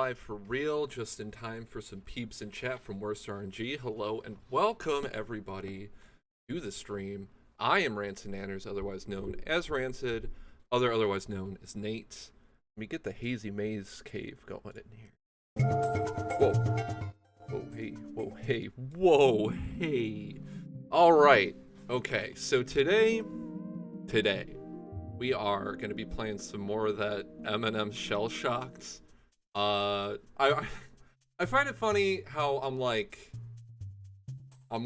live for real, just in time for some peeps in chat from Worst RNG. Hello and welcome everybody to the stream. I am Rancid Nanners, otherwise known as Rancid, otherwise known as Nate. Let me get the Hazy Maze Cave going in here. Whoa. Whoa, hey, whoa, hey, whoa, hey. Alright, okay, so today, we are going to be playing some more of that M&M Shell Shocked. I find it funny how I'm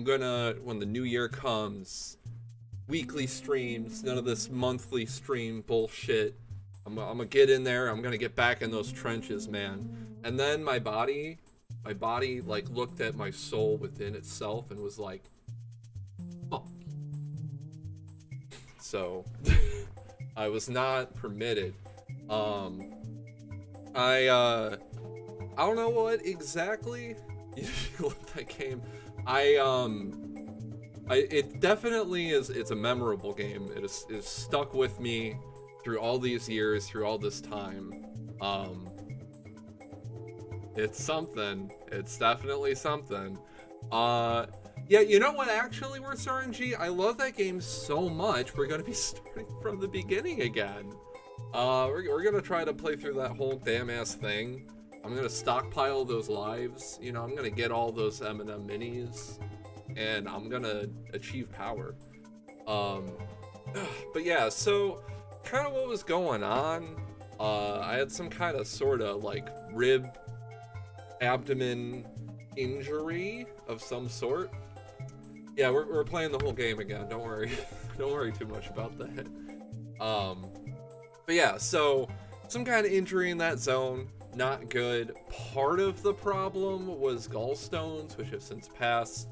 gonna, when the new year comes, weekly streams, none of this monthly stream bullshit. I'm gonna get in there, I'm gonna get back in those trenches, man. And then my body like looked at my soul within itself and was like, fuck. So, I was not permitted. I don't know what exactly with that game. It definitely is. It's a memorable game. It is stuck with me through all these years, through all this time. It's something. It's definitely something. Yeah, you know what? Actually, Worst RNG, I love that game so much. We're gonna be starting from the beginning again. We're gonna try to play through that whole damn ass thing. I'm gonna stockpile those lives. You know, I'm gonna get all those M&M minis, and I'm gonna achieve power. But yeah, so kind of what was going on. I had some kind of sort of like rib, abdomen injury of some sort. Yeah, we're playing the whole game again. Don't worry, don't worry too much about that. But yeah, so some kind of injury in that zone, not good. Part of the problem was gallstones, which have since passed.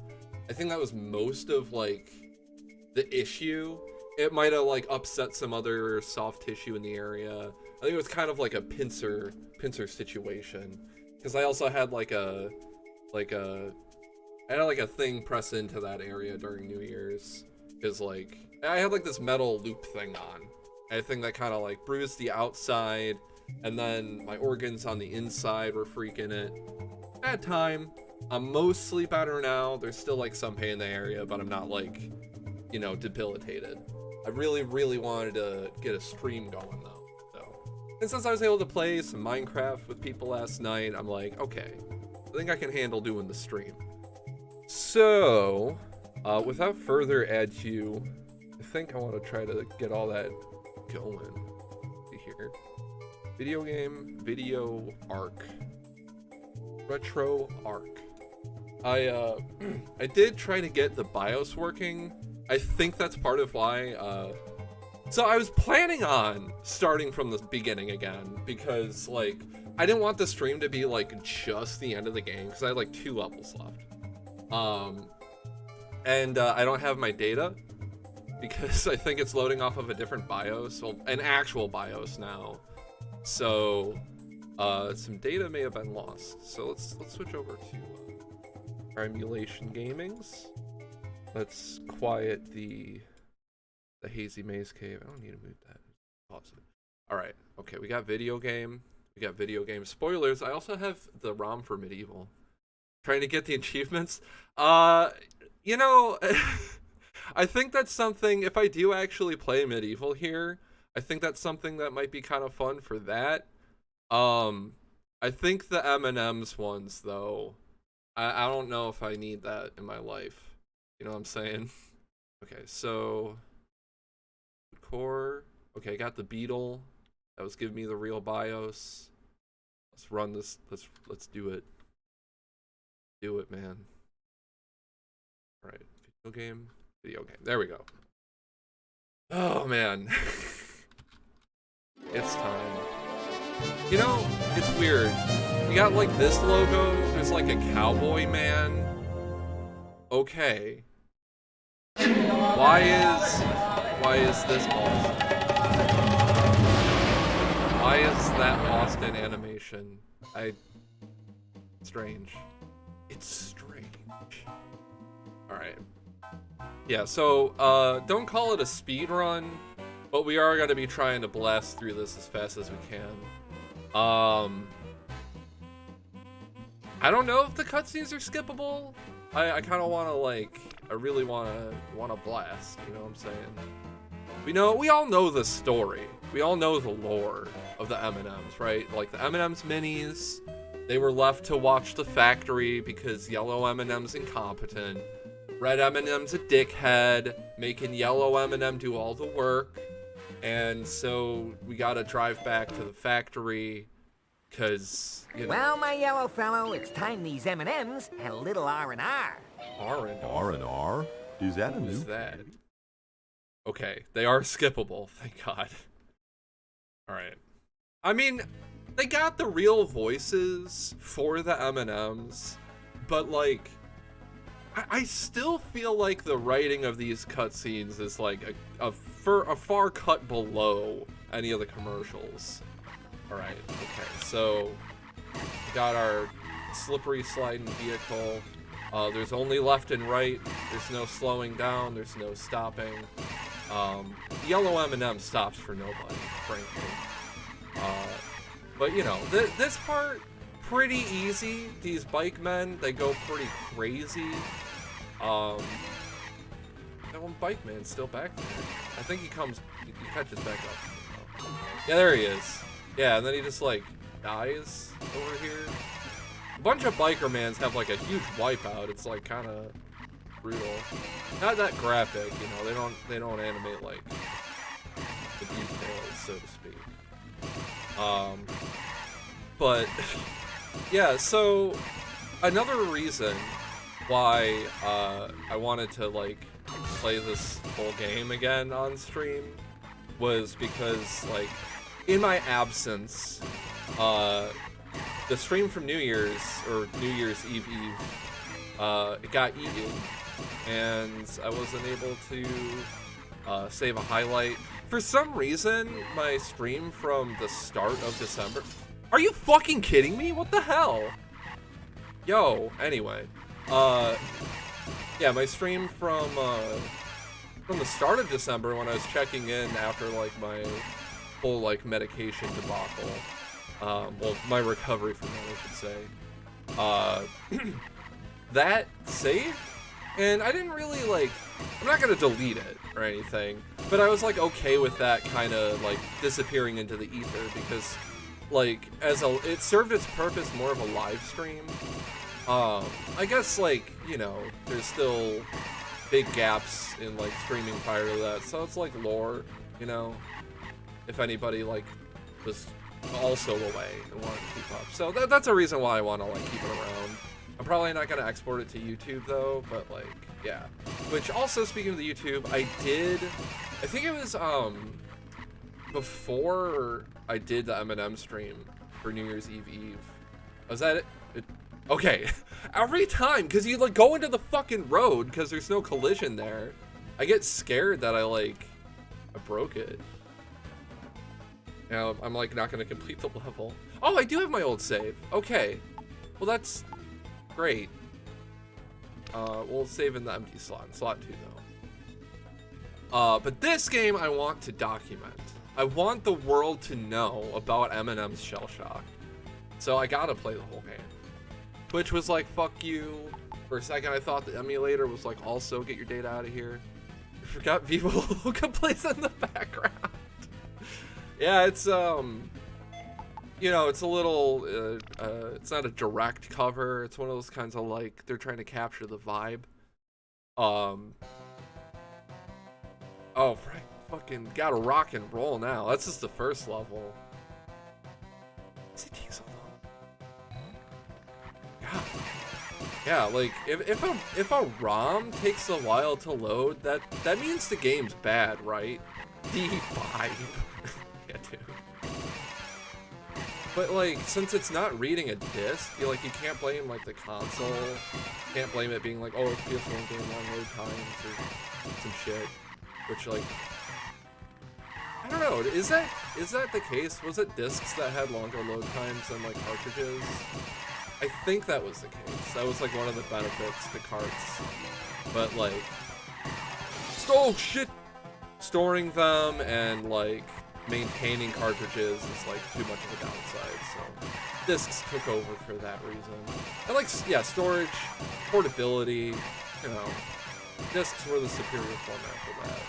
I think that was most of like the issue. It might have like upset some other soft tissue in the area. I think it was kind of like a pincer situation, because I also had I had like a thing press into that area during New Year's, because like I had like this metal loop thing on. I think that kind of like bruised the outside, and then my organs on the inside were freaking it. Bad time. I'm mostly better now. There's still like some pain in the area, but I'm not like, you know, debilitated. I really wanted to get a stream going though. And since I was able to play some Minecraft with people last night, I'm like, okay, I think I can handle doing the stream. So, without further ado, I think I want to try to get all that going. See here. Video game, video arc. Retro arc. I did try to get the BIOS working. I think that's part of why, so I was planning on starting from the beginning again, because like I didn't want the stream to be like just the end of the game, because I had like 2 levels left. I don't have my data because I think it's loading off of a different BIOS, well, an actual BIOS now. So some data may have been lost. So let's switch over to our emulation gamings. Let's quiet the Hazy Maze Cave. I don't need to move that. Pause it. All right. Okay, we got video game. We got video game spoilers. I also have the ROM for Medieval. Trying to get the achievements. You know, I think that's something, if I do actually play Medieval here, I think that's something that might be kind of fun for that. I think the M&M's ones though, I don't know if I need that in my life. You know what I'm saying? Okay, so core. Okay, I got the Beetle. That was giving me the real BIOS. Let's run this. Let's do it. Do it, man. All right, video game. There we go. Oh man, it's time. You know, it's weird. You got like this logo. There's like a cowboy man. Okay. Why is this lost? Why is that lost in animation? Strange. It's strange. Alright. Yeah, so, don't call it a speed run, but we are going to be trying to blast through this as fast as we can. I don't know if the cutscenes are skippable. I kind of want to like, I really want to blast. You know what I'm saying? We all know the story. We all know the lore of the M&Ms, right? Like the M&Ms minis, they were left to watch the factory because yellow M&M's incompetent. Red M&M's a dickhead, making yellow M&M do all the work. And so we gotta drive back to the factory, cause, you know. Well, my yellow fellow, it's time these M&Ms had a little R&R. R&R? R&R? Is that a new? Who's that? Okay, they are skippable, thank God. Alright. I mean, they got the real voices for the M&Ms, but like, I still feel like the writing of these cutscenes is like a far cut below any of the commercials. Alright, okay, so we got our slippery sliding vehicle. There's only left and right. There's no slowing down. There's no stopping. The yellow M&M stops for nobody, frankly. But you know, this part, pretty easy. These bike men, they go pretty crazy. That one bike man's still back there. I think he catches back up. Yeah, there he is. Yeah, and then he just like dies over here. A bunch of biker mans have like a huge wipeout. It's like kind of brutal. Not that graphic, you know. They don't animate like the details, so to speak. But yeah, so another reason why I wanted to like play this whole game again on stream was because like in my absence, the stream from New Year's or New Year's Eve it got eaten and I wasn't able to save a highlight. For some reason, my stream from the start of December... Are you fucking kidding me? What the hell? Yo, anyway. Yeah, my stream from the start of December when I was checking in after, like, my whole, like, medication debacle. Well, my recovery from that, I should say. That saved? And I didn't really, like... I'm not gonna delete it or anything, but I was, like, okay with that kind of, like, disappearing into the ether because, like, it served its purpose more of a live stream. I guess, like, you know, there's still big gaps in, like, streaming prior to that, so it's, like, lore, you know, if anybody, like, was also away and wanted to keep up. So that's a reason why I want to, like, keep it around. I'm probably not going to export it to YouTube, though, but, like, yeah. Which, also, speaking of the YouTube, I think it was, before I did the M&M stream for New Year's Eve. Was that it? Okay. Every time, because you, like, go into the fucking road, because there's no collision there, I get scared that I broke it. Now, I'm, like, not going to complete the level. Oh, I do have my old save. Okay. Well, that's great. We'll save in the empty slot 2, though. But this game I want to document. I want the world to know about Eminem's Shell Shock. So I gotta play the whole game. Which was like, fuck you. For a second I thought the emulator was like, also get your data out of here. I forgot Viva Loca plays in the background. Yeah, it's, you know, it's a little, it's not a direct cover. It's one of those kinds of like, they're trying to capture the vibe. Oh, right. Fucking gotta rock and roll now. That's just the first level. What's it take so long? Yeah, like if a ROM takes a while to load, that means the game's bad, right? D5. Yeah, dude. But like, since it's not reading a disc, you can't blame like the console. Can't blame it being like, oh, it's PS1 game, long load times or some shit. Which like, I don't know, is that the case? Was it discs that had longer load times than like cartridges? I think that was the case. That was like one of the benefits to carts. But like, oh shit! Storing them and like maintaining cartridges is like too much of a downside, so discs took over for that reason. And like, yeah, storage, portability, you know, discs were the superior format for that.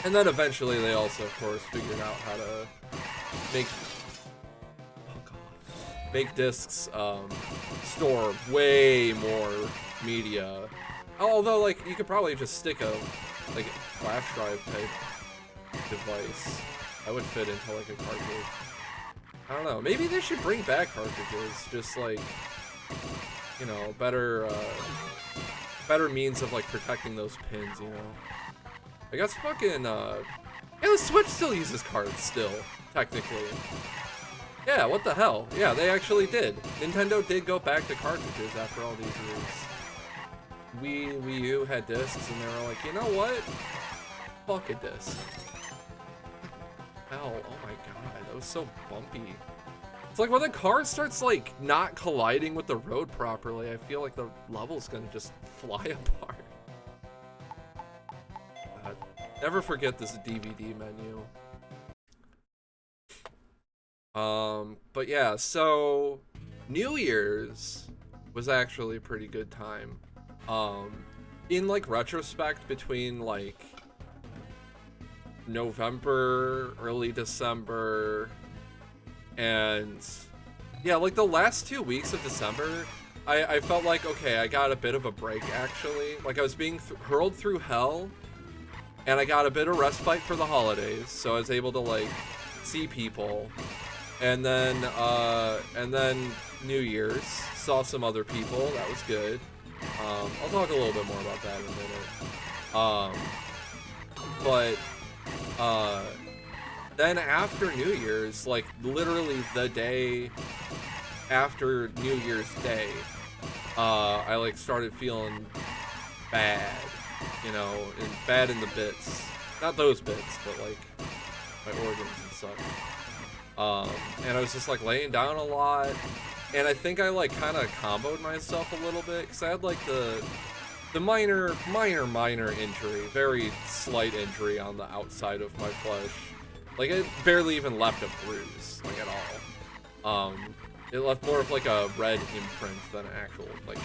And then eventually they also, of course, figured out how to make, make discs store way more media. Although, like, you could probably just stick a like flash drive type device that would fit into like a cartridge. I don't know. Maybe they should bring back cartridges. Just like, you know, better means of like protecting those pins. You know, I guess fucking yeah, the Switch still uses cards still, technically. Yeah, what the hell? Yeah, they actually did. Nintendo did go back to cartridges after all these years. Wii U had discs, and they were like, you know what? Fuck a disc. Hell, oh my god, that was so bumpy. It's like when the car starts like not colliding with the road properly, I feel like the level's gonna just fly apart. God, never forget this DVD menu. But yeah, so New Year's was actually a pretty good time. In like retrospect, between like November, early December, and yeah, like the last 2 weeks of December, I felt like, okay, I got a bit of a break actually. Like I was being hurled through hell, and I got a bit of respite for the holidays, so I was able to like see people. And then New Year's, saw some other people, that was good. I'll talk a little bit more about that in a minute. Then after New Year's, like literally the day after New Year's Day, I like started feeling bad, you know, and bad in the bits. Not those bits, but like my organs and such. And I was just like laying down a lot, and I think I like kind of comboed myself a little bit, because I had like the minor injury, very slight injury on the outside of my flesh. Like it barely even left a bruise, like at all. It left more of like a red imprint than an actual like.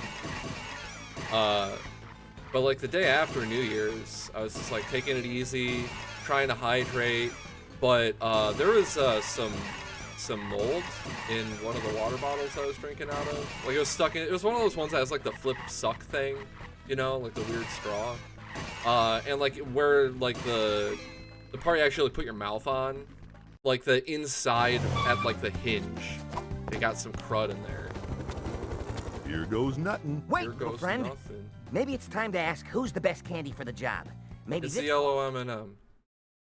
But like the day after New Year's, I was just like taking it easy, trying to hydrate. But there was some mold in one of the water bottles I was drinking out of. Like it was stuck in. It was one of those ones that has like the flip suck thing, you know, like the weird straw. And like where like the part you actually put your mouth on, like the inside at like the hinge, they got some crud in there. Here goes nothing. Wait, Here goes friend. nothing. Maybe it's time to ask who's the best candy for the job. Maybe It's this the yellow M&M. I'm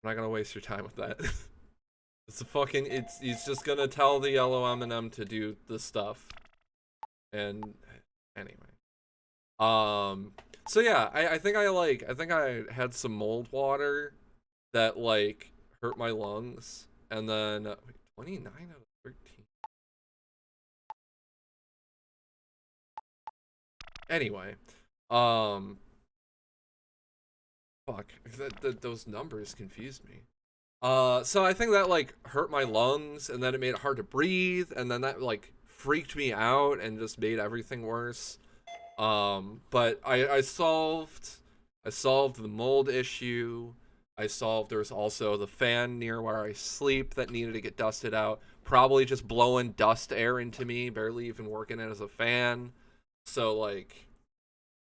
not gonna waste your time with that. It's a fucking. He's just gonna tell the yellow M&M to do the stuff. And anyway, so yeah, I think I had some mold water that like hurt my lungs, and then 29 out of 13. Anyway, fuck, those numbers confused me. So I think that like hurt my lungs, and then it made it hard to breathe, and then that like freaked me out and just made everything worse. But I solved the mold issue. There's also the fan near where I sleep that needed to get dusted out. Probably just blowing dust air into me, barely even working it as a fan. So like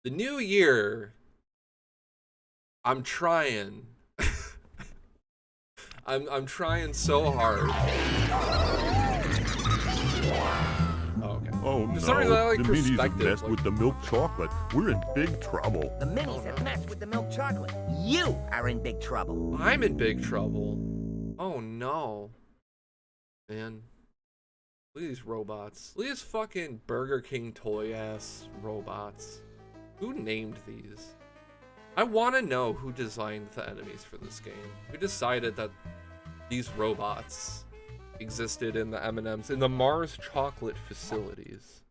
the new year, I'm trying. I'm trying so hard. Oh, okay. Oh For no, some reason, I like the minis have perspective, messed like- with the milk chocolate. We're in big trouble. The minis have messed with the milk chocolate. You are in big trouble. I'm in big trouble. Oh no. Man. Look at these robots. Look at these fucking Burger King toy ass robots. Who named these? I want to know who designed the enemies for this game. Who decided that these robots existed in the M&Ms, in the Mars chocolate facilities.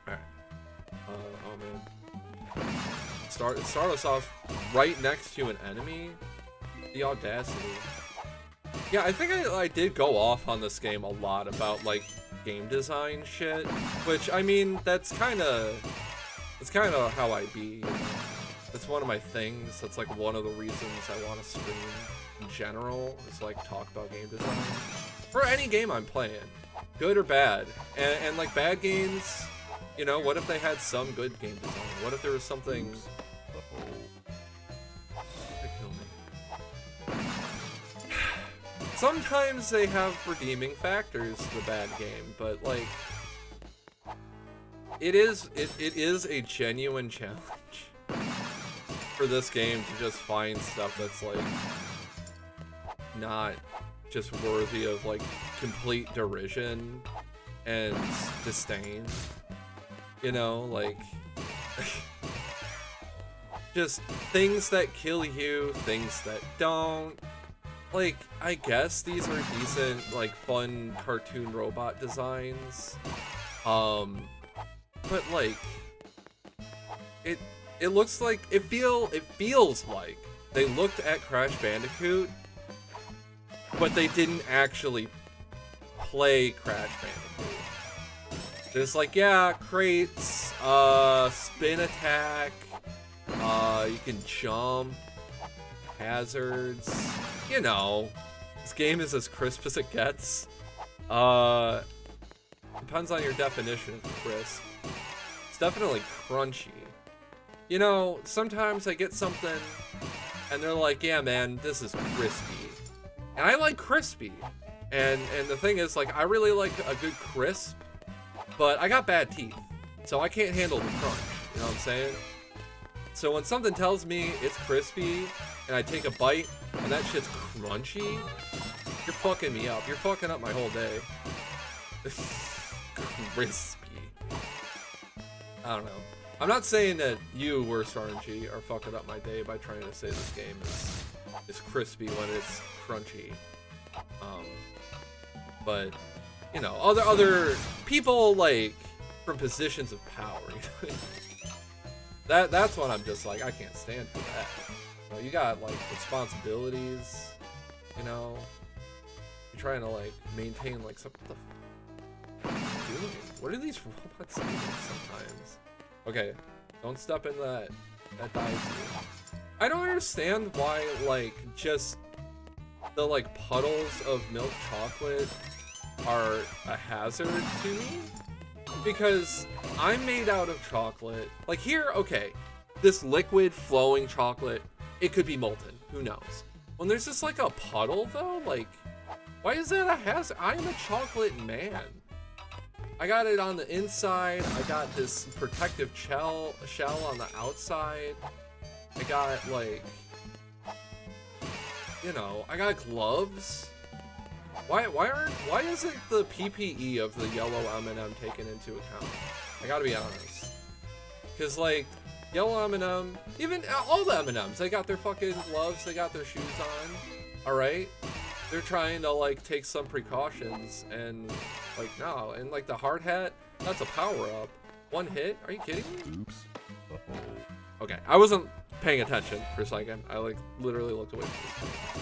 Alright. Oh man. Start us off right next to an enemy? The audacity. Yeah, I think I did go off on this game a lot about like game design shit, which I mean that's kind of how I be. You know? It's one of my things. That's like one of the reasons I want to stream in general. Is like talk about game design for any game I'm playing, good or bad. And like bad games, you know, what if they had some good game design? What if there was something? Sometimes they have redeeming factors, the bad game, but like it is a genuine challenge for this game to just find stuff that's like not just worthy of like complete derision and disdain. You know, like just things that kill you, things that don't. Like, I guess these are decent, like, fun cartoon robot designs. But like, it looks like, it feels like they looked at Crash Bandicoot, but they didn't actually play Crash Bandicoot. It's like, yeah, crates, spin attack, you can jump, hazards, you know, this game is as crisp as it gets. Depends on your definition of crisp. It's definitely crunchy. You know, sometimes I get something and they're like, yeah man, this is crispy. And I like crispy. And the thing is, like, I really like a good crisp, but I got bad teeth, so I can't handle the crunch, you know what I'm saying? So when something tells me it's crispy, and I take a bite, and that shit's crunchy, you're fucking me up. You're fucking up my whole day. Crispy. I don't know. I'm not saying that you, Worst RNG, are fucking up my day by trying to say this game is crispy when it's crunchy. But, you know, other people, like, from positions of power, that's what I'm just like, I can't stand for that. You know, you got like responsibilities, you know, you're trying to like maintain like what the f are you doing? What are these robots doing sometimes? Okay, don't step in that dies you. I don't understand why like just the like puddles of milk chocolate are a hazard to me. Because I'm made out of chocolate. Like here, okay, this liquid flowing chocolate, it could be molten, who knows? When there's just like a puddle though, like, why is that a hazard? I'm a chocolate man. I got it on the inside, I got this protective shell on the outside. I got like, you know, I got gloves. Why isn't the PPE of the yellow M&M taken into account? I gotta be honest. Cause like, yellow M&M, even all the M&Ms, they got their fucking gloves, they got their shoes on, alright? They're trying to like take some precautions and like, no, and like the hard hat, that's a power up. One hit, are you kidding me? Oops. Uh-oh. Okay, I wasn't paying attention for a second. I like literally looked away from this game, so.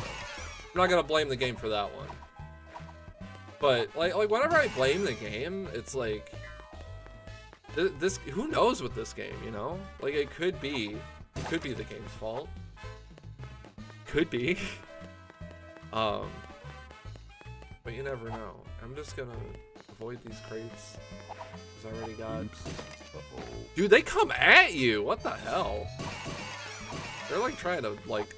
I'm not gonna blame the game for that one. But like whenever I blame the game, it's like this. Who knows with this game? You know, like it could be the game's fault. Could be. But you never know. I'm just gonna avoid these crates because I already got. Oops. Uh-oh. Dude, they come at you. What the hell? They're like trying to like.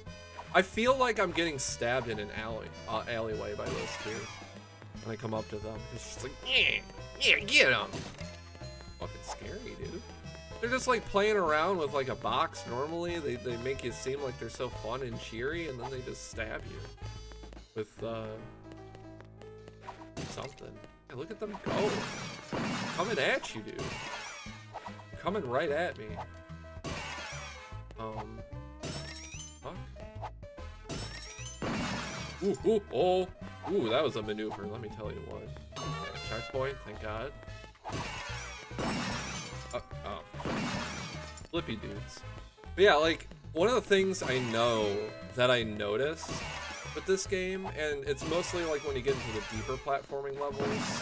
I feel like I'm getting stabbed in an alleyway by those two. When I come up to them, it's just like, yeah, get them. Fucking scary, dude. They're just like playing around with like a box normally. They make you seem like they're so fun and cheery, and then they just stab you with something. Hey, look at them go. Coming at you, dude. Coming right at me. Fuck. Ooh, oh. Ooh, that was a maneuver, let me tell you what. Okay, checkpoint, thank God. Oh. Flippy dudes. But yeah, like, one of the things I know that I noticed with this game, and it's mostly like when you get into the deeper platforming levels,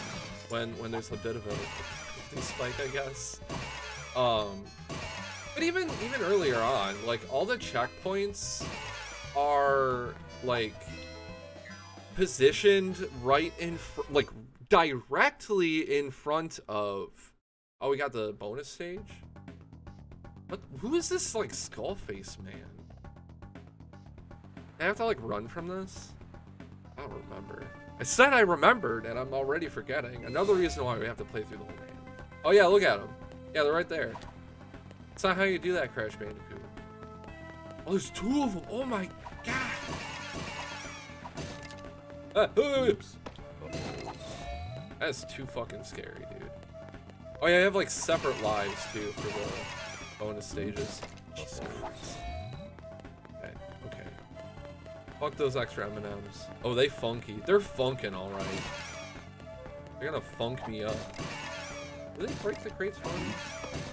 when there's a bit of a spike, I guess. But even earlier on, like all the checkpoints are like positioned right in like directly in front of. Oh, we got the bonus stage. What? Who is this like skull face man? I have to like run from this? I don't remember. I said I remembered and I'm already forgetting. Another reason why we have to play through the whole game. Oh yeah, look at them. Yeah, they're right there. That's not how you do that, Crash Bandicoot. Oh, there's 2 of them. Oh my god. Oops. That's too fucking scary, dude. Oh yeah, I have like separate lives too for the bonus stages. Jesus Christ. Okay, okay. Fuck those extra M&Ms. Oh, they funky. They're funkin' alright. They're gonna funk me up. Do they break the crates for me?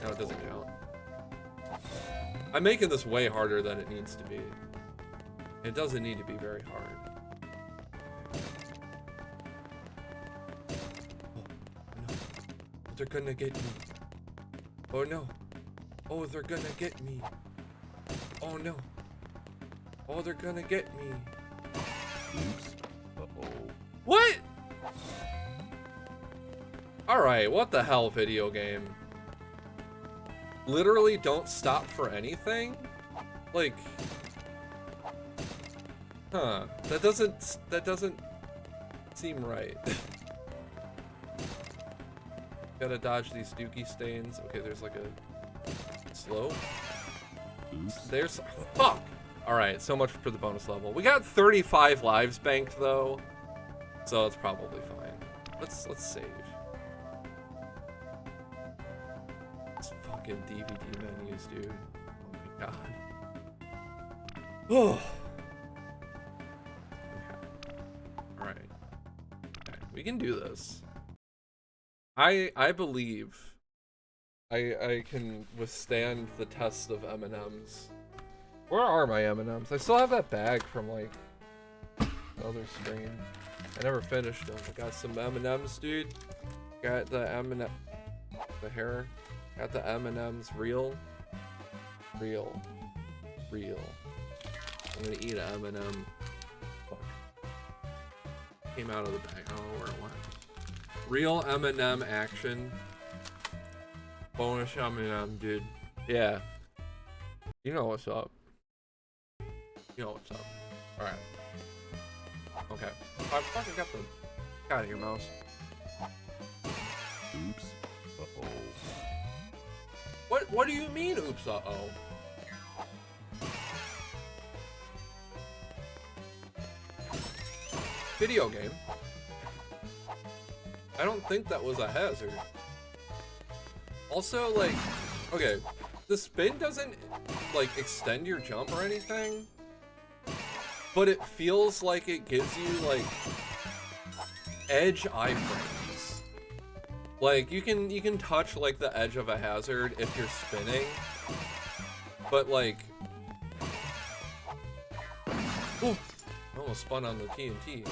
No, it doesn't count. I'm making this way harder than it needs to be. It doesn't need to be very hard. They're gonna get me. Oh no. Oh, they're gonna get me. Oh no. Oh, they're gonna get me. Oops. Uh-oh. What? Alright, what the hell, video game? Literally don't stop for anything? Like... Huh. That doesn't seem right. Gotta dodge these dookie stains. Okay, there's like a slow. Oops. There's fuck. All right, so much for the bonus level. We got 35 lives banked though, so that's probably fine. Let's save. These fucking DVD menus, dude. Oh my god. Oh. Okay. All right. Okay, we can do this. I believe I can withstand the test of M&Ms. Where are my M&Ms? I still have that bag from like the other stream. I never finished them. I got some M&Ms, dude. Got the M&M, the hair. Got the M&Ms real. I'm gonna eat an M&M. Fuck. Came out of the bag. I don't know where it went. Real M&M action. Bonus M&M, dude. Yeah. You know what's up. You know what's up. Alright. Okay. I fucking got the... Get out of here, mouse. Oops. Uh-oh. What do you mean, oops, uh-oh? Video game. I don't think that was a hazard. Also, like, okay, the spin doesn't, like, extend your jump or anything, but it feels like it gives you, like, edge iframes. Like, you can touch, like, the edge of a hazard if you're spinning, but, like, oh, I almost spun on the TNT.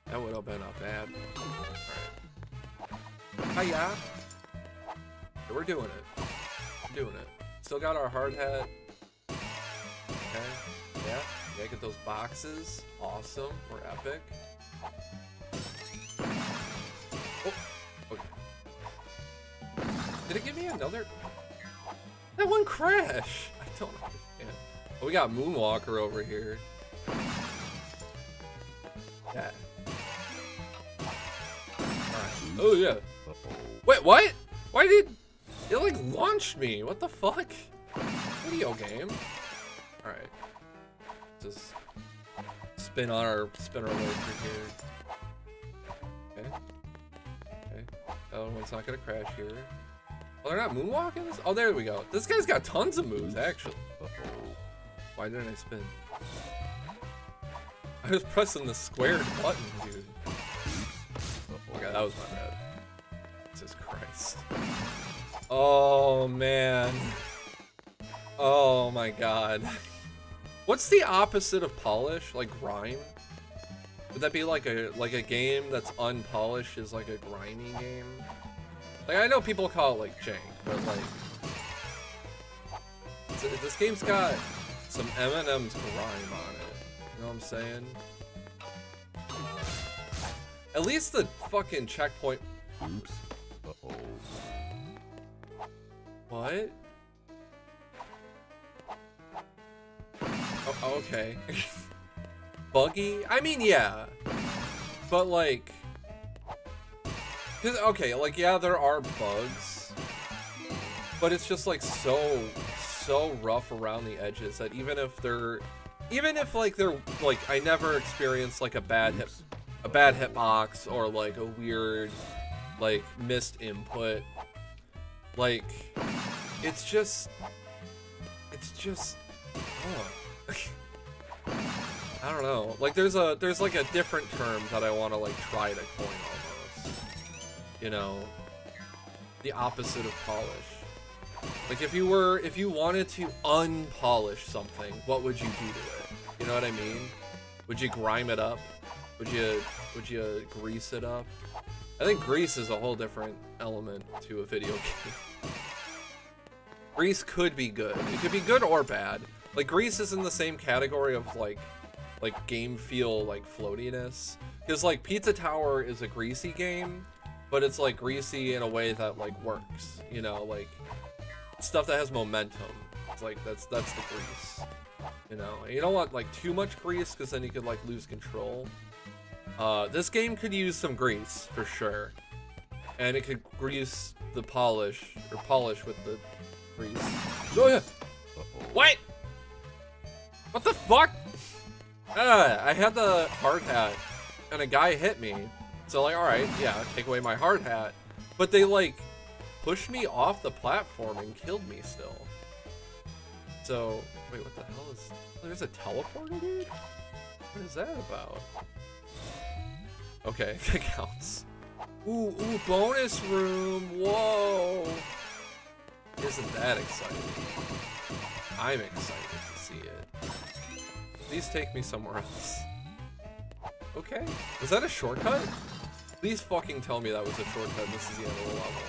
That would have been a bad. Alright. Hiya. Okay, we're doing it. We're doing it. Still got our hard hat. Okay. Yeah, get those boxes. Awesome. We're epic. Oh, okay. Did it give me another? That one crash. I don't understand. Oh, we got Moonwalker over here. Yeah. Oh yeah. Uh-oh. Wait, what? Why did it like launch me? What the fuck? Video game. All right. Just spin our way through here. Okay. Okay. That one's not gonna crash here. Oh, they're not moonwalking this? Oh, there we go. This guy's got tons of moves actually. Uh-oh. Why didn't I spin? I was pressing the squared button, dude. Okay, that was my bad. Jesus Christ. Oh, man. Oh, my God. What's the opposite of polish? Like grime? Would that be like a game that's unpolished is like a grimy game? Like I know people call it like jank, but like this game's got some M&M's grime on it. You know what I'm saying? At least the fucking checkpoint. Oops. Uh-oh. What? Oh, okay. Buggy? I mean, yeah. But like, okay, like yeah, there are bugs, but it's just like so rough around the edges that even if like they're like I never experienced like a bad hitbox or like a weird like missed input, like it's just oh. I don't know, like there's like a different term that I want to like try to coin almost, you know, the opposite of polish. Like if you wanted to unpolish something, what would you do to it? You know what I mean? Would you grime it up? Would you grease it up? I think grease is a whole different element to a video game. Grease could be good. It could be good or bad. Like grease is in the same category of like game feel like floatiness. Because like Pizza Tower is a greasy game, but it's like greasy in a way that like works. You know, like stuff that has momentum. It's like that's the grease. You know, and you don't want like too much grease because then you could like lose control. This game could use some grease for sure, and it could grease the polish with the grease. Oh yeah. Uh-oh. What? What the fuck? I had the hard hat, and a guy hit me. So like, all right, yeah, take away my hard hat, but they like pushed me off the platform and killed me still. So wait, what the hell is? There's a teleporter, dude? What is that about? Okay, that counts. Ooh, bonus room. Whoa. Isn't that exciting? I'm excited to see it. Please take me somewhere else. Okay. Was that a shortcut? Please fucking tell me that was a shortcut. This is the end of the level.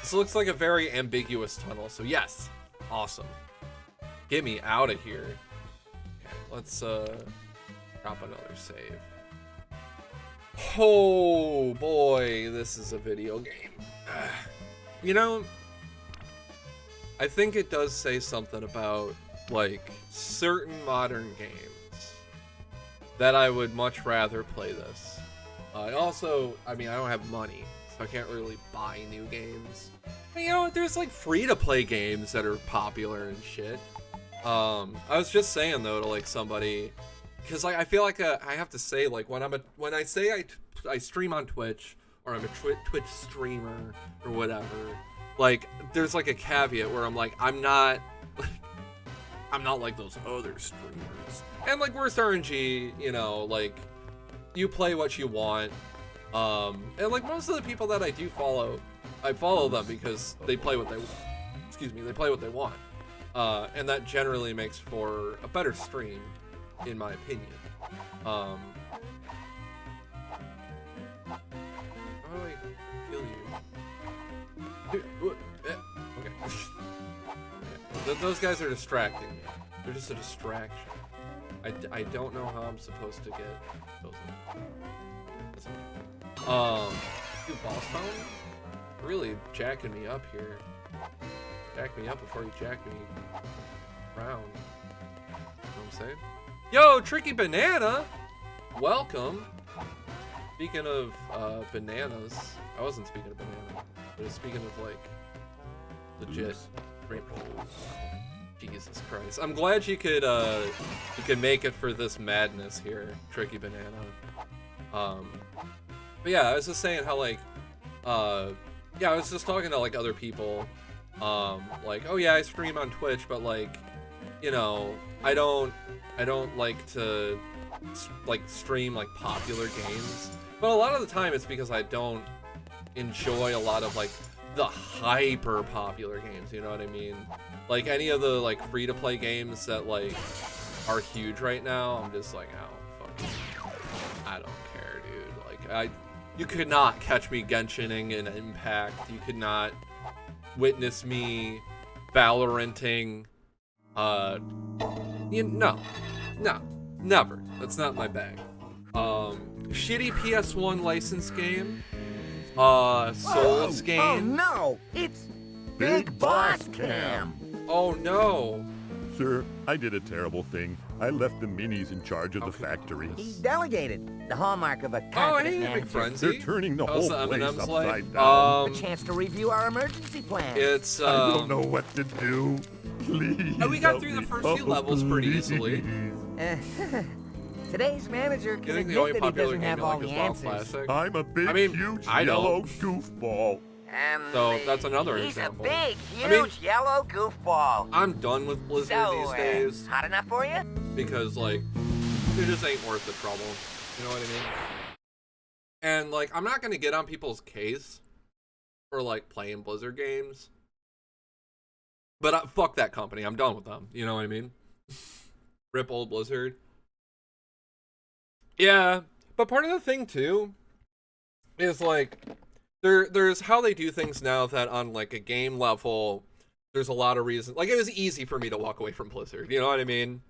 This looks like a very ambiguous tunnel, so yes. Awesome. Get me out of here. Okay, let's drop another save. Oh boy, this is a video game. You know, I think it does say something about like certain modern games that I would much rather play this. I mean, I don't have money, so I can't really buy new games. But, you know, there's like free-to-play games that are popular and shit. I was just saying though to like somebody, because like I feel like I have to say like when I say I stream on Twitch or I'm a Twitch streamer or whatever, like there's like a caveat where I'm like I'm not like those other streamers. And like Worst RNG, you know, like you play what you want. And like most of the people that I do follow, I follow them because they play what they want. And that generally makes for a better stream, in my opinion. How do I kill you? Okay. Those guys are distracting me. They're just a distraction. I don't know how I'm supposed to get those. That's okay. Dude, boss phone? Really jacking me up here. Jack me up before you jack me around. You know what I'm saying? Yo, Tricky Banana! Welcome! Speaking of bananas, I wasn't speaking of banana, but I was speaking of like legit rainbow. Jesus Christ. I'm glad you could make it for this madness here, Tricky Banana. But yeah, I was just saying how like yeah, I was just talking to like other people. Like, oh yeah, I stream on Twitch, but like, you know, I don't like to like stream like popular games. But a lot of the time it's because I don't enjoy a lot of like the hyper popular games, you know what I mean? Like any of the like free to play games that like are huge right now, I'm just like, oh fuck, I don't care, dude. Like you could not catch me Genshining in Impact. You could not witness me Valoranting. No, never. That's not my bag. Shitty PS1 license game. Souls game. Oh no, it's Big Boss Cam. Oh no. Sir, I did a terrible thing. I left the minis in charge of the factory. He delegated, the hallmark of a Oh, competent hey, Big manager. Frenzy. They're turning the How's whole the place M&Ms upside like? down. A chance to review our emergency plan. It's I don't know what to do. Please. Oh, we got help through the me. first few levels pretty please. easily. Today's manager You can think the admit only that he popular doesn't game have you all like is the WoW answers. Classic? I'm a big, I mean, huge, I don't. yellow goofball. So that's another He's example. a big, I mean- huge yellow goofball. I'm done with Blizzard So, these days hot enough for you? because like it just ain't worth the trouble. You know what I mean? And like I'm not gonna get on people's case for like playing Blizzard games, but fuck that company. I'm done with them. You know what I mean? Rip old Blizzard. Yeah, but part of the thing too is like there's how they do things now that on like a game level there's a lot of reasons. Like it was easy for me to walk away from Blizzard, you know what I mean?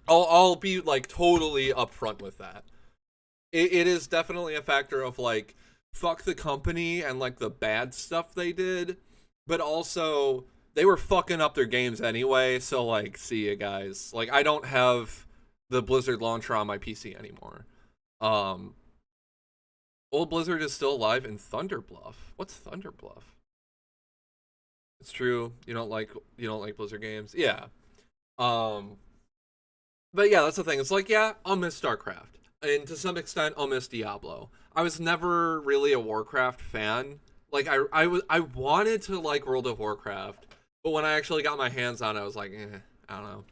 I'll be like totally upfront with that. It is definitely a factor of like fuck the company and like the bad stuff they did, but also they were fucking up their games anyway, so like see ya guys. Like I don't have the Blizzard launcher on my PC anymore. Old Blizzard is still alive in Thunderbluff. What's Thunderbluff? It's true. You don't like Blizzard games? Yeah. But yeah, that's the thing. It's like, yeah, I'll miss StarCraft. And to some extent, I'll miss Diablo. I was never really a Warcraft fan. Like I wanted to like World of Warcraft, but when I actually got my hands on it, I was like, I don't know.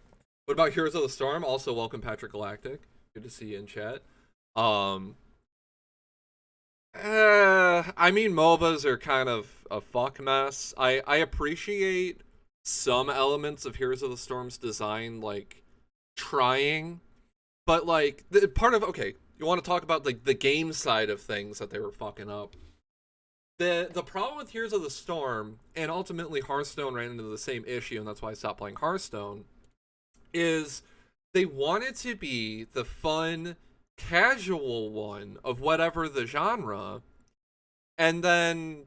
What about Heroes of the Storm? Also, welcome Patrick Galactic. Good to see you in chat. I mean, MOBAs are kind of a fuck mess. I appreciate some elements of Heroes of the Storm's design, like trying, but like okay, you want to talk about like the game side of things that they were fucking up. The problem with Heroes of the Storm, and ultimately Hearthstone ran into the same issue, and that's why I stopped playing Hearthstone, is they wanted to be the fun, casual one of whatever the genre, and then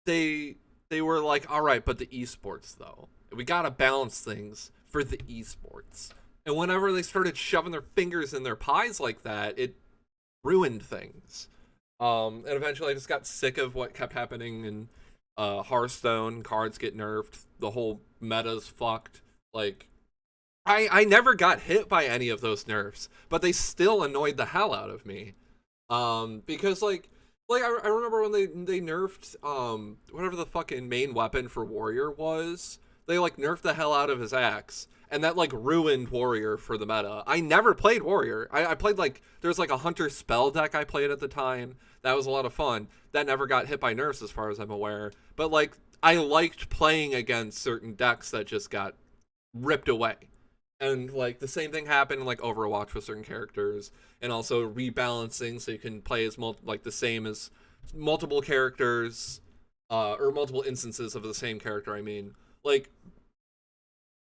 they were like, all right, but the esports though, we gotta balance things for the esports. And whenever they started shoving their fingers in their pies like that, it ruined things. And eventually I just got sick of what kept happening in Hearthstone. Cards get nerfed, the whole meta's fucked. Like I never got hit by any of those nerfs, but they still annoyed the hell out of me. Because like I remember when they nerfed whatever the fucking main weapon for Warrior was. They like nerfed the hell out of his axe, and that like ruined Warrior for the meta. I never played Warrior. I played like there's like a Hunter spell deck I played at the time. That was a lot of fun. That never got hit by nerfs as far as I'm aware. But like I liked playing against certain decks that just got ripped away. And like the same thing happened in like Overwatch with certain characters, and also rebalancing so you can play as the same as multiple characters, or multiple instances of the same character. I mean, like,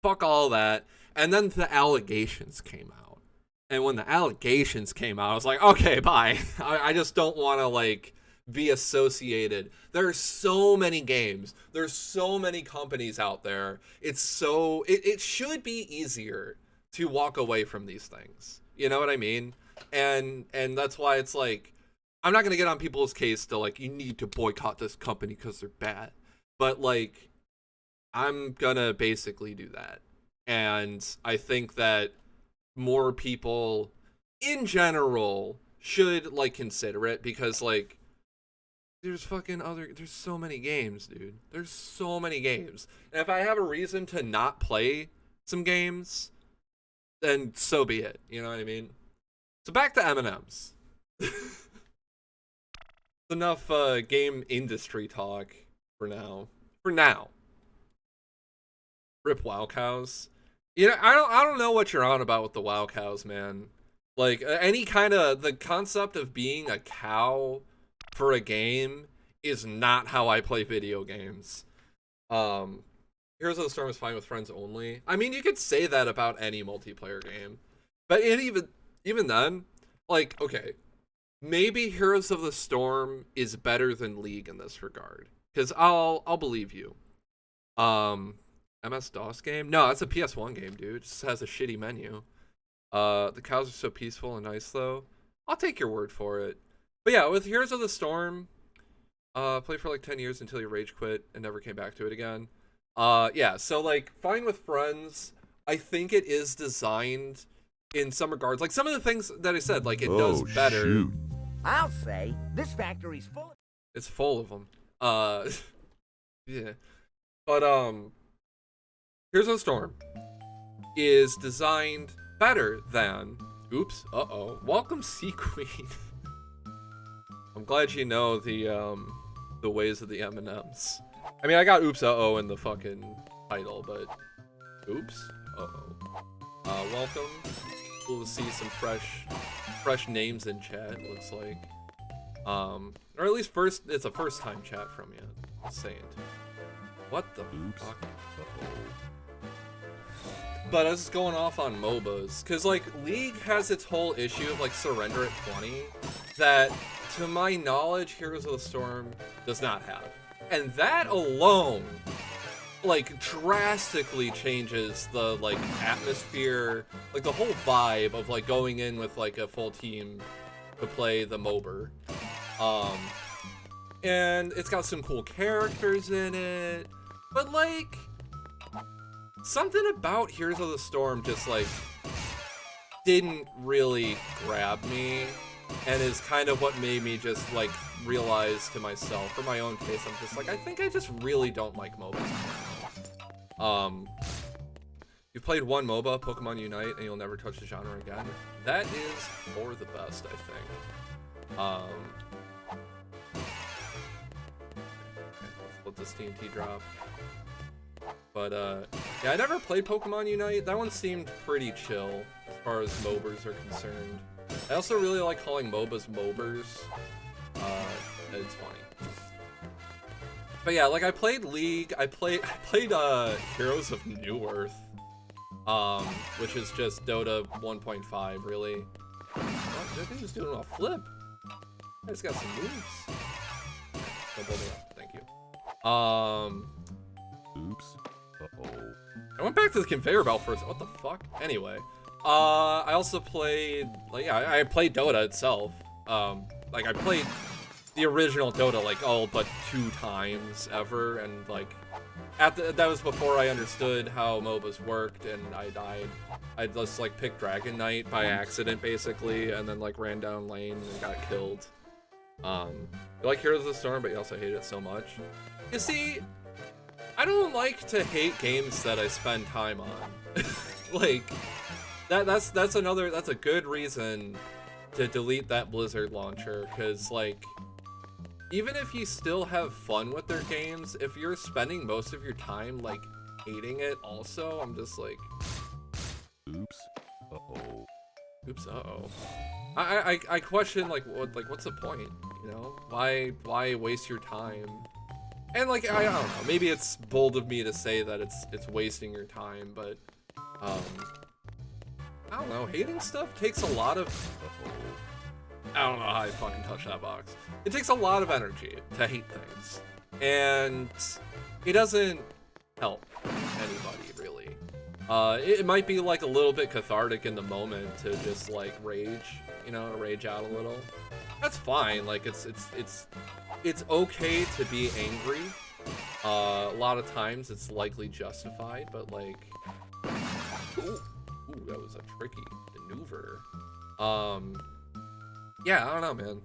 fuck all that. And then the allegations came out, and when the allegations came out, I was like, okay, bye. I just don't want to like be associated. There's so many games, there's so many companies out there. It's so it should be easier to walk away from these things, you know what I mean? And that's why it's like I'm not gonna get on people's case to like, you need to boycott this company because they're bad, but like I'm gonna basically do that. And I think that more people in general should like consider it, because like there's so many games, dude. There's so many games. And if I have a reason to not play some games, then so be it. You know what I mean? So back to M&Ms. Enough game industry talk. for now. For now. Rip WoW cows. You know, I don't know what you're on about with the WoW cows, man. Like, any kind of, the concept of being a cow for a game is not how I play video games. Heroes of the Storm is fine with friends only. I mean, you could say that about any multiplayer game. But even then, like, okay, maybe Heroes of the Storm is better than League in this regard. Because I'll believe you. MS-DOS game? No, it's a PS1 game, dude. It just has a shitty menu. The cows are so peaceful and nice, though. I'll take your word for it. But yeah, with Heroes of the Storm, played for like 10 years until you rage quit and never came back to it again. Yeah, so like, fine with friends. I think it is designed in some regards. Like, some of the things that I said, like, it does better. Shoot. I'll say this factory's full. It's full of them. Yeah. But, Heroes of the Storm is designed better than... Oops, welcome, Sea Queen. I'm glad you know the ways of the M&Ms. I mean, I got oops, in the fucking title, but... Oops, welcome. Cool to see some fresh names in chat, looks like. Or at least it's a first time chat from you. Saint. What the fuck? But I was just going off on MOBAs, because, like, League has its whole issue of, like, surrender at 20, that, to my knowledge, Heroes of the Storm does not have. And that alone, like, drastically changes the, like, atmosphere, like, the whole vibe of, like, going in with, like, a full team to play the MOBA. And it's got some cool characters in it, but, like... something about Heroes of the Storm just, like, didn't really grab me, and is kind of what made me just, like, realize to myself, for my own case, I'm just like, I think I just really don't like MOBAs. You've played one MOBA, Pokemon Unite, and you'll never touch the genre again. That is for the best, I think. Let's let this TNT drop. But, yeah, I never played Pokemon Unite. That one seemed pretty chill as far as MOBAs are concerned. I also really like calling MOBAs MOBAs. It's funny. But yeah, like, I played League. I played Heroes of Newerth, which is just Dota 1.5, really. What? That thing was doing a flip. I just got some moves. Don't blow me up. Thank you. Oops. I went back to the conveyor belt first. What the fuck? Anyway, I also played, like, yeah, I played Dota itself. Like, I played the original Dota, like, all but 2 times ever, and, like, that was before I understood how MOBAs worked, and I died. I just, like, picked Dragon Knight by accident, basically, and then, like, ran down lane and got killed. You like Heroes of the Storm, but you also hate it so much. You see, I don't like to hate games that I spend time on. Like, that's a good reason to delete that Blizzard launcher, because, like, even if you still have fun with their games, if you're spending most of your time, like, hating it also, I'm just like... Oops. Oops, I question, like, what's the point, you know? Why waste your time? And, like, I don't know, maybe it's bold of me to say that it's wasting your time, but, I don't know, hating stuff takes a lot of... I don't know how I fucking touched that box. It takes a lot of energy to hate things, and it doesn't help anybody, really. It might be, like, a little bit cathartic in the moment to just, like, rage, you know, rage out a little. That's fine, like, it's okay to be angry. A lot of times it's likely justified, but, like, ooh, that was a tricky maneuver. Yeah, I don't know, man.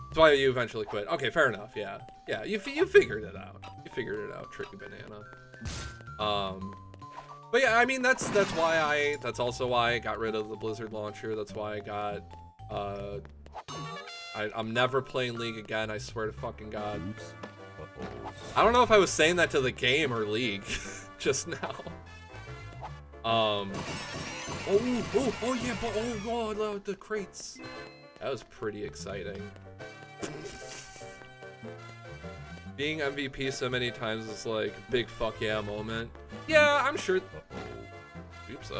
That's why you eventually quit. Okay, fair enough. Yeah, you figured it out. You figured it out, tricky banana. But yeah, I mean, that's also why I got rid of the Blizzard launcher. That's why I got I'm never playing League again, I swear to fucking God. Oops. I don't know if I was saying that to the game or League just now. Oh yeah, but oh, the crates. That was pretty exciting. Being MVP so many times is like big fuck yeah moment. Yeah, I'm sure. Oops,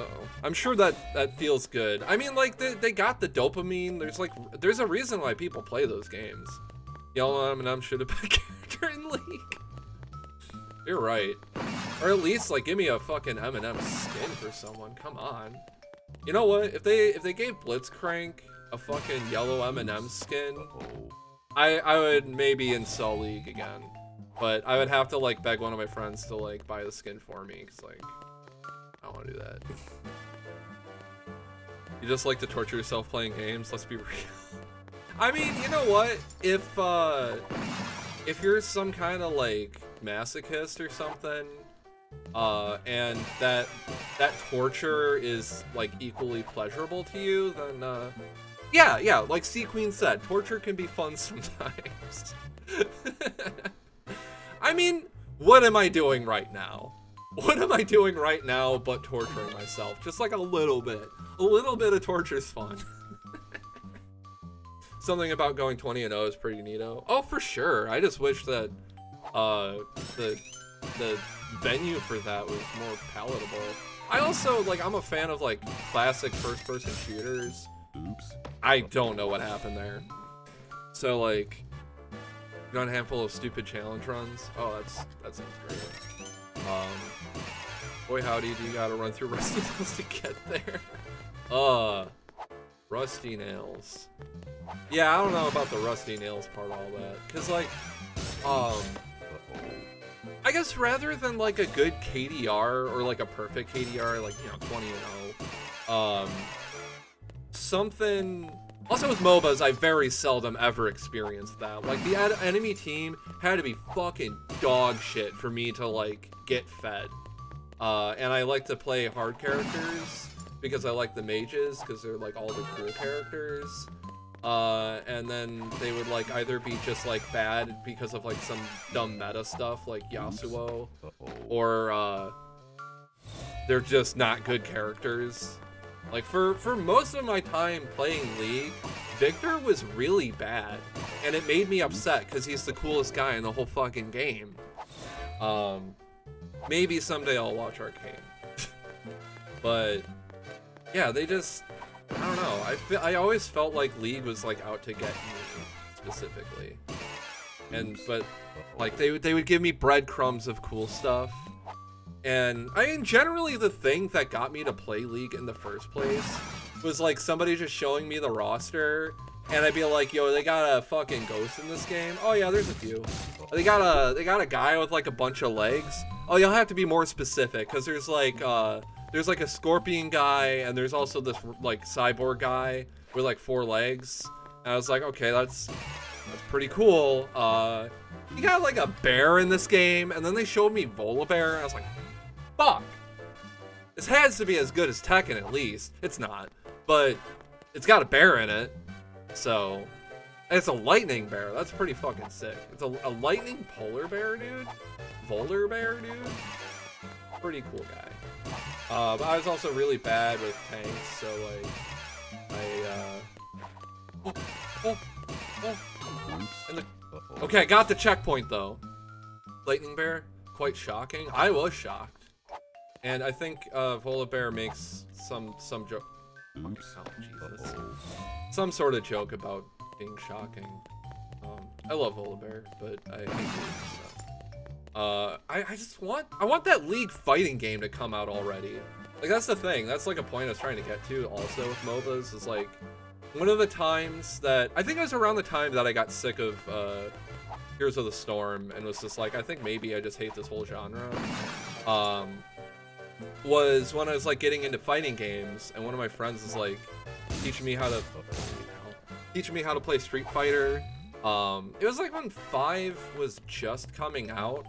I'm sure that feels good. I mean, like they got the dopamine. There's a reason why people play those games. Yellow M&M should have been a character in League. You're right. Or at least like give me a fucking M&M skin for someone. Come on. You know what? If they gave Blitzcrank a fucking yellow M&M skin, I would maybe install League again. But I would have to like beg one of my friends to like buy the skin for me, cause like I don't want to do that. You just like to torture yourself playing games? Let's be real. I mean, you know what? If you're some kind of like masochist or something, and that torture is like equally pleasurable to you, then yeah, like C Queen said, torture can be fun sometimes. I mean, what am I doing right now? What am I doing right now but torturing myself? Just like a little bit. A little bit of torture's fun. Something about going 20-0 is pretty neato. Oh, for sure. I just wish that the venue for that was more palatable. I also, like, I'm a fan of, like, classic first-person shooters. Oops. I don't know what happened there. So, like, done a handful of stupid challenge runs. Oh, that sounds great. Boy howdy, do you gotta run through Rusty Nails to get there? Rusty Nails. Yeah, I don't know about the Rusty Nails part, all that. Cause like, I guess rather than like a good KDR or like a perfect KDR, like, you know, 20-0, something. Also with MOBAs, I very seldom ever experienced that. Like, the enemy team had to be fucking dog shit for me to, like, get fed. And I like to play hard characters because I like the mages, because they're, like, all the cool characters. And then they would, like, either be just, like, bad because of, like, some dumb meta stuff, like Yasuo, or, they're just not good characters. Like, for most of my time playing League, Victor was really bad, and it made me upset because he's the coolest guy in the whole fucking game. Maybe someday I'll watch Arcane. But yeah, they just, I don't know. I always felt like League was like out to get me specifically, but like they would give me breadcrumbs of cool stuff. And I mean, generally the thing that got me to play League in the first place was like somebody just showing me the roster, and I'd be like, yo, they got a fucking ghost in this game? Oh yeah, there's a few. They got a guy with like a bunch of legs. Oh, you'll have to be more specific, because there's like a scorpion guy, and there's also this like cyborg guy with like 4 legs. And I was like, okay, that's pretty cool. You got like a bear in this game, and then they showed me Volibear, and I was like, fuck. This has to be as good as Tekken at least. It's not, but it's got a bear in it, so. And it's a lightning bear. That's pretty fucking sick. It's a lightning polar bear, dude. Volibear, dude. Pretty cool guy. But I was also really bad with tanks, so like, okay, I got the checkpoint though. Lightning bear, quite shocking. I was shocked. And I think Volibear makes some joke. Oops. Oh, Jesus. Some sort of joke about being shocking. I love Volibear, but I hate League, so. I want that League fighting game to come out already. Like, that's the thing. That's like a point I was trying to get to also with MOBAs, is like, one of the times that, I think it was around the time that I got sick of Heroes of the Storm and was just like, I think maybe I just hate this whole genre. Was when I was like getting into fighting games, and one of my friends was like teaching me how to play Street Fighter. It was like when 5 was just coming out,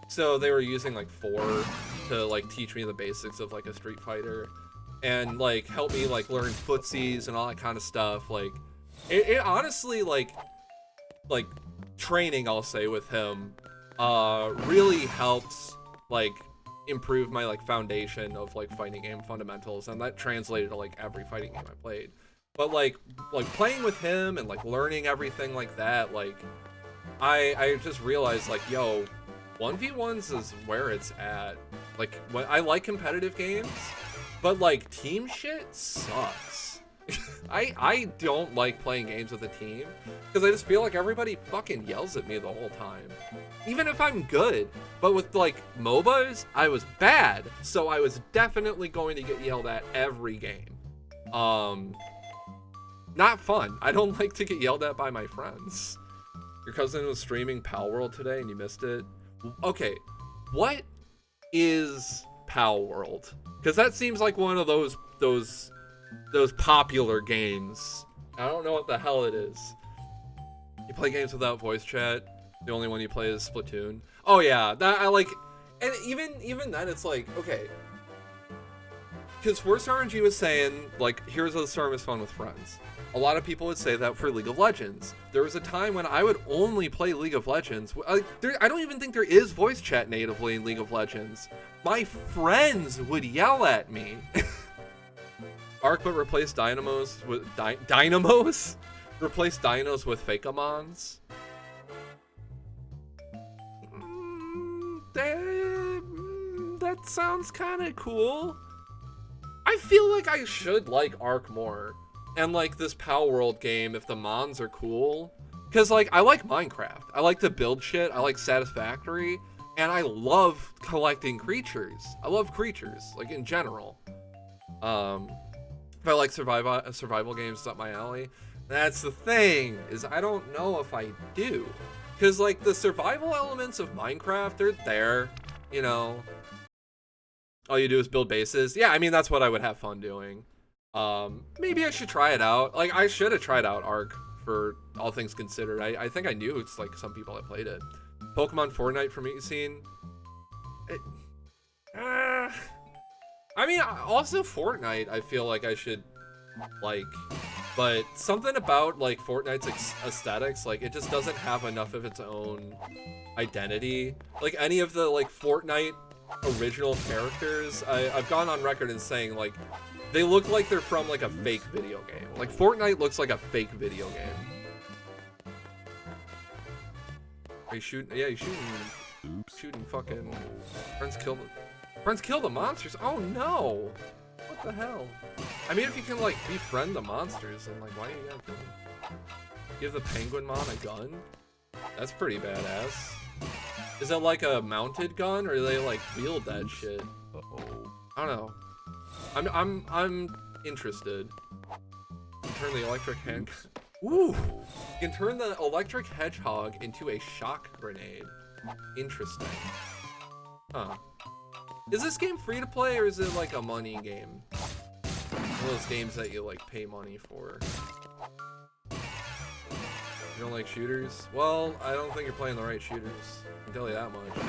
so they were using like 4 to like teach me the basics of like a Street Fighter, and like help me like learn footsies and all that kind of stuff. Like it honestly, like training, I'll say, with him really helped like improve my like foundation of like fighting game fundamentals, and that translated to like every fighting game I played. But like playing with him and like learning everything like that, like I just realized like, yo, 1v1s is where it's at. Like when I like competitive games, but like team shit sucks. I don't like playing games with a team because I just feel like everybody fucking yells at me the whole time, even if I'm good. But with like MOBAs, I was bad, so I was definitely going to get yelled at every game. Not fun. I don't like to get yelled at by my friends. Your cousin was streaming Palworld today and you missed it. Okay, what is Palworld? Because that seems like one of those popular games. I don't know what the hell it is. You play games without voice chat. The only one you play is Splatoon. Oh yeah, that I like. And even then, it's like, okay, because Force RNG was saying like, here's how the storm is fun with friends. A lot of people would say that for League of Legends. There was a time when I would only play League of Legends. I don't even think there is voice chat natively in League of Legends. My friends would yell at me. Arc but replace Dynamos with Dynamos? Replace Dinos with Fakeamons? That sounds kind of cool. I feel like I should like Arc more. And like this Palworld game, if the mons are cool. Because like, I like Minecraft. I like to build shit. I like Satisfactory. And I love collecting creatures. I love creatures, like in general. If I like survival games, it's up my alley. That's the thing, is I don't know if I do. Because like the survival elements of Minecraft, they're there, you know. All you do is build bases. Yeah, I mean, that's what I would have fun doing. Maybe I should try it out. Like, I should have tried out Ark for all things considered. I think I knew it's like some people that played it. Pokemon Fortnite for me scene. I mean, also Fortnite, I feel like I should like, but something about like Fortnite's aesthetics, like it just doesn't have enough of its own identity. Like any of the like Fortnite original characters, I've gone on record in saying like, they look like they're from like a fake video game. Like Fortnite looks like a fake video game. Are you shooting? Yeah, you shooting. Shooting fucking. Friends kill the monsters. Oh no! What the hell? I mean, if you can like befriend the monsters, then like, why do you gotta kill them? Give the penguin mon a gun? That's pretty badass. Is it like a mounted gun, or do they like wield that shit? Uh-oh. I don't know. I'm interested. You can turn the electric hand. Ooh! You can turn the electric hedgehog into a shock grenade. Interesting. Huh. Is this game free to play, or is it like a money game? One of those games that you like pay money for. You don't like shooters? Well, I don't think you're playing the right shooters. I can tell you that much.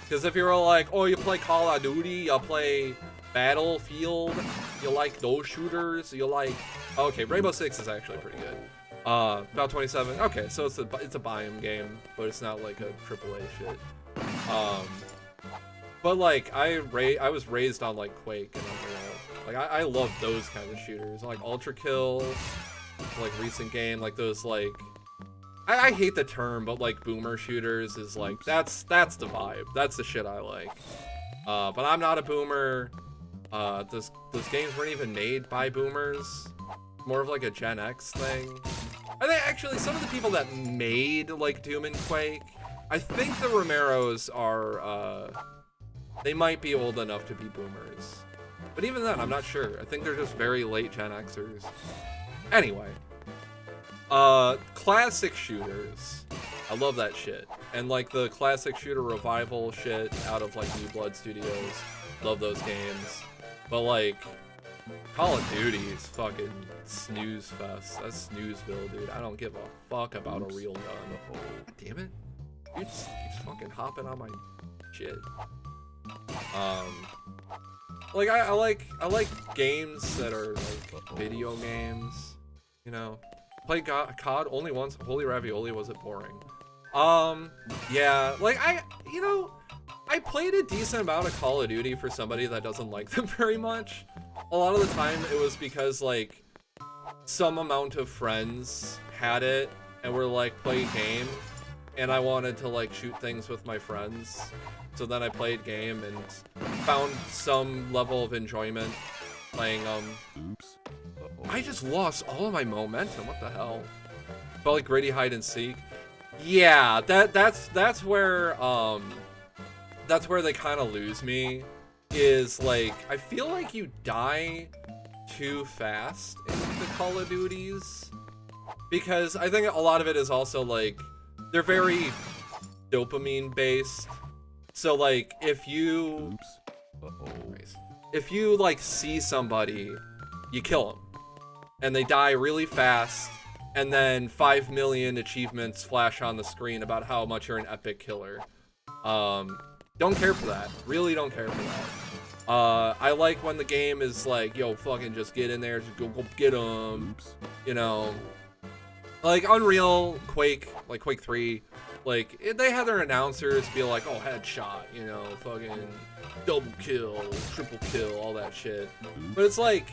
Because if you're all like, oh, you play Call of Duty, you play Battlefield, you like those shooters, you like... Okay, Rainbow Six is actually pretty good. About 27. Okay, so it's a buy-em game, but it's not like a AAA shit. But like, I was raised on like Quake and Unreal. Like, I love those kind of shooters. Like Ultra Kill, like recent game, like those like... I hate the term, but like boomer shooters is like, that's the vibe. That's the shit I like. But I'm not a boomer. Those games weren't even made by boomers. More of like a Gen X thing. I think actually some of the people that made like Doom and Quake, I think the Romeros are, they might be old enough to be boomers. But even then, I'm not sure. I think they're just very late Gen Xers. Anyway. Classic shooters. I love that shit. And like the classic shooter revival shit out of like New Blood Studios. Love those games. But like, Call of Duty is fucking snooze fest. That's Snoozeville, dude. I don't give a fuck about a real gun. God damn it. Dude just keeps fucking hopping on my shit. Like I like games that are like video games, you know. Played COD only once. Holy ravioli, was it boring? Yeah, like I played a decent amount of Call of Duty for somebody that doesn't like them very much. A lot of the time it was because like some amount of friends had it and were like, play game, and I wanted to like shoot things with my friends. So then I played game and found some level of enjoyment playing Oops. I just lost all of my momentum. What the hell? Felt like gritty hide and seek. Yeah, that's where they kind of lose me. Is like I feel like you die too fast in the Call of Duties, because I think a lot of it is also like they're very dopamine based. So like if you like see somebody, you kill them and they die really fast, and then 5 million achievements flash on the screen about how much you're an epic killer. Don't care for that. Really don't care for that. I like when the game is like, yo, fucking just get in there, just go get them. You know, like Unreal, Quake, like Quake 3, like they had their announcers be like, oh, headshot, you know, fucking double kill, triple kill, all that shit. But it's like,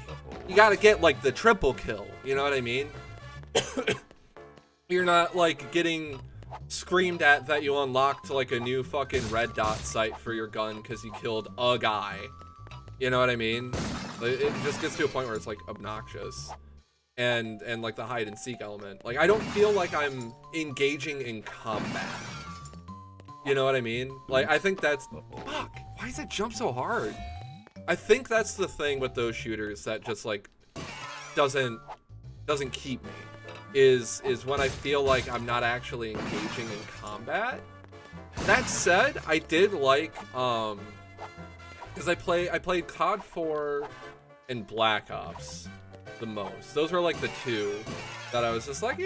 you gotta get like the triple kill, you know what I mean? You're not like getting screamed at that you unlocked like a new fucking red dot sight for your gun because you killed a guy. You know what I mean? It just gets to a point where it's like obnoxious. And like the hide and seek element. Like I don't feel like I'm engaging in combat. You know what I mean? Like I think that's fuck. Why does it jump so hard? I think that's the thing with those shooters that just like doesn't keep me. Is when I feel like I'm not actually engaging in combat. That said, I did like because I played COD 4 and Black Ops the most. Those were like the two that I was just like,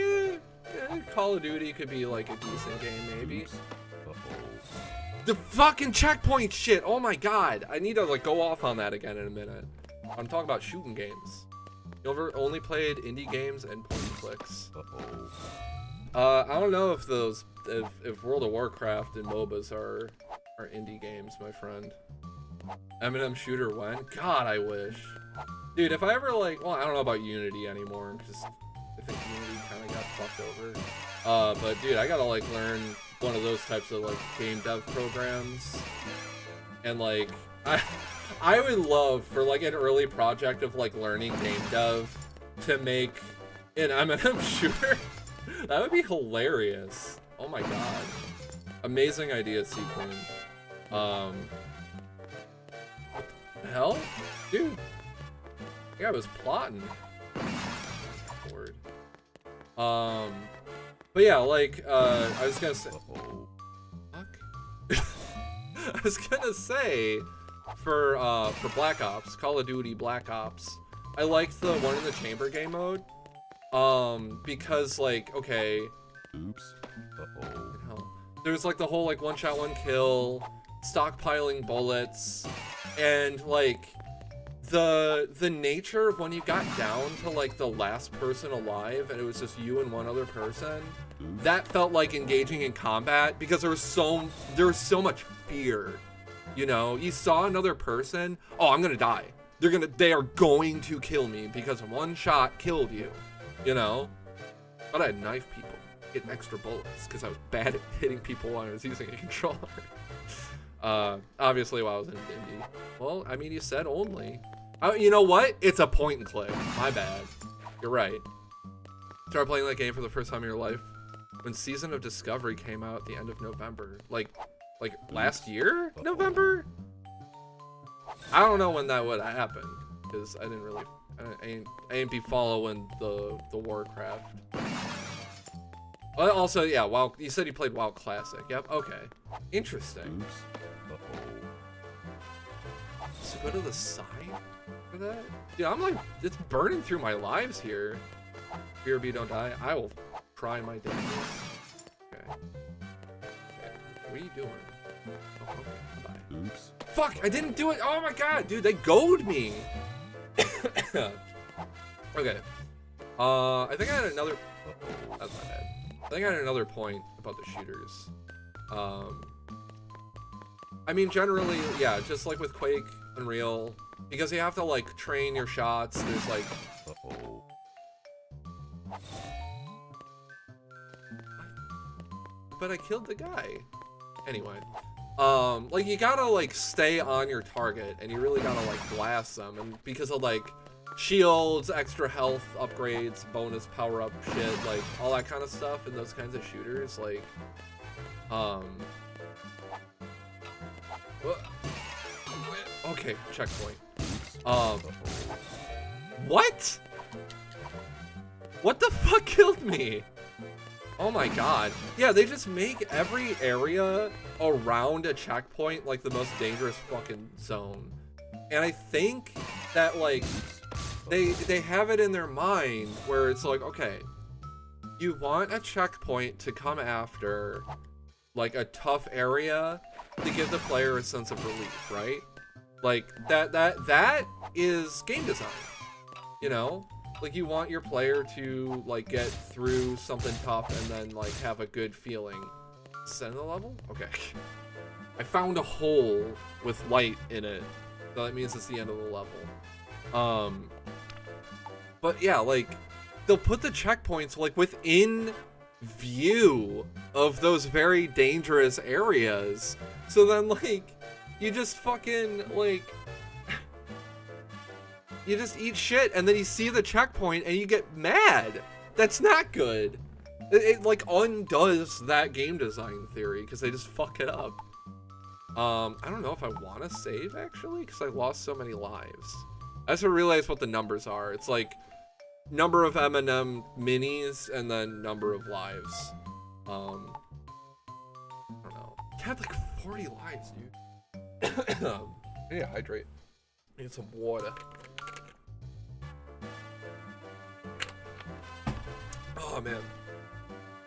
Call of Duty could be like a decent game maybe. The fucking checkpoint shit. Oh my god, I need to like go off on that again in a minute. I'm talking about shooting games. You ever only played indie games and point and clicks? I don't know if if World of Warcraft and MOBAs are indie games, my friend. Eminem Shooter when? God, I wish. Dude, if I ever like, well, I don't know about Unity anymore, because I think Unity kind of got fucked over. But dude, I gotta like learn one of those types of like game dev programs, and like I would love for like an early project of like learning game dev to make an Eminem Shooter. That would be hilarious. Oh my god. Amazing idea, Sequin. What the hell? Dude. Yeah, I was plotting. Word. But yeah, like, I was gonna say... Fuck? I was gonna say, for Black Ops, Call of Duty Black Ops, I liked the one in the chamber game mode. Because, like, okay... Oops. There's, like, the whole, like, one shot, one kill, stockpiling bullets, and, like... The nature of when you got down to like the last person alive and it was just you and one other person, that felt like engaging in combat because there was so much fear. You know, you saw another person, oh, I'm gonna die. They are going to kill me because one shot killed you. You know? But I had knife people, get extra bullets because I was bad at hitting people when I was using a controller. Obviously while I was in indie. Well, I mean, you said only. You know what? It's a point and click. My bad. You're right. Started playing that game for the first time in your life when Season of Discovery came out at the end of November. Like last year? November? I don't know when that would happen because I didn't really... I ain't be following the Warcraft. Well, also, yeah, WoW... You said you played WoW Classic. Yep, okay. Interesting. So go to the side for that? Dude, I'm like, it's burning through my lives here. BRB don't die. I will try my damnedest. Okay. What are you doing? Oh, okay. Bye. Oops. Fuck! I didn't do it! Oh my god! Dude, they goad me! Okay. I think I had another... That's my bad. I think I had another point about the shooters. I mean, generally, yeah, just like with Quake, Unreal, because you have to like train your shots. There's like, Uh-oh. but I killed the guy. Anyway, like you gotta like stay on your target, and you really gotta like blast them, and because of like shields, extra health upgrades, bonus power up shit, like all that kind of stuff in those kinds of shooters, like, okay, checkpoint. What? What the fuck killed me? Oh my god. Yeah, they just make every area around a checkpoint like the most dangerous fucking zone. And I think that like they have it in their mind where it's like, okay, you want a checkpoint to come after like a tough area to give the player a sense of relief, right? Like that is game design. You know? Like you want your player to like get through something tough and then like have a good feeling. Is that the level? Okay. I found a hole with light in it. So that means it's the end of the level. But yeah, like they'll put the checkpoints like within view of those very dangerous areas. So then like you just fucking like you just eat shit and then you see the checkpoint and you get mad. That's not good. It like undoes that game design theory because they just fuck it up. I don't know if I want to save actually because I lost so many lives. I just realized what the numbers are. It's like number of M&M minis and then number of lives. I don't know. I had like 40 lives, dude. I need to hydrate. I need some water. Oh man.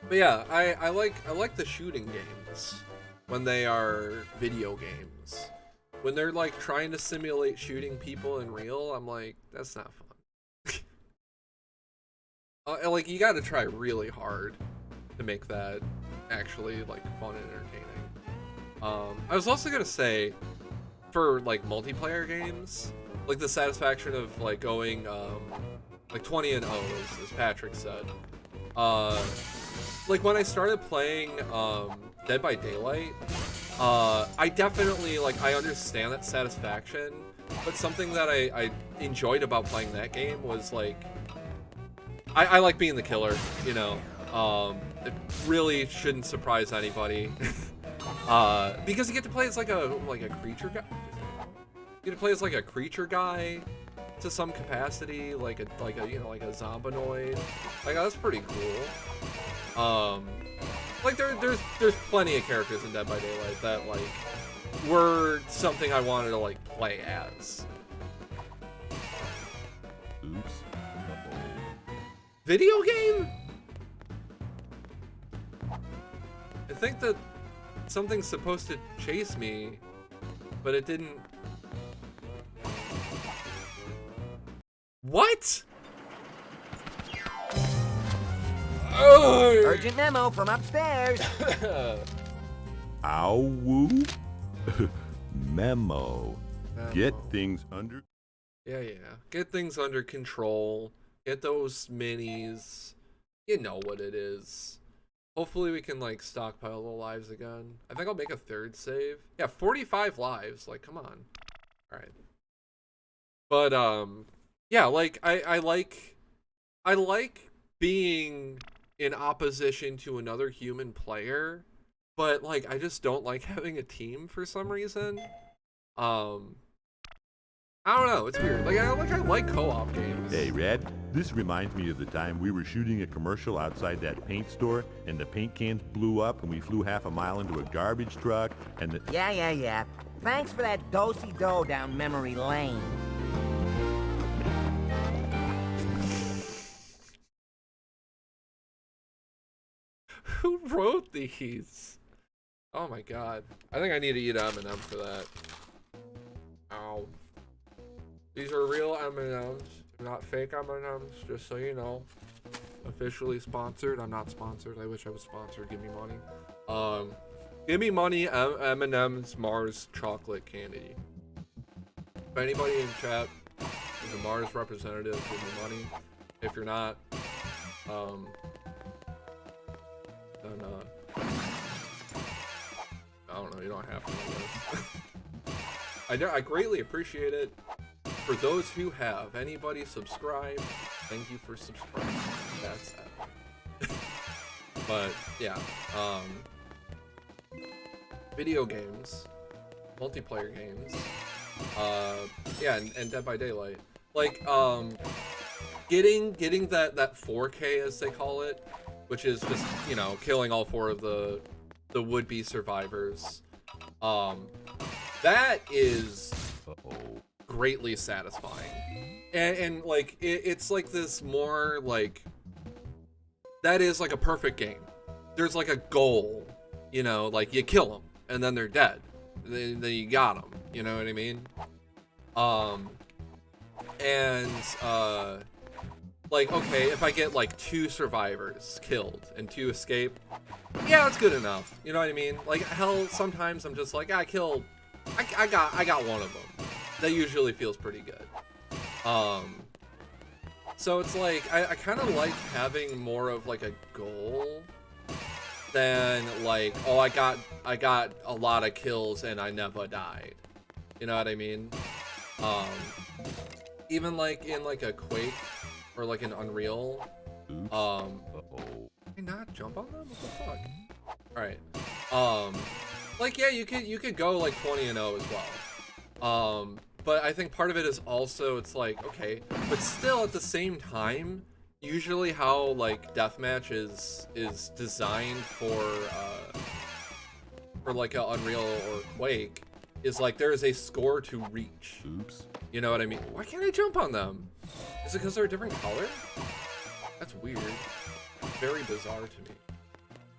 But yeah, I like the shooting games when they are video games. When they're like trying to simulate shooting people in real, I'm like, that's not fun. Like you got to try really hard to make that actually like fun and entertaining. I was also gonna say, for like multiplayer games, like the satisfaction of like going like 20-0 as Patrick said. Like when I started playing Dead by Daylight, I definitely like I understand that satisfaction, but something that I enjoyed about playing that game was like I like being the killer, you know. It really shouldn't surprise anybody. Because you get to play as like a creature guy. You get to play as like a creature guy to some capacity, like a you know, like a zombinoid. Like that's pretty cool. Like there's plenty of characters in Dead by Daylight that like were something I wanted to like play as. Oops. Video game? I think that something's supposed to chase me, but it didn't. What? Oh! Urgent memo from upstairs. Ow. Memo. Get things under. Yeah. Get things under control. Get those minis. You know what it is. Hopefully we can like stockpile the lives again. I think I'll make a third save. Yeah, 45 lives. Like, come on. All right. But yeah, like I like being in opposition to another human player, but like I just don't like having a team for some reason. I don't know, it's weird. Like I like co-op games. Hey, Red, this reminds me of the time we were shooting a commercial outside that paint store and the paint cans blew up and we flew half a mile into a garbage truck and the... Yeah. Thanks for that do-si-do down memory lane. Who wrote these? Oh my god. I think I need to eat M&M for that. Ow. These are real M&Ms, not fake M&Ms, just so you know. officially sponsored. I'm not sponsored. I wish I was sponsored. Give me money. Give me money. M&M's Mars chocolate candy. If anybody in chat is a Mars representative, give me money. If you're not, then I don't know. You don't have to know this. I greatly appreciate it. For those who have, anybody subscribe, thank you for subscribing. That's it. But yeah, video games, multiplayer games, yeah, and Dead by Daylight. Like, getting that 4K as they call it, which is just, you know, killing all 4 of the would-be survivors. That is greatly satisfying, and like it's like this more like that is like a perfect game. There's like a goal, you know, like you kill them and then they're dead, then you got them, you know what I mean? Like, okay, if I get like 2 survivors killed and 2 escape, yeah, that's good enough, you know what I mean? Like, hell, sometimes I'm just like, I got one of them. That usually feels pretty good. So it's like I kind of like having more of like a goal than like, oh, I got a lot of kills and I never died. You know what I mean? Even like in like a Quake or like an Unreal. Can I not jump on them? What the fuck? All right. Like, yeah, you could go like 20-0 as well. But I think part of it is also, it's like, okay, but still at the same time, usually how like deathmatch is designed for like a Unreal or Quake is like there is a score to reach. Oops. You know what I mean? Why can't I jump on them? Is it because they're a different color? That's weird. Very bizarre to me.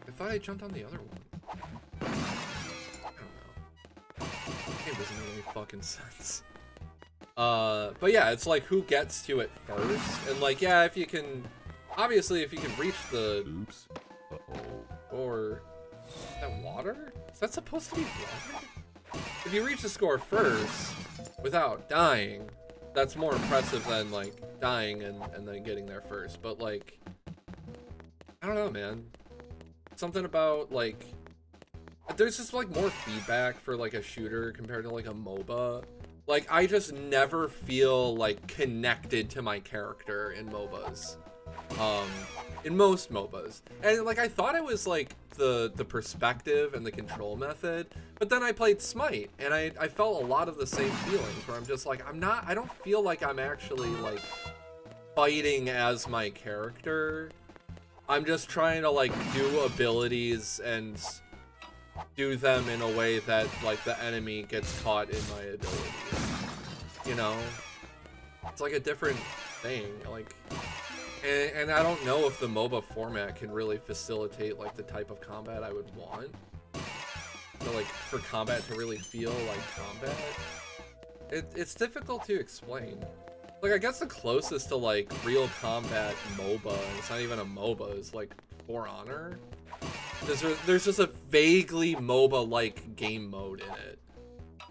I thought I jumped on the other one. I don't know. It doesn't make any fucking sense. But yeah, it's like who gets to it first, and like, yeah, if you can, obviously, if you can reach the, oops, or is that water? Is that supposed to be water? If you reach the score first without dying, that's more impressive than like dying and then getting there first. But like, I don't know, man. Something about like, there's just like more feedback for like a shooter compared to like a MOBA. Like, I just never feel like connected to my character in MOBAs. In most MOBAs. And like, I thought it was like the perspective and the control method, but then I played Smite and I felt a lot of the same feelings where I'm just like, I don't feel like I'm actually like fighting as my character. I'm just trying to like do abilities and do them in a way that like the enemy gets caught in my ability. You know? It's like a different thing. Like, and I don't know if the MOBA format can really facilitate like the type of combat I would want. So like for combat to really feel like combat, it's difficult to explain. Like, I guess the closest to like real combat MOBA, and it's not even a MOBA, is like For Honor. There's just a vaguely MOBA-like game mode in it,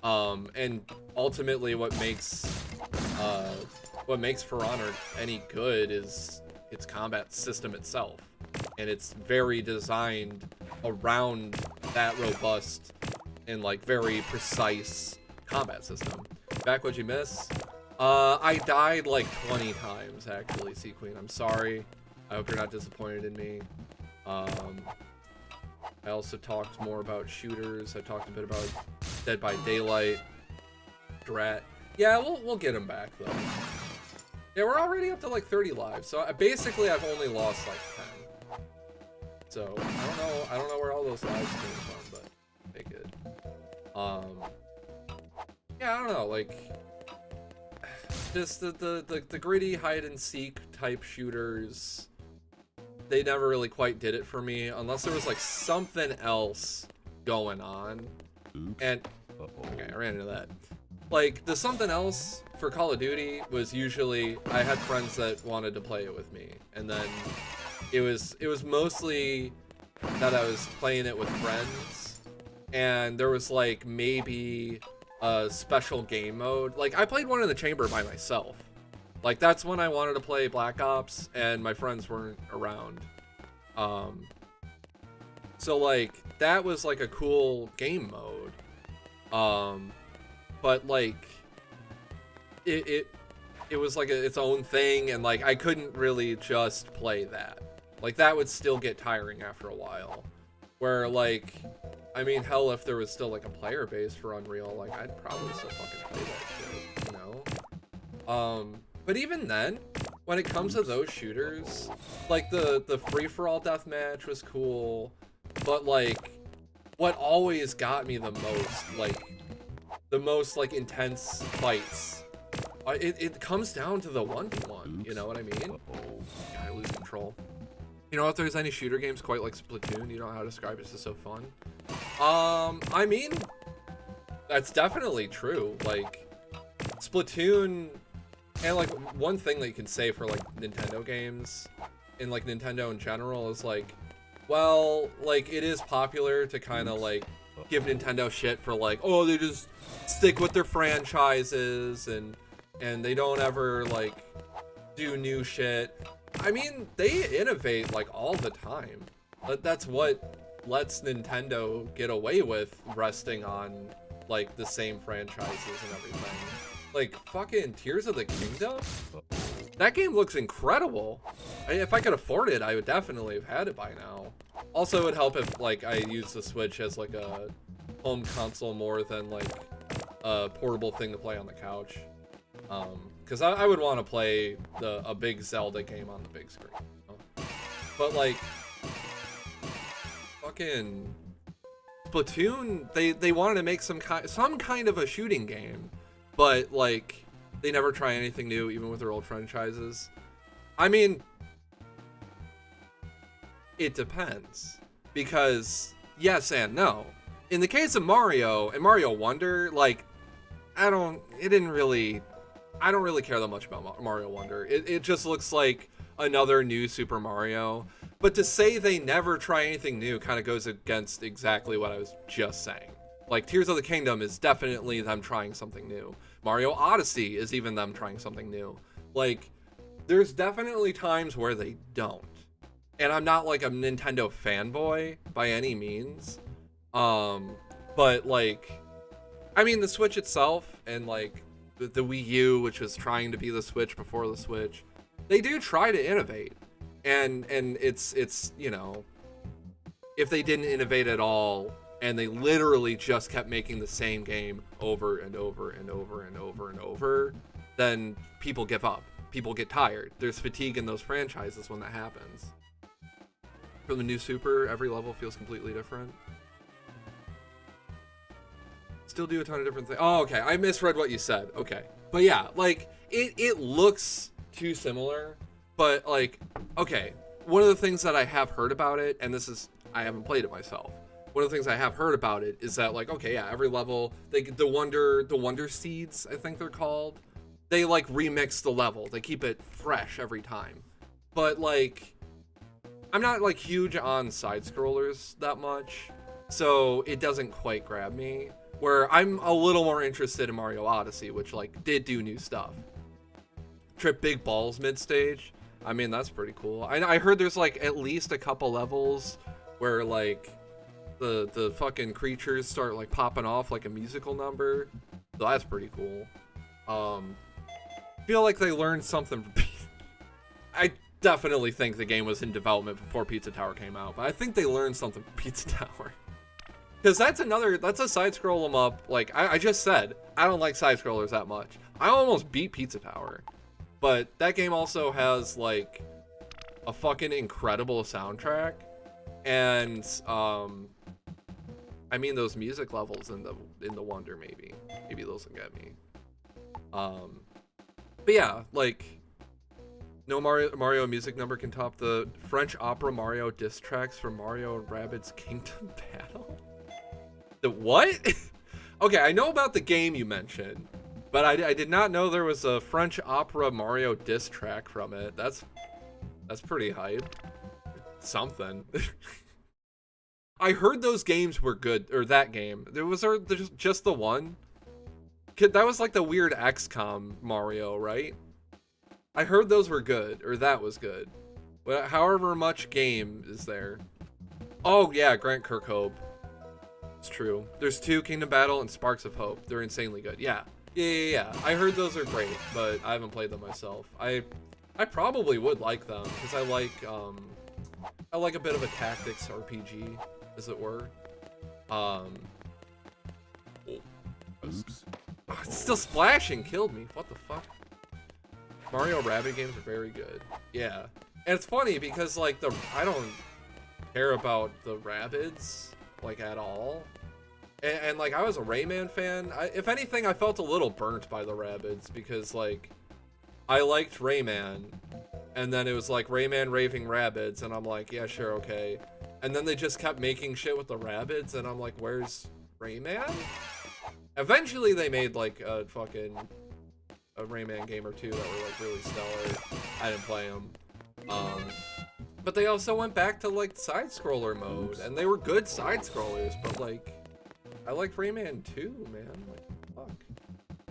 and ultimately what makes For Honor any good is its combat system itself, and it's very designed around that robust and like very precise combat system. Back, what'd you miss? I died like 20 times actually, Sea Queen. I'm sorry. I hope you're not disappointed in me. I also talked more about shooters. I talked a bit about Dead by Daylight, Drat. Yeah, we'll get him back though. Yeah, we're already up to like 30 lives. So basically, I've only lost like 10. So I don't know where all those lives came from, but they good. Yeah, I don't know. Like, just the gritty hide and seek type shooters. They never really quite did it for me, unless there was like something else going on. Oops. And okay, I ran into that. Like, the something else for Call of Duty was usually I had friends that wanted to play it with me, and then it was mostly that I was playing it with friends, and there was like maybe a special game mode. Like I played one in the chamber by myself. Like that's when I wanted to play Black Ops and my friends weren't around. So like that was like a cool game mode. But like it was like its own thing, and like I couldn't really just play that. Like that would still get tiring after a while. Where like, I mean, hell, if there was still like a player base for Unreal, like I'd probably still fucking play that shit, you know? But even then, when it comes to those shooters, like the free-for-all deathmatch was cool, but like what always got me the most like intense fights, it comes down to the 1v1, you know what I mean? I lose control. You know, if there's any shooter games quite like Splatoon, you know how to describe it, it's just so fun. I mean, that's definitely true. Like Splatoon, and like one thing that you can say for like Nintendo games and like Nintendo in general is like, well, like it is popular to kind of like give Nintendo shit for like, oh, they just stick with their franchises and they don't ever like do new shit. I mean, they innovate like all the time. That's what lets Nintendo get away with resting on like the same franchises and everything. Like fucking Tears of the Kingdom? That game looks incredible. If I could afford it, I would definitely have had it by now. Also, it would help if like I use the Switch as like a home console more than like a portable thing to play on the couch. Because I would want to play a big Zelda game on the big screen. You know? But like, fucking Splatoon, they wanted to make some kind of a shooting game, but like they never try anything new, even with their old franchises. I mean, it depends, because yes and no. In the case of Mario and Mario Wonder, like I don't really care that much about Mario Wonder. It just looks like another new Super Mario. But to say they never try anything new kind of goes against exactly what I was just saying. Like Tears of the Kingdom is definitely them trying something new. Mario Odyssey is even them trying something new. Like there's definitely times where they don't. And I'm not like a Nintendo fanboy by any means. But like, I mean the Switch itself and like the Wii U, which was trying to be the Switch before the Switch, they do try to innovate, and it's you know, if they didn't innovate at all and they literally just kept making the same game over and over and over and over and over, then people give up, people get tired. There's fatigue in those franchises when that happens. For the new Super, every level feels completely different. Still do a ton of different things. Oh, okay. I misread what you said. Okay. But yeah, like, it looks too similar. But, like, okay. One of the things that I have heard about it, and this is, I haven't played it myself. One of the things I have heard about it is that, like, okay, yeah, every level, the Wonder Seeds, I think they're called, they, like, remix the level. They keep it fresh every time. But, like, I'm not, like, huge on side-scrollers that much, so it doesn't quite grab me. Where I'm a little more interested in Mario Odyssey, which like did do new stuff. Trip big balls mid-stage. I mean, that's pretty cool. I heard there's like at least a couple levels where like the fucking creatures start like popping off like a musical number. So that's pretty cool. Feel like they learned something from I definitely think the game was in development before Pizza Tower came out, but I think they learned something from Pizza Tower. Because that's a side-scroll 'em up. Like, I just said, I don't like side-scrollers that much. I almost beat Pizza Tower. But that game also has, like, a fucking incredible soundtrack. And, I mean, those music levels in the Wonder, maybe. Maybe those will get me. But yeah, like, no Mario music number can top the French opera Mario diss tracks from Mario and Rabbids Kingdom Battle. The what? Okay, I know about the game you mentioned, but I did not know there was a French opera Mario diss track from it. That's pretty hype. something. I heard those games were good, or that game. There's just the one. That was like the weird XCOM Mario, right? I heard those were good, or that was good. But however much game is there. Oh yeah, Grant Kirkhope. It's true. There's 2, Kingdom Battle and Sparks of Hope. They're insanely good. Yeah. Yeah. I heard those are great, but I haven't played them myself. I probably would like them, because I like a bit of a tactics RPG, as it were. Oops. Oh, it's still splashing. Killed me. What the fuck? Mario Rabbids games are very good. Yeah. And it's funny because like I don't care about the Rabbids like at all. And like I was a Rayman fan. If anything, I felt a little burnt by the Rabbids because like I liked Rayman, and then it was like Rayman Raving Rabbids, and I'm like, yeah, sure, okay. And then they just kept making shit with the Rabbids, and I'm like, where's Rayman? Eventually they made like a Rayman game or 2 that were like really stellar. I didn't play them. But they also went back to like side scroller mode, and they were good side scrollers, but like I liked Rayman 2, man. Like fuck.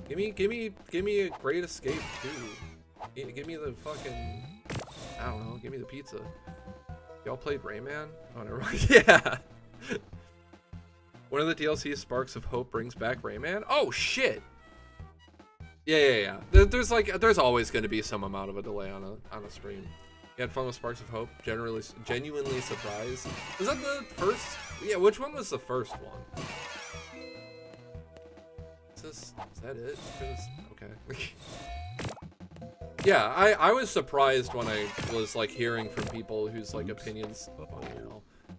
Give me a Great Escape 2. Give me the fucking, I don't know, give me the pizza. Y'all played Rayman? Oh, never mind. Yeah. One of the DLC Sparks of Hope brings back Rayman? Oh, shit! Yeah. There's always going to be some amount of a delay on a stream. You had fun with Sparks of Hope? Genuinely surprised? Was that the first? Yeah, which one was the first one? Is that it? Okay. Yeah, I was surprised when I was like hearing from people whose like opinions,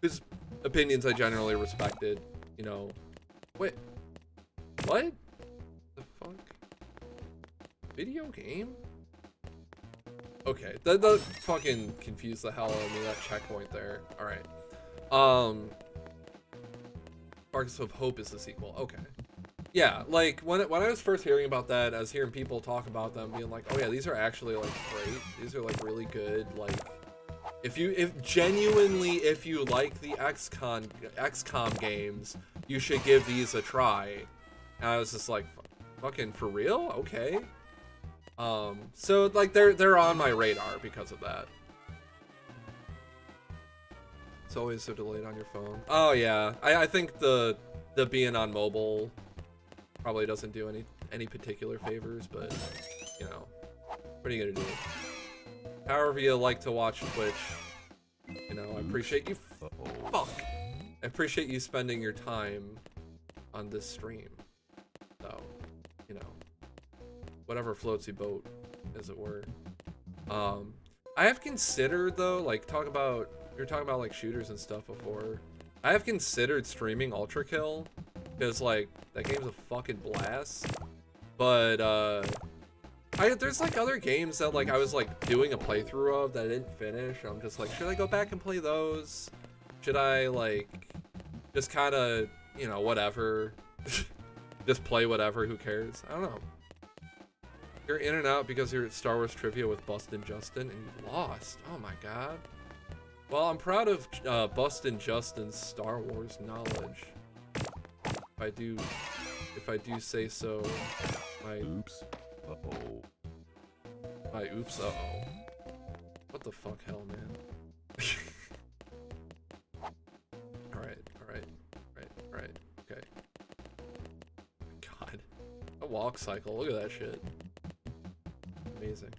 whose opinions I generally respected. You know, wait, what? The fuck? Video game? Okay, that fucking confused the hell out of me, that checkpoint there. All right. Sparks of Hope is the sequel. Okay. Yeah, like when I was first hearing about that, I was hearing people talk about them being like, oh yeah, these are actually like great. These are like really good. Like if you like the XCOM games, you should give these a try. And I was just like, fucking for real? Okay. So like they're on my radar because of that. It's always so delayed on your phone. Oh yeah, I think the being on mobile probably doesn't do any particular favors, but you know, what are you gonna do? However you like to watch Twitch, you know, I appreciate you. Fuck. I appreciate you spending your time on this stream. So, you know, whatever floats your boat, as it were. I have considered though, like we were talking about like shooters and stuff before. I have considered streaming Ultra Kill. Because like that game's a fucking blast, but there's like other games that like I was like doing a playthrough of that I didn't finish. I'm just like, should I go back and play those? Should I like just kind of, you know, whatever, just play whatever? Who cares? I don't know. You're in and out because you're at Star Wars trivia with Bustin' Justin and you lost. Oh my god. Well, I'm proud of Bustin' Justin's Star Wars knowledge. If I do say so, my oops, my oops, what the fuck, hell, man. all right, okay. God, a walk cycle. Look at that shit. Amazing.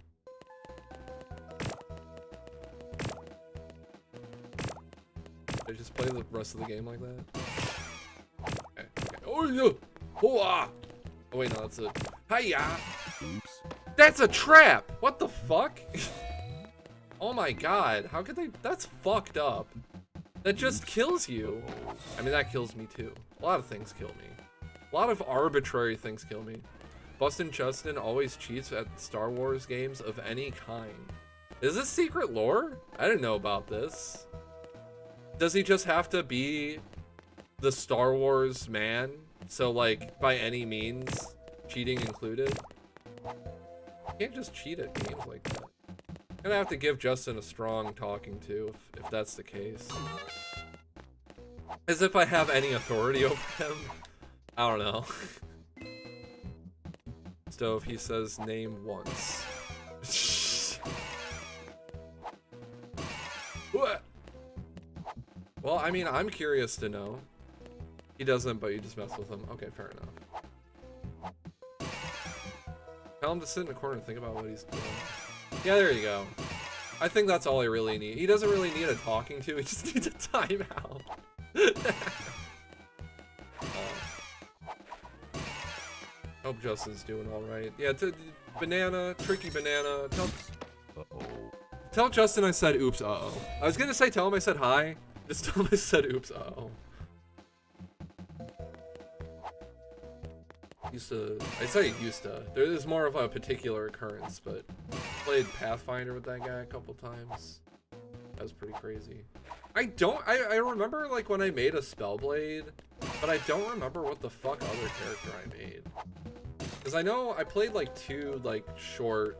Did I just play the rest of the game like that? Oh yeah! Oh wait, no, that's a hiya! Oops. That's a trap! What the fuck? Oh my god, how could they? That's fucked up. That just kills you. I mean, that kills me too. A lot of things kill me. A lot of arbitrary things kill me. Bustin' Justin always cheats at Star Wars games of any kind. Is this secret lore? I didn't know about this. Does he just have to be the Star Wars man? So like by any means, cheating included? You can't just cheat at games like that. Gonna have to give Justin a strong talking to if that's the case. As if I have any authority over him. I don't know. Stove, he says name once. What? Well, I mean, I'm curious to know. He doesn't, but you just mess with him. Okay, fair enough. Tell him to sit in a corner and think about what he's doing. Yeah, there you go. I think that's all I really need. He doesn't really need a talking to, he just needs a timeout. Hope Justin's doing alright. Yeah, Banana, Tricky Banana, tell Justin I said oops, uh-oh. I was gonna say tell him I said hi, just tell him I said oops, uh-oh. I say used to. There is more of a particular occurrence, but played Pathfinder with that guy a couple times. That was pretty crazy. I remember like when I made a Spellblade, but I don't remember what the fuck other character I made. Cause I know I played like 2 like short,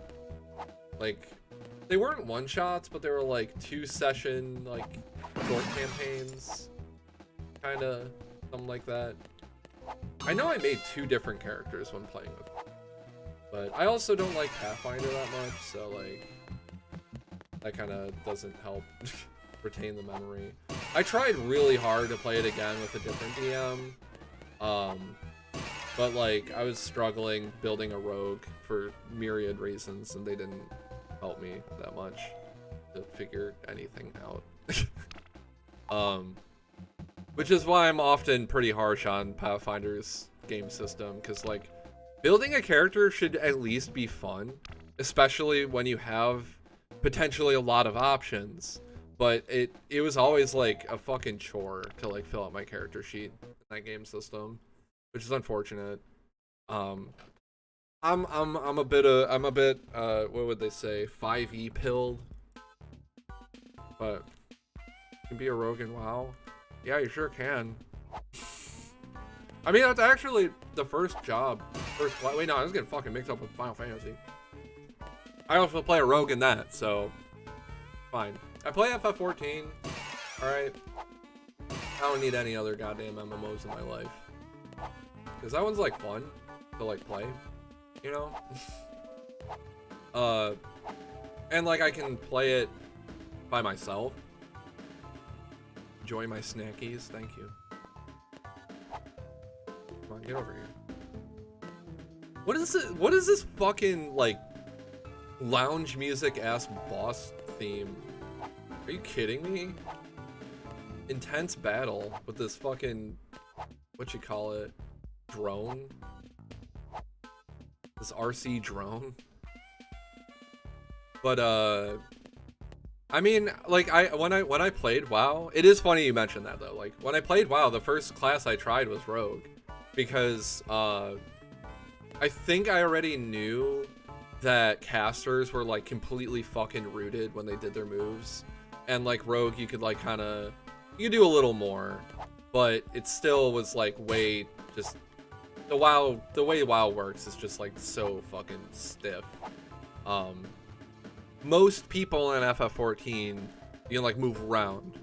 like they weren't one shots, but they were like 2 session like short campaigns, kind of something like that. I know I made 2 different characters when playing with them, but I also don't like Pathfinder that much, so like that kind of doesn't help retain the memory. I tried really hard to play it again with a different DM, but like I was struggling building a rogue for myriad reasons, and they didn't help me that much to figure anything out. Which is why I'm often pretty harsh on Pathfinder's game system, because like building a character should at least be fun, especially when you have potentially a lot of options. But it was always like a fucking chore to like fill out my character sheet in that game system, which is unfortunate. I'm a bit what would they say, 5e pilled, but you can be a rogue in WoW. Yeah, you sure can. I mean, that's actually the first job. Wait, no, I was getting fucking mixed up with Final Fantasy. I also play a rogue in that, so fine. I play FF14. Alright. I don't need any other goddamn MMOs in my life. Because that one's like fun to like play, you know? And like I can play it by myself. Enjoy my snackies, thank you. Come on, get over here. What is it? What is this fucking like lounge music ass boss theme? Are you kidding me? Intense battle with this fucking, what you call it, drone? This RC drone? But I mean, like when I played WoW, it is funny you mentioned that though. Like when I played WoW, the first class I tried was Rogue, because I think I already knew that casters were like completely fucking rooted when they did their moves, and like Rogue you could like kind of, you do a little more, but it still was like way just the way WoW works is just like so fucking stiff. Most people in FF14, you can like move around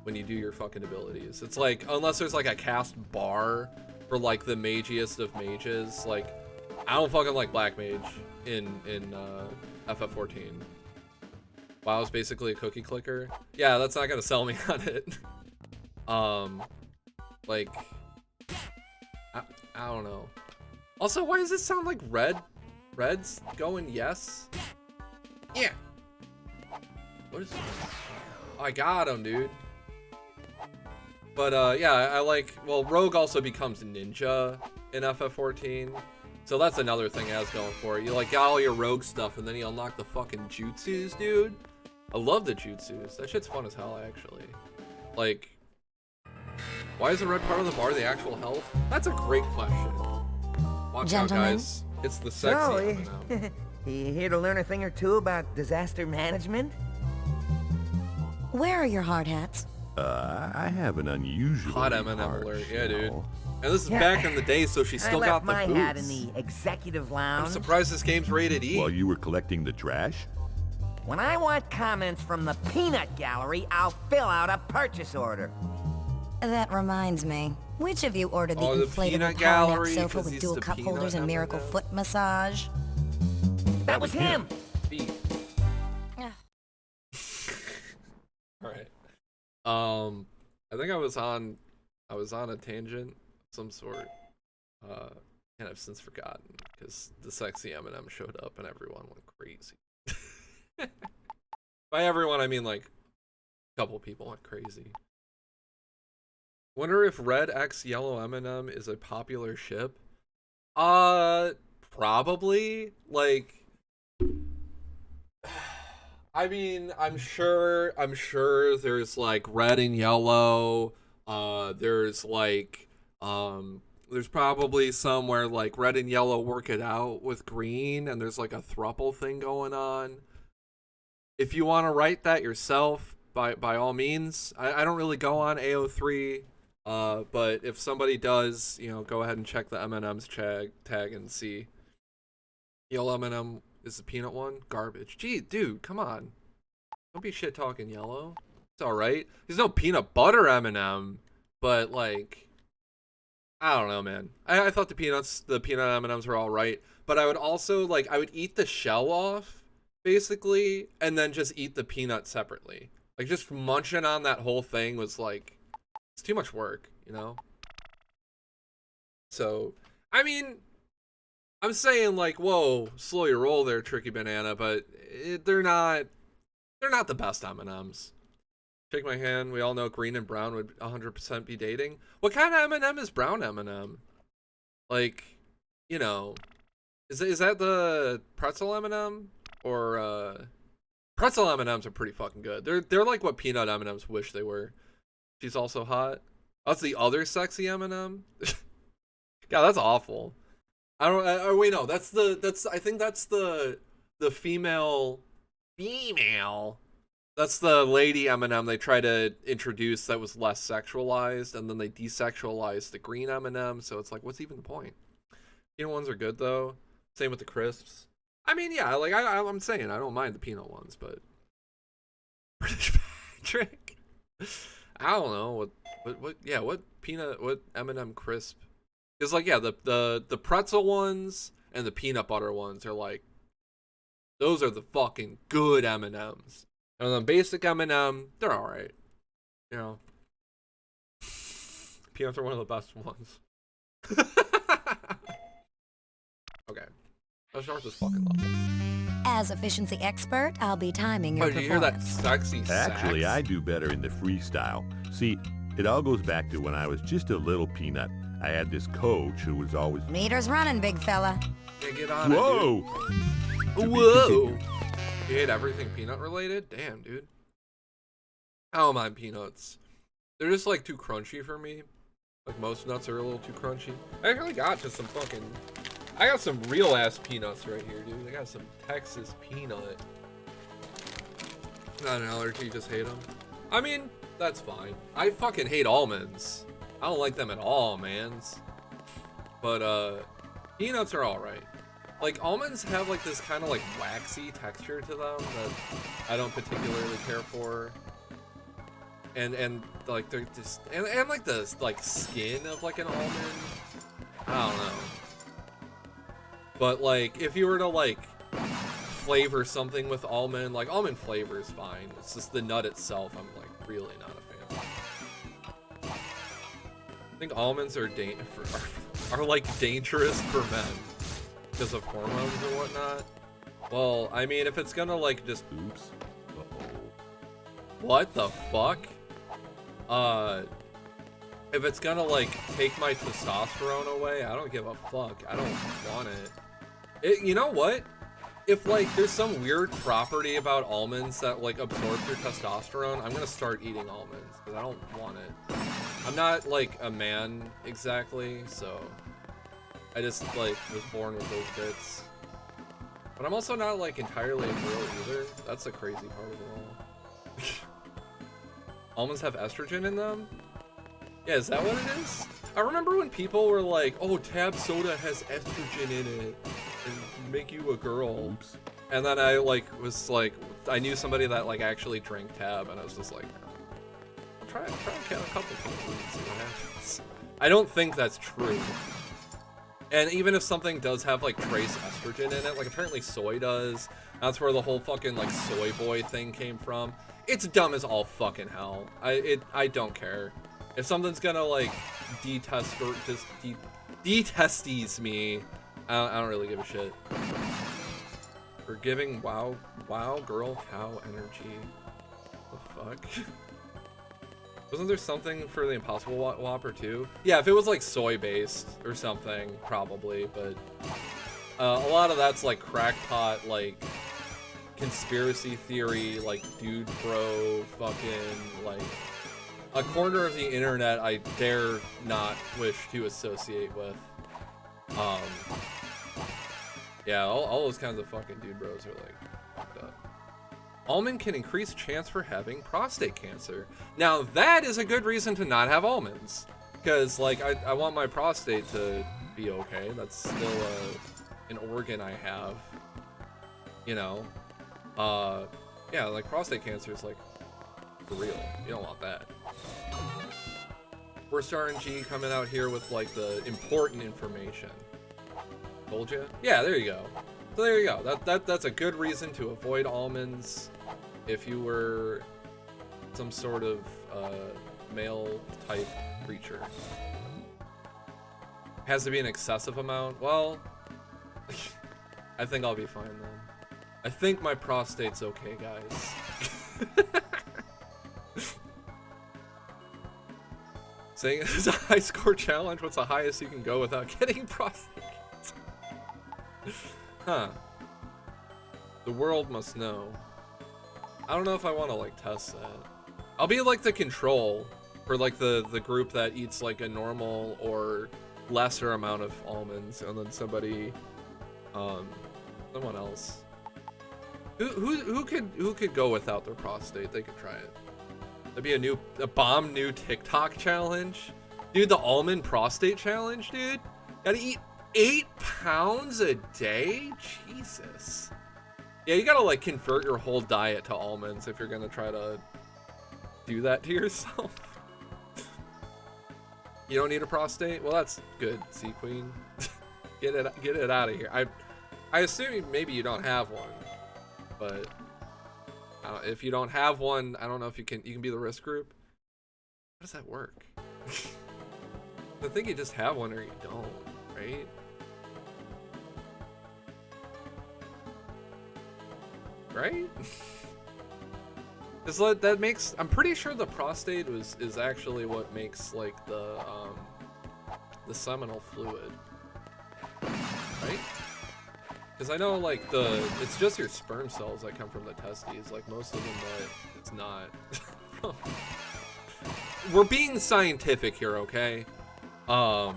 when you do your fucking abilities. It's like, unless there's like a cast bar for like the magiest of mages, like I don't fucking like Black Mage in FF14. WoW is basically a cookie clicker. Yeah, that's not gonna sell me on it. Like I don't know. Also, why does it sound like Red's going yes? Yeah. What is this? Oh, I got him, dude. But yeah, I like, well, Rogue also becomes Ninja in FF14. So that's another thing I was going for. You like got all your Rogue stuff and then you unlock the fucking jutsus, dude. I love the jutsus. That shit's fun as hell, actually. Like, why is the red part of the bar the actual health? That's a great question. Watch out, guys. It's the sexy So, you here to learn a thing or two about disaster management? Where are your hard hats? I have an unusual hot M&M alert, yeah, dude. And this is back in the day, so she still got the boots. I left my hat in the executive lounge. I'm surprised this game's rated E. While you were collecting the trash? When I want comments from the peanut gallery, I'll fill out a purchase order. That reminds me. Which of you ordered the Oh, the inflatable peanut power gallery, nap sofa 'cause with he's dual the cup peanut holders and miracle M&M. foot massage? That was him! Beef. Ugh. All right. I think I was on a tangent of some sort. And I've since forgotten because the sexy M&M showed up and everyone went crazy. By everyone, I mean like a couple people went crazy. Wonder if red X yellow M&M is a popular ship. Probably. Like, I mean, I'm sure there's like red and yellow. There's like, there's probably some where like red and yellow work it out with green, and there's like a throuple thing going on. If you want to write that yourself, by all means. I don't really go on AO3, but if somebody does, you know, go ahead and check the M&M's tag and see. Yellow M&M is the peanut one. Garbage. Gee, dude, come on. Don't be shit talking yellow. It's all right. There's no peanut butter M&M, but like, I don't know, man. I thought the peanut M&Ms were all right, but I would also like, I would eat the shell off basically, and then just eat the peanut separately. Like, just munching on that whole thing was like, it's too much work, you know? So, I mean, I'm saying like, whoa, slow your roll there, Tricky Banana, but they're not the best M&Ms. Shake my hand. We all know green and brown would 100% be dating. What kind of M&M is brown M&M? Like, you know, is that the pretzel M&M? Or pretzel M&Ms are pretty fucking good. They're like what peanut M&Ms wish they were. She's also hot. That's the other sexy M&M. God, that's awful. I don't. Wait, no. I think that's the female. That's the lady M&M they try to introduce that was less sexualized, and then they desexualized the green M&M. So it's like, what's even the point? Peanut ones are good though. Same with the crisps. I mean, yeah, like I'm saying, I don't mind the peanut ones, but British Patrick. I don't know what M&M crisp is like. Yeah, the pretzel ones and the peanut butter ones are like, those are the fucking good M&Ms. And then basic M&M, they're all right. You know, peanuts are one of the best ones. Okay. Let's start this fucking level. As efficiency expert, I'll be timing your Oh, did you hear that performance. sexy sax? Actually, I do better in the freestyle. See, it all goes back to when I was just a little peanut. I had this coach who was always... Meter's running, big fella. Yeah, get on Whoa! it, dude. Whoa! You hate everything peanut related? Damn, dude. I don't mind peanuts. They're just like too crunchy for me. Like most nuts are a little too crunchy. I really got just some fucking... I got some real ass peanuts right here, dude. I got some Texas peanut. Not an allergy, just hate them. I mean, that's fine. I fucking hate almonds. I don't like them at all, mans. But peanuts are all right. Like, almonds have like this kind of like waxy texture to them that I don't particularly care for. And like they're just and like the like skin of like an almond. I don't know. But like, if you were to like flavor something with almond, like almond flavor is fine. It's just the nut itself I'm like really not a fan of. I think almonds are like dangerous for men because of hormones or whatnot. Well, I mean, if it's gonna like just Oops. what the fuck? If it's gonna like take my testosterone away, I don't give a fuck. I don't want it. You know what? If like there's some weird property about almonds that like absorb your testosterone, I'm gonna start eating almonds because I don't want it. I'm not like a man exactly, so I just like was born with those bits. But I'm also not like entirely a girl either. That's the crazy part of it all. Almonds have estrogen in them? Yeah, is that what it is? I remember when people were like, oh, Tab Soda has estrogen in it and make you a girl. Oops. And then I like was like, I knew somebody that like actually drank Tab, and I was just like, I'll try a couple things and see what happens. I don't think that's true. And even if something does have like trace estrogen in it, like apparently soy does, that's where the whole fucking like soy boy thing came from. It's dumb as all fucking hell. I don't care. If something's gonna like detest or just detesties me, I don't really give a shit. We're giving wow girl cow energy. The fuck? Wasn't there something for the Impossible Whopper too? Yeah, if it was like soy based or something, probably, but a lot of that's like crackpot, like conspiracy theory, like dude bro, fucking like a corner of the internet I dare not wish to associate with. Yeah, all those kinds of fucking dude bros are like fucked up. Almond can increase chance for having prostate cancer. Now that is a good reason to not have almonds, because like I want my prostate to be okay. That's still an organ I have, you know. Yeah, like prostate cancer is like for real. You don't want that. First RNG coming out here with like the important information. Told you? Yeah, there you go. So there you go. That's a good reason to avoid almonds if you were some sort of male type creature. Has to be an excessive amount. Well, I think I'll be fine then. I think my prostate's okay, guys. Saying it's a high score challenge. What's the highest you can go without getting prostate cancer? Huh. The world must know. I don't know if I want to like test that. I'll be like the control for like the group that eats like a normal or lesser amount of almonds, and then somebody, someone else. Who could go without their prostate? They could try it. That'd be a bomb new TikTok challenge, dude. The almond prostate challenge, dude. Gotta eat 8 pounds a day. Jesus. Yeah, you gotta like convert your whole diet to almonds if you're gonna try to do that to yourself. You don't need a prostate? Well, that's good, Sea Queen. Get it out of here. I assume maybe you don't have one, but if you don't have one, I don't know if you can be the risk group. How does that work? I think you just have one or you don't, right? Right? Is that makes, I'm pretty sure the prostate is actually what makes like the seminal fluid, right? Because I know like it's just your sperm cells that come from the testes, like most of them, but it's not. We're being scientific here, okay? I'm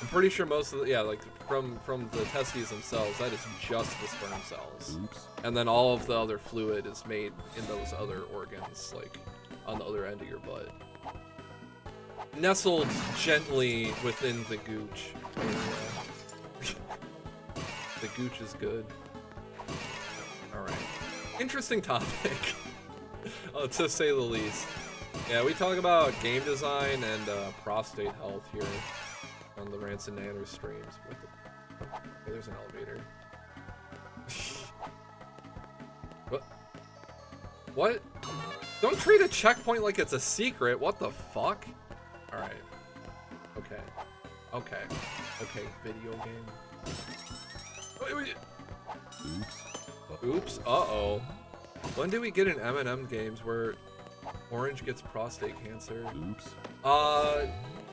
pretty sure most of the, yeah, like from the testes themselves, that is just the sperm cells. Oops. And then all of the other fluid is made in those other organs, like on the other end of your butt. Nestled gently within the gooch area. The gooch is good. Alright. Interesting topic. To say the least. Yeah, we talk about game design and prostate health here on the Rants and Nanners streams. Okay, there's an elevator. What? Don't treat a checkpoint like it's a secret. What the fuck? Alright. Okay. Okay. Okay, video game. Wait. Oops. Oops. Uh-oh. When do we get an M&M games where Orange gets prostate cancer? Oops.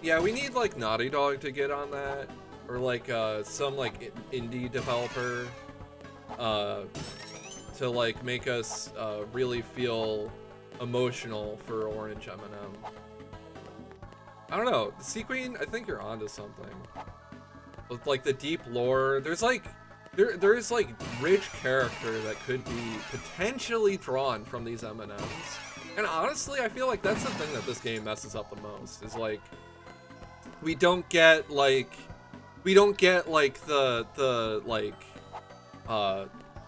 Yeah, we need like Naughty Dog to get on that, or like some like indie developer to like make us really feel emotional for Orange M&M. I don't know, Sea Queen, I think you're onto something. With like the deep lore, there's like there's like rich character that could be potentially drawn from these M&Ms. And honestly, I feel like that's the thing that this game messes up the most, is like we don't get like the like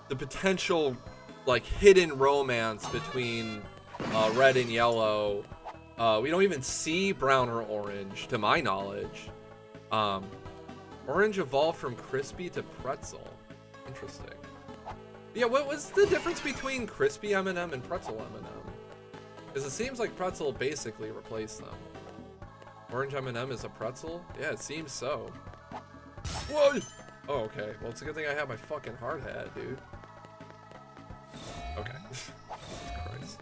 the potential like hidden romance between red and yellow. We don't even see brown or orange, to my knowledge. Orange evolved from crispy to pretzel. Interesting. Yeah, what was the difference between crispy M&M and pretzel M&M? Because it seems like pretzel basically replaced them. Orange M&M is a pretzel? Yeah, it seems so. Whoa! Oh, okay. Well, it's a good thing I have my fucking hard hat, dude. Okay. Jesus Christ.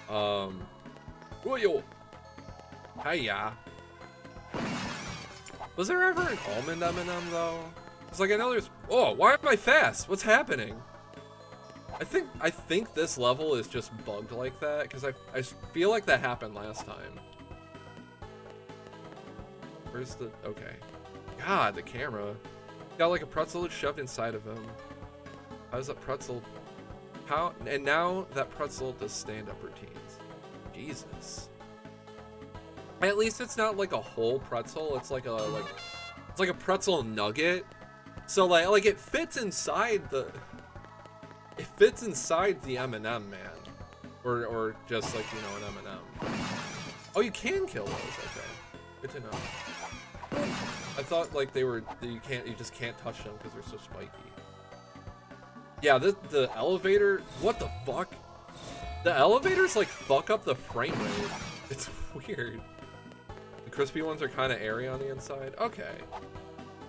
Whoa! Hiya. Was there ever an almond M&M though? It's like I know there's. Oh, why am I fast? What's happening? I think this level is just bugged like that because I feel like that happened last time. Where's the? Okay. God, the camera. Got like a pretzel shoved inside of him. How's that pretzel? How? And now that pretzel does stand-up routines. Jesus. At least it's not like a whole pretzel. It's like a pretzel nugget. So like it fits inside the. It fits inside the M&M, man. Or just like, you know, an M&M. Oh, you can kill those. Okay. Good to know. I thought like you just can't touch them because they're so spiky. Yeah, the elevator, what the fuck? The elevators like fuck up the frame rate. It's weird. The crispy ones are kind of airy on the inside. Okay.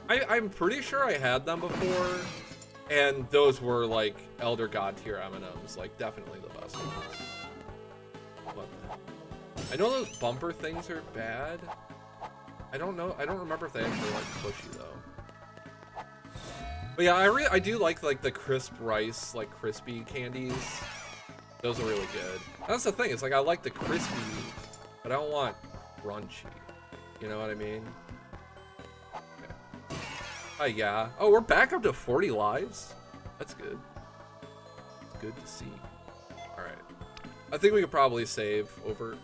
I'm pretty sure I had them before, and those were like Elder God tier M&Ms, like definitely the best ones. What the? I know those bumper things are bad. I don't know. I don't remember if they actually like push you though. But yeah, I do like the crisp rice, like crispy candies. Those are really good. That's the thing. It's like I like the crispy, but I don't want crunchy. You know what I mean? Okay. Oh yeah. Oh, we're back up to 40 lives. That's good. It's good to see. All right. I think we could probably save over.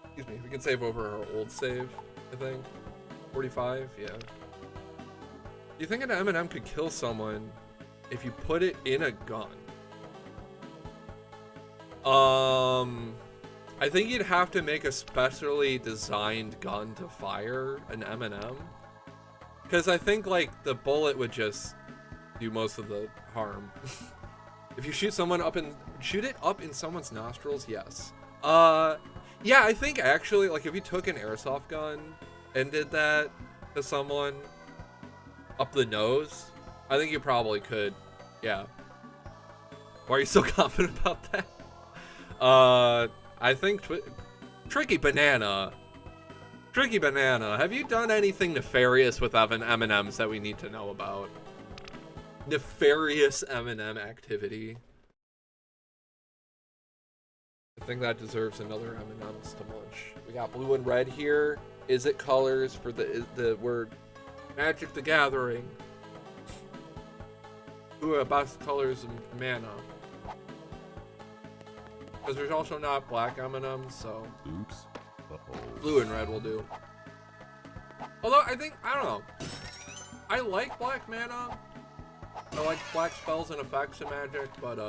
Excuse me. We can save over our old save. I think 45. Yeah. Do you think an M&M could kill someone if you put it in a gun? I think you'd have to make a specially designed gun to fire an M&M. Because I think, like, the bullet would just do most of the harm. If you shoot it up in someone's nostrils, yes. Yeah, I think actually, like, if you took an airsoft gun and did that to someone up the nose, I think you probably could. Yeah. Why are you so confident about that? I think Tricky Banana, have you done anything nefarious with M&Ms that we need to know about? Nefarious M&M activity. I think that deserves another M&Ms to munch. We got blue and red here. Is it colors for the word Magic the Gathering? Who are best colors in mana? Because there's also not black M&Ms, so. Oops. Uh-oh. Blue and red will do. Although I don't know. I like black mana. I like black spells and effects in Magic, but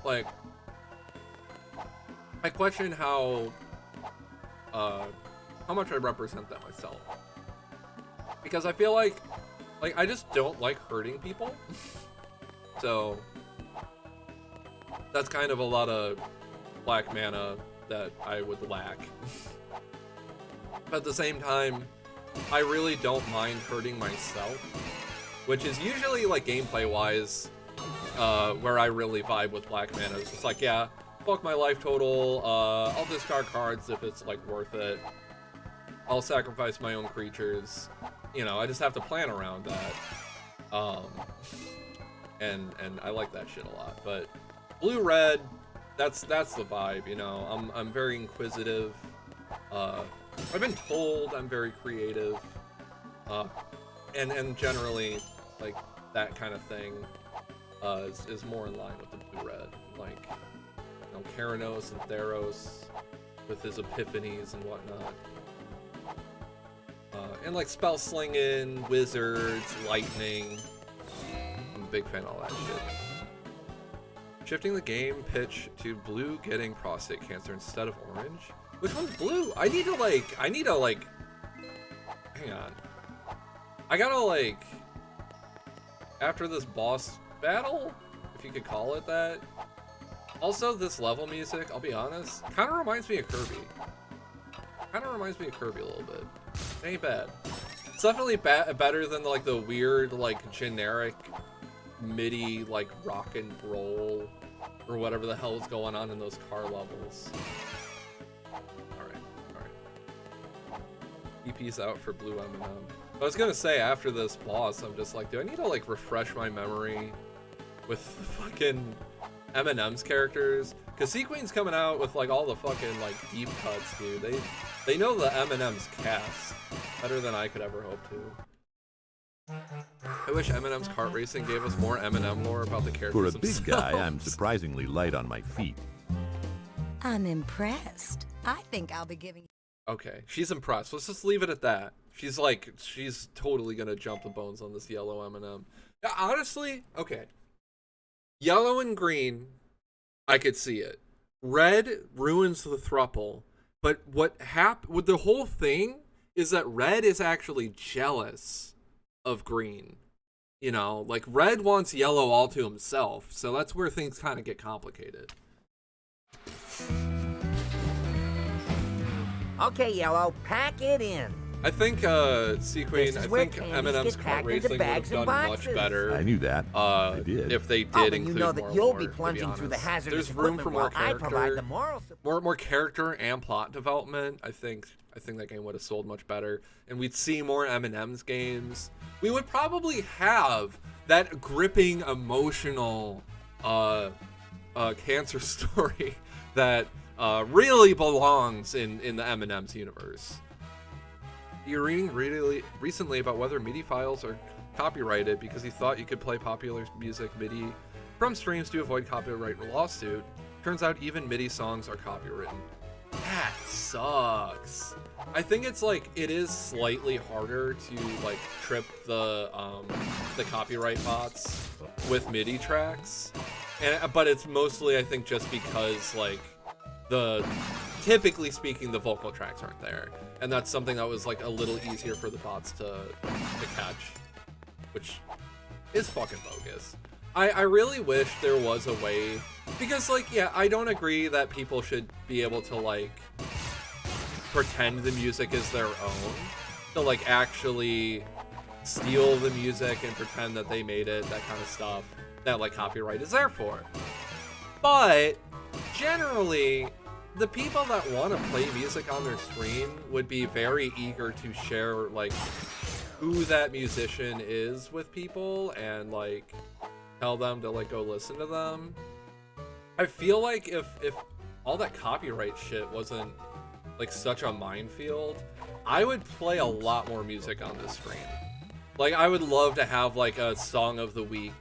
like, I question how much I represent that myself. Because I feel like I just don't like hurting people. So that's kind of a lot of black mana that I would lack. But at the same time, I really don't mind hurting myself, which is usually like gameplay wise where I really vibe with black mana. It's just like, yeah, fuck my life total, I'll discard cards if it's like worth it. I'll sacrifice my own creatures. You know, I just have to plan around that. And I like that shit a lot. But blue red, that's the vibe, you know. I'm very inquisitive. I've been told I'm very creative. And generally, like, that kind of thing is more in line with the blue red. Like, you know, Keranos and Theros with his epiphanies and whatnot. And like spell slinging, wizards, lightning. I'm big fan of all that shit. Shifting the game pitch to blue getting prostate cancer instead of orange. Which one's blue? I need to like, hang on. I gotta like, after this boss battle, if you could call it that. Also, this level music, I'll be honest, kind of reminds me of Kirby. Kind of reminds me of Kirby a little bit. It ain't bad. It's definitely better than like the weird, like generic MIDI, like rock and roll, or whatever the hell is going on in those car levels. Alright. EP's out for blue M&M. I was gonna say, after this boss, I'm just like, do I need to like refresh my memory with the fucking M&M's characters? Because Sequeen's coming out with like all the fucking like deep cuts, dude. They know the M&M's cast better than I could ever hope to. I wish M&M's kart racing gave us more M&M lore about the characters For a themselves. big guy, I'm surprisingly light on my feet. I'm impressed. I think I'll be giving... Okay, she's impressed. Let's just leave it at that. She's like, she's totally gonna jump the bones on this yellow M&M. Yeah, honestly, okay. Yellow and green, I could see it. Red ruins the thruple, but what happened with the whole thing is that red is actually jealous of green. You know, like red wants yellow all to himself, so that's where things kind of get complicated. Okay, Yellow, pack it in. I think Sequeen, This is I where think candies M&M's get kart packed into racing would have bags and done much boxes. better. I knew that. I did. If they Oh, did then include you know that more you'll lore, be to plunging through the honest. hazardous There's room equipment for more while I character, provide the moral support. more character and plot development. I think that game would have sold much better, and we'd see more M&M's games. We would probably have that gripping, emotional cancer story that really belongs in the M&M's universe. You're reading really recently about whether MIDI files are copyrighted because you thought you could play popular music MIDI from streams to avoid copyright lawsuit. Turns out even MIDI songs are copywritten. That sucks. I think it's like, it is slightly harder to like trip the copyright bots with MIDI tracks, but it's mostly, I think, just because like typically speaking, the vocal tracks aren't there, and that's something that was like a little easier for the bots to catch, which is fucking bogus. I really wish there was a way, because like, yeah, I don't agree that people should be able to like pretend the music is their own, to like actually steal the music and pretend that they made it, that kind of stuff that like copyright is there for. But generally, the people that want to play music on their stream would be very eager to share like who that musician is with people and like tell them to like go listen to them. I feel like if all that copyright shit wasn't like such a minefield, I would play a lot more music on this stream. Like, I would love to have like a song of the week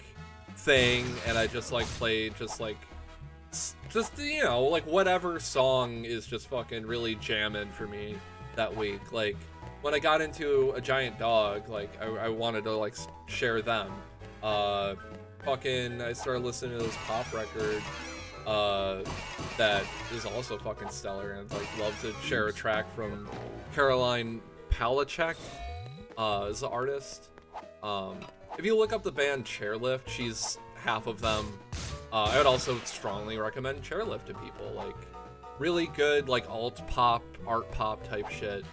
thing, and I just like play just you know, like whatever song is just fucking really jamming for me that week. Like when I got into A Giant Dog, like I wanted to like share them. I started listening to this pop record that is also fucking stellar, and I'd like love to share a track from Caroline Palachuk is the artist. If you look up the band Chairlift, she's half of them. I would also strongly recommend Chairlift to people. Like, really good, like alt pop, art pop type shit.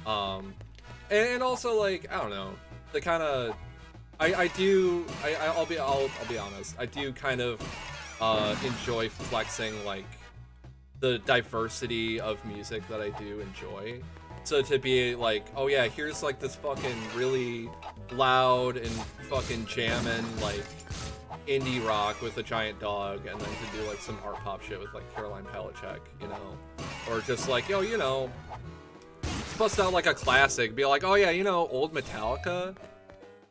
And also like, I don't know, the kind of, I'll be honest, I do kind of enjoy flexing like the diversity of music that I do enjoy. So to be like, oh yeah, here's like this fucking really loud and fucking jamming like indie rock with A Giant Dog, and then to do like some art pop shit with like Caroline Palachuk, you know, or just like, yo, you know, bust out like a classic, be like, oh yeah, you know, old Metallica,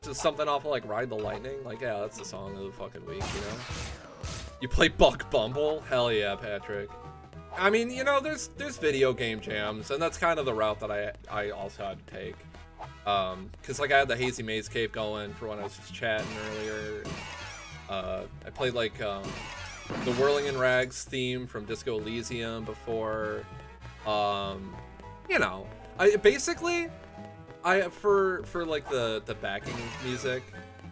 just something off of like Ride the Lightning, like, yeah, that's the song of the fucking week, you know. You play Buck Bumble? Hell yeah, Patrick. I mean, you know, there's video game jams, and that's kind of the route that I also had to take. Because like I had the Hazy Maze Cave going for when I was just chatting earlier. I played like the Whirling in Rags theme from Disco Elysium before. You know, I basically for like the backing music,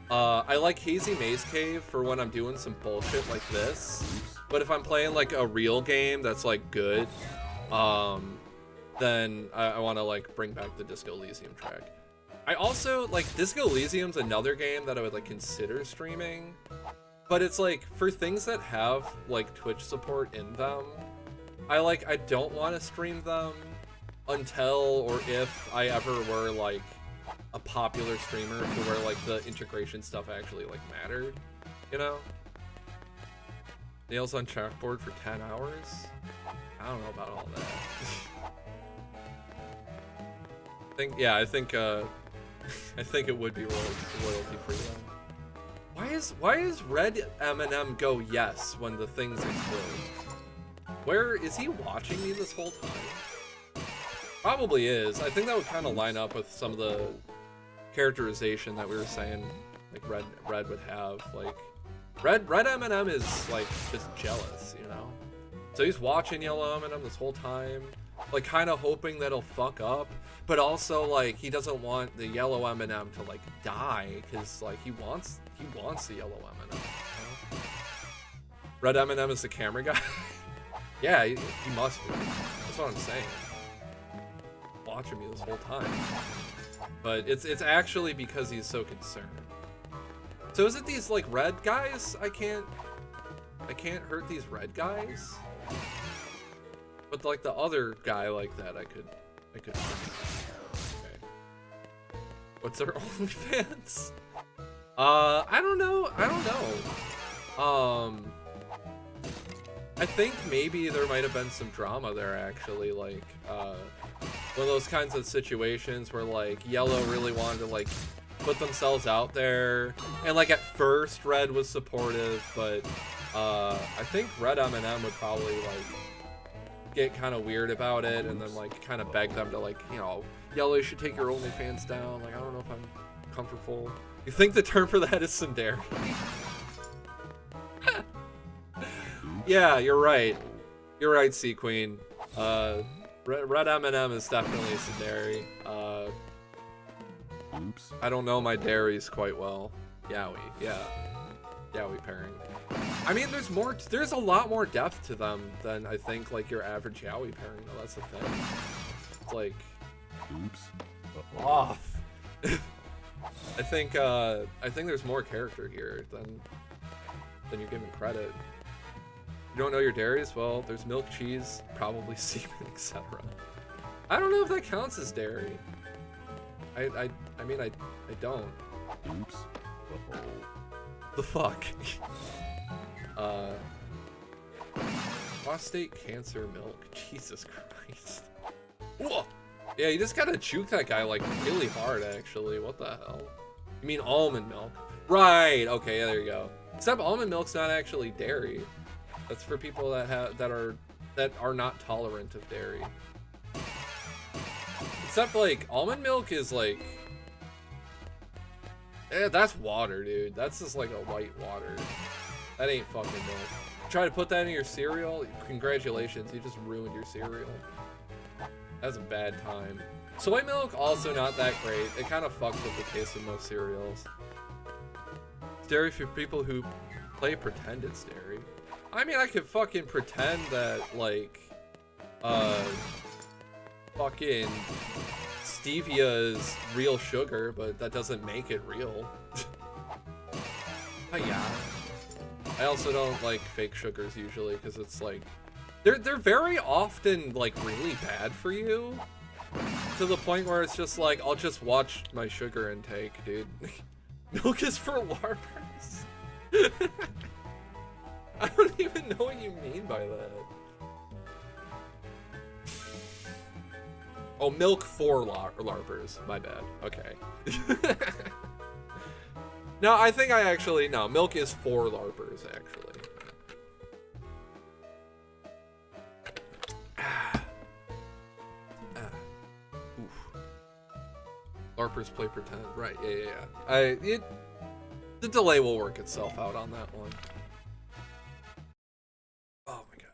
I like Hazy Maze Cave for when I'm doing some bullshit like this. But if I'm playing like a real game that's like good, then I want to like bring back the Disco Elysium track. I also like Disco Elysium's another game that I would like consider streaming, but it's like for things that have like Twitch support in them, I don't want to stream them until or if I ever were like a popular streamer to where like the integration stuff actually like mattered, you know? Nails on chalkboard for 10 hours? I don't know about all that. I think it would be royalty free though. Why is Red M&M go yes when the things explode? Where is he watching me this whole time? Probably is. I think that would kind of line up with some of the characterization that we were saying like Red would have. Like Red M&M is like just jealous, you know? So he's watching Yellow M&M this whole time, like kind of hoping that he'll fuck up, but also like he doesn't want the Yellow M&M to like die because like he wants the Yellow M&M. You know? Red M&M is the camera guy. Yeah, he must be. That's what I'm saying. Watching me this whole time, but it's actually because he's so concerned. So is it these like red guys? I can't hurt these red guys. But like the other guy like that, I could. Okay. What's their OnlyFans? I don't know. I think maybe there might have been some drama there actually, like one of those kinds of situations where like Yellow really wanted to like put themselves out there, and like at first Red was supportive, but I think Red M&M would probably like get kind of weird about it and then like kind of beg them to like, you know, Yellow, you should take your OnlyFans down. Like I don't know if I'm comfortable. You think the term for that is tsundere? Yeah, you're right. You're right, Sea Queen. Red M&M is definitely tsundere. Oops. I don't know my dairies quite well. Yaoi, yeah. Yaoi pairing. I mean, there's a lot more depth to them than I think like your average yaoi pairing though, that's the thing. It's like, Oops. off. I think there's more character here than you're giving credit. You don't know your dairies? Well, there's milk, cheese, probably semen, etc. I don't know if that counts as dairy. I mean, I don't. Oops. The fuck? Prostate cancer milk. Jesus Christ. Whoa! Yeah, you just gotta juke that guy like really hard, actually. What the hell? You mean almond milk? Right. Okay. Yeah, there you go. Except almond milk's not actually dairy. That's for people that are not tolerant of dairy. Except like almond milk is like, that's water, dude. That's just like a white water. That ain't fucking milk. Try to put that in your cereal. Congratulations, you just ruined your cereal. That's a bad time. Soy milk also not that great. It kind of fucks with the taste of most cereals. It's dairy for people who play pretend it's dairy. I mean, I could fucking pretend that like fucking stevia is real sugar, but that doesn't make it real. Oh yeah. I also don't like fake sugars usually because it's like they're very often like really bad for you, to the point where it's just like I'll just watch my sugar intake, dude. Milk is for LARPers. I don't even know what you mean by that. Oh, milk for LARPers. My bad. Okay. No, I think no, milk is for LARPers, actually. Oof. LARPers play pretend. Right, yeah. The delay will work itself out on that one. Oh my god.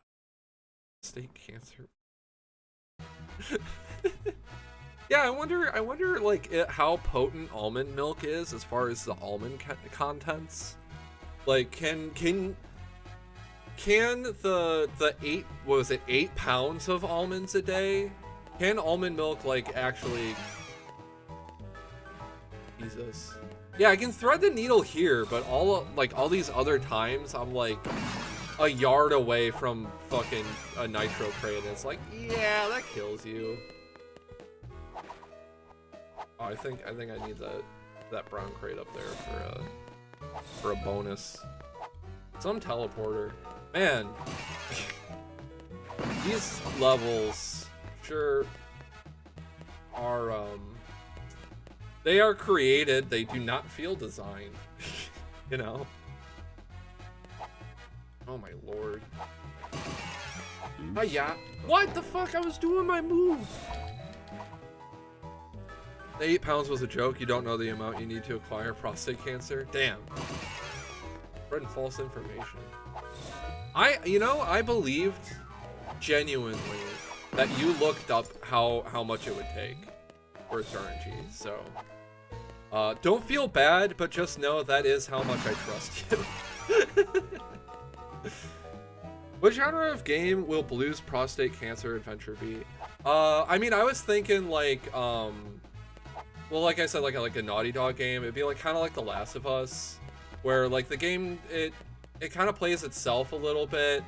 Prostate cancer. Yeah, I wonder like how potent almond milk is as far as the almond contents. Like, can the 8 pounds of almonds a day? Can almond milk like actually? Jesus. Yeah, I can thread the needle here, but all these other times I'm like a yard away from fucking a nitro crate, and it's like, yeah, that kills you. Oh, I think I need that brown crate up there for a bonus. Some teleporter. Man, these levels sure are they are created, they do not feel designed. You know? Oh my lord. Yeah. What the fuck? I was doing my move. The 8 pounds was a joke. You don't know the amount you need to acquire prostate cancer. Damn. Spreading false information. I believed genuinely that you looked up how much it would take for its RNG. So don't feel bad, but just know that is how much I trust you. What genre of game will Blue's prostate cancer adventure be? I mean, I was thinking like well, like I said, like a Naughty Dog game. It'd be like kind of like The Last of Us, where like the game it kind of plays itself a little bit.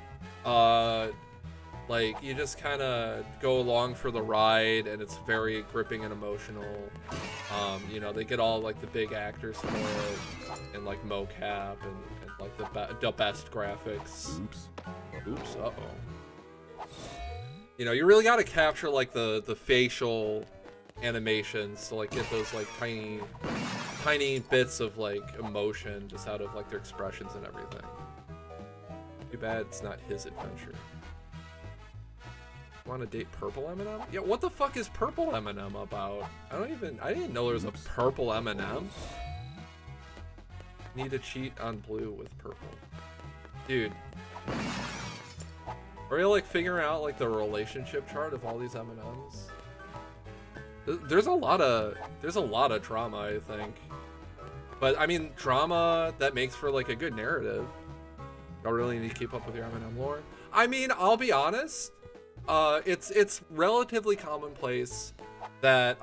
Like you just kind of go along for the ride, and it's very gripping and emotional. You know, they get all like the big actors for it, and like mocap and like the best graphics. Oops. Uh-oh. You know, you really got to capture like the facial animations to like get those like tiny bits of like emotion just out of like their expressions and everything. Too bad it's not his adventure. Want to date Purple M&M? Yeah, what the fuck is Purple M&M about? I didn't know there was a Purple M&M. Need to cheat on Blue with Purple. Dude. Are you like figuring out like the relationship chart of all these M&Ms? There's a lot of drama, I think. But I mean, drama that makes for like a good narrative. Don't really need to keep up with your M&M lore. I mean, I'll be honest. It's relatively commonplace that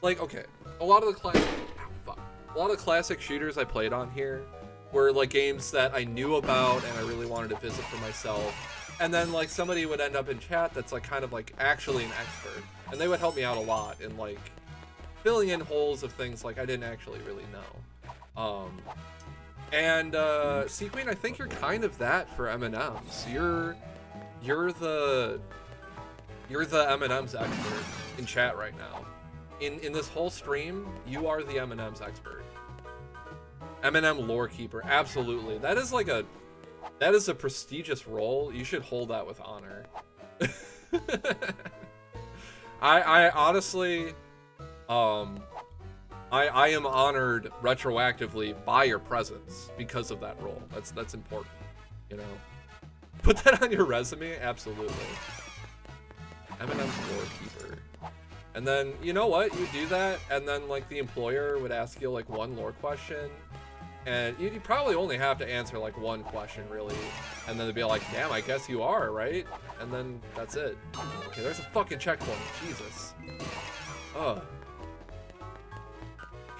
like, okay, a lot of the classic shooters I played on here were like games that I knew about and I really wanted to visit for myself. And then like somebody would end up in chat that's like kind of like actually an expert, and they would help me out a lot in like filling in holes of things like I didn't actually really know. Sequeen, I think you're kind of that for M&Ms. You're the M&Ms expert in chat right now. In this whole stream, you are the M&Ms expert. M&M lore keeper, absolutely. That is a prestigious role. You should hold that with honor. I honestly, I am honored retroactively by your presence because of that role. That's important, you know. Put that on your resume, absolutely. M&M's lore keeper. And then, you know what? You do that, and then like the employer would ask you like one lore question, and you probably only have to answer like one question really, and then they'd be like, damn, I guess you are, right? And then that's it. Okay, there's a fucking checkpoint. Jesus. Ugh.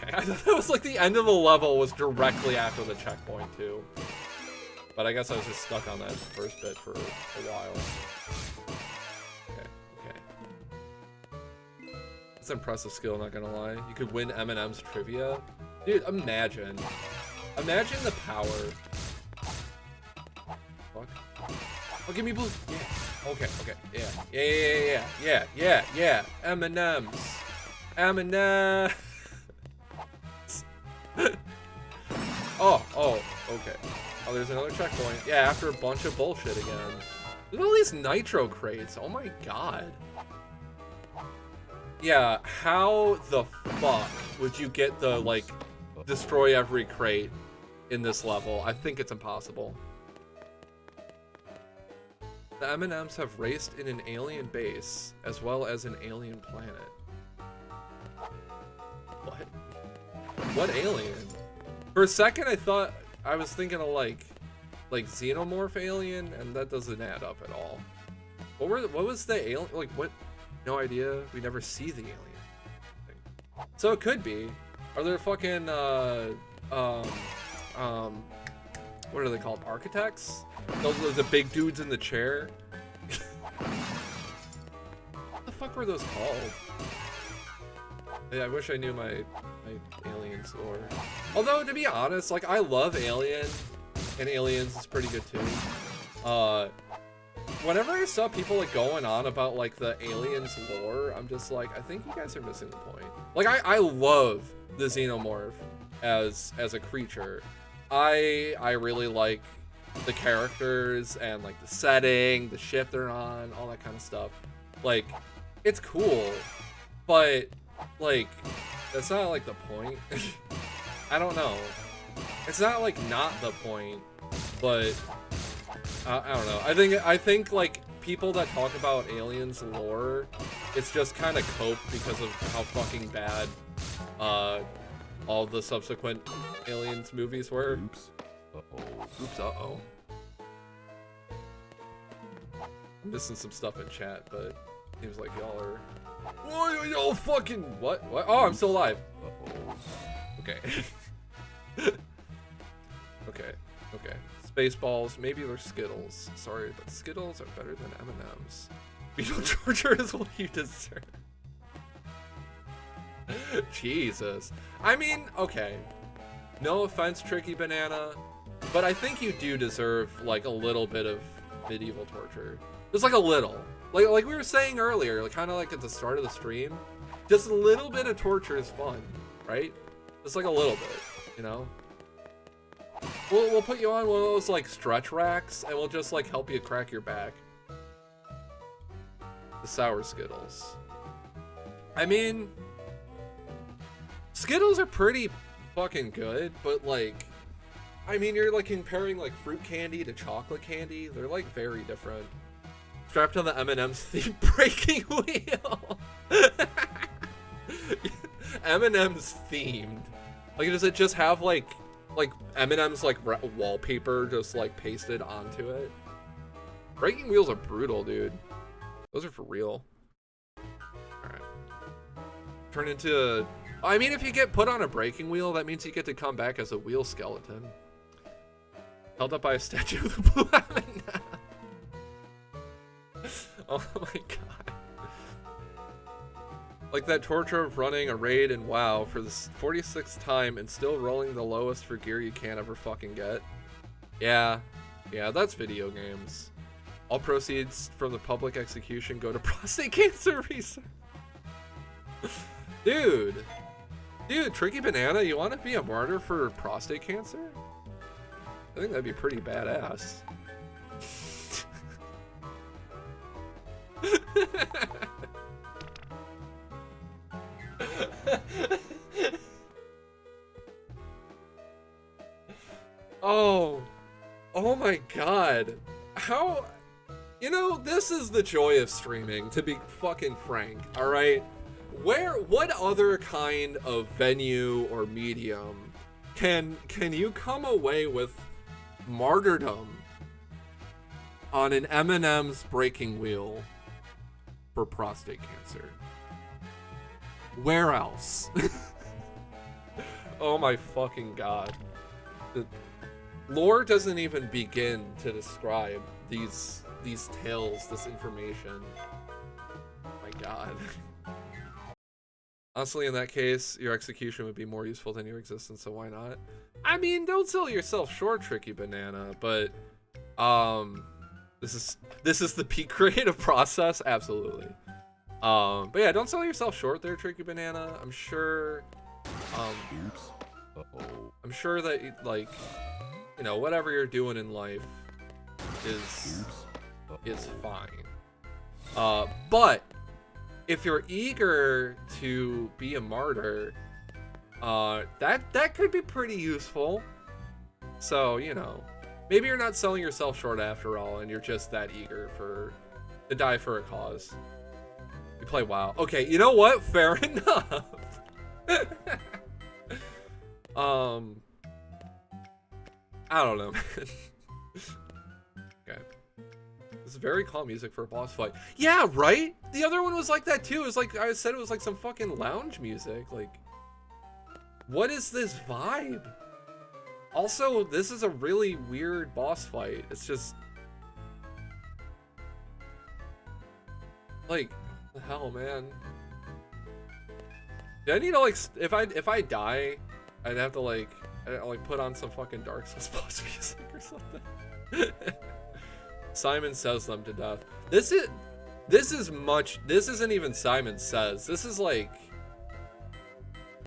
Okay, I thought that was like the end of the level was directly after the checkpoint too. But I guess I was just stuck on that first bit for a while. Okay. That's an impressive skill, not gonna lie. You could win M&M's trivia. Dude, imagine the power. Fuck. Oh, give me blue. Yeah. Okay. Yeah. M&M's. Oh, okay. Oh, there's another checkpoint. Yeah, after a bunch of bullshit again. Look at all these nitro crates. Oh my god. Yeah, how the fuck would you get the, like, destroy every crate in this level. I think it's impossible. The M&Ms have raced in an alien base as well as an alien planet. What? What alien? For a second I was thinking of like xenomorph alien, and that doesn't add up at all. What was the alien? Like what? No idea. We never see the alien thing. So it could be. Are there fucking what are they called? Architects? Those are the big dudes in the chair. What the fuck were those called? Yeah, I wish I knew my aliens lore. Although to be honest, like I love Alien, and Aliens is pretty good too. Whenever I saw people like going on about like the Aliens lore, I'm just like, I think you guys are missing the point. Like I love the xenomorph as a creature. I really like the characters and like the setting, the ship they're on, all that kind of stuff. Like it's cool, but like that's not like the point. I don't know. It's not like not the point, but I don't know. I think like people that talk about Aliens lore, it's just kind of cope because of how fucking bad all the subsequent Aliens movies were. Oops. Uh-oh. Oops, uh-oh. I'm missing some stuff in chat, but seems like y'all are... Whoa, yo, fucking... What? Oh, I'm still alive. Uh-oh. Okay. Okay. Spaceballs, maybe they're Skittles. Sorry, but Skittles are better than M&Ms. Beetle torture is what you deserve. Jesus. I mean, okay. No offense, Tricky Banana, but I think you do deserve like a little bit of medieval torture. Just like a little. Like we were saying earlier, like kind of like at the start of the stream, just a little bit of torture is fun, right? Just like a little bit, you know? We'll put you on one of those like stretch racks and we'll just like help you crack your back. The sour Skittles. I mean, Skittles are pretty fucking good, but like, I mean, you're like comparing like fruit candy to chocolate candy. They're like very different. Strapped on the M&M's theme breaking wheel. M&M's themed. Like, does it just have like M&M's like wallpaper just like pasted onto it? Breaking wheels are brutal, dude. Those are for real. Alright. Turn into... I mean, if you get put on a breaking wheel, that means you get to come back as a wheel skeleton. Held up by a statue of the blue M&M. Oh my god. Like that torture of running a raid in WoW for the 46th time and still rolling the lowest for gear you can't ever fucking get. Yeah, that's video games. All proceeds from the public execution go to prostate cancer research. Dude, Tricky Banana, you want to be a martyr for prostate cancer? I think that'd be pretty badass. Oh my god. How, you know, this is the joy of streaming, to be fucking frank, all right? What other kind of venue or medium can you come away with martyrdom on an M&M's breaking wheel for prostate cancer? Where else? Oh my fucking god. The lore doesn't even begin to describe these tales, this information. Oh my god. Honestly, in that case, your execution would be more useful than your existence, so why not? I mean, don't sell yourself short, Tricky Banana, but this is the peak creative process, absolutely. But yeah, don't sell yourself short there, Tricky Banana. I'm sure Oops. Uh-oh. I'm sure that like, you know, whatever you're doing in life is fine. But if you're eager to be a martyr, That could be pretty useful. So, you know, maybe you're not selling yourself short after all, and you're just that eager to die for a cause. You play WoW. Okay, you know what? Fair enough. I don't know, man. Okay. This is very calm music for a boss fight. Yeah, right? The other one was like that too. It was like, I said it was like some fucking lounge music. Like, what is this vibe? Also, this is a really weird boss fight. It's just... like, the hell, man. Do I need to, like, if I die, I'd have to, like, put on some fucking Dark Souls boss music or something. Simon Says them to death. This isn't even Simon Says. This is, like,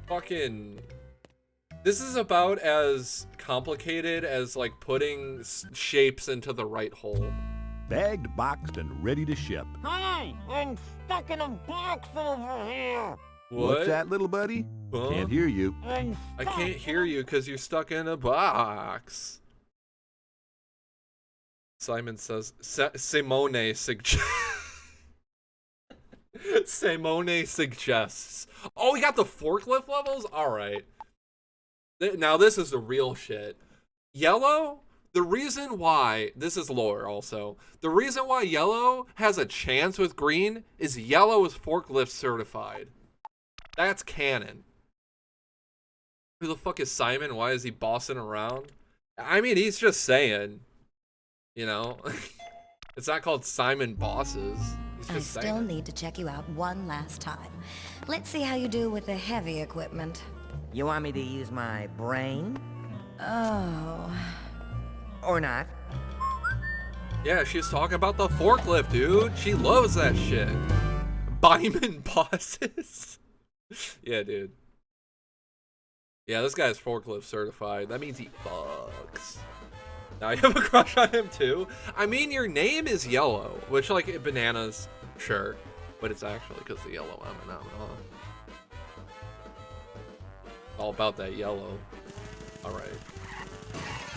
fucking... This is about as complicated as, like, putting shapes into the right hole. Bagged, boxed, and ready to ship. Hey, I'm stuck in a box over here. What? What's that, little buddy? Huh? Can't hear you. I can't hear you because you're stuck in a box. Simon Says... Simone suggests... Simone suggests... Oh, we got the forklift levels? Alright. Now this is the real shit. Yellow, the reason why, this is lore also, the reason why yellow has a chance with green is yellow is forklift certified. That's canon. Who the fuck is Simon? Why is he bossing around? I mean, he's just saying, you know, it's not called Simon Bosses. He's I just still saying. need to check you out one last time. Let's see how you do with the heavy equipment. You want me to use my brain? Oh. Or not? Yeah, she's talking about the forklift, dude. She loves that shit. Byman Bosses. Yeah, dude. Yeah, this guy's forklift certified. That means he fucks. Now you have a crush on him too? I mean, your name is Yellow, which, like, bananas, sure. But it's actually because the yellow M&M, huh? All about that yellow. Alright.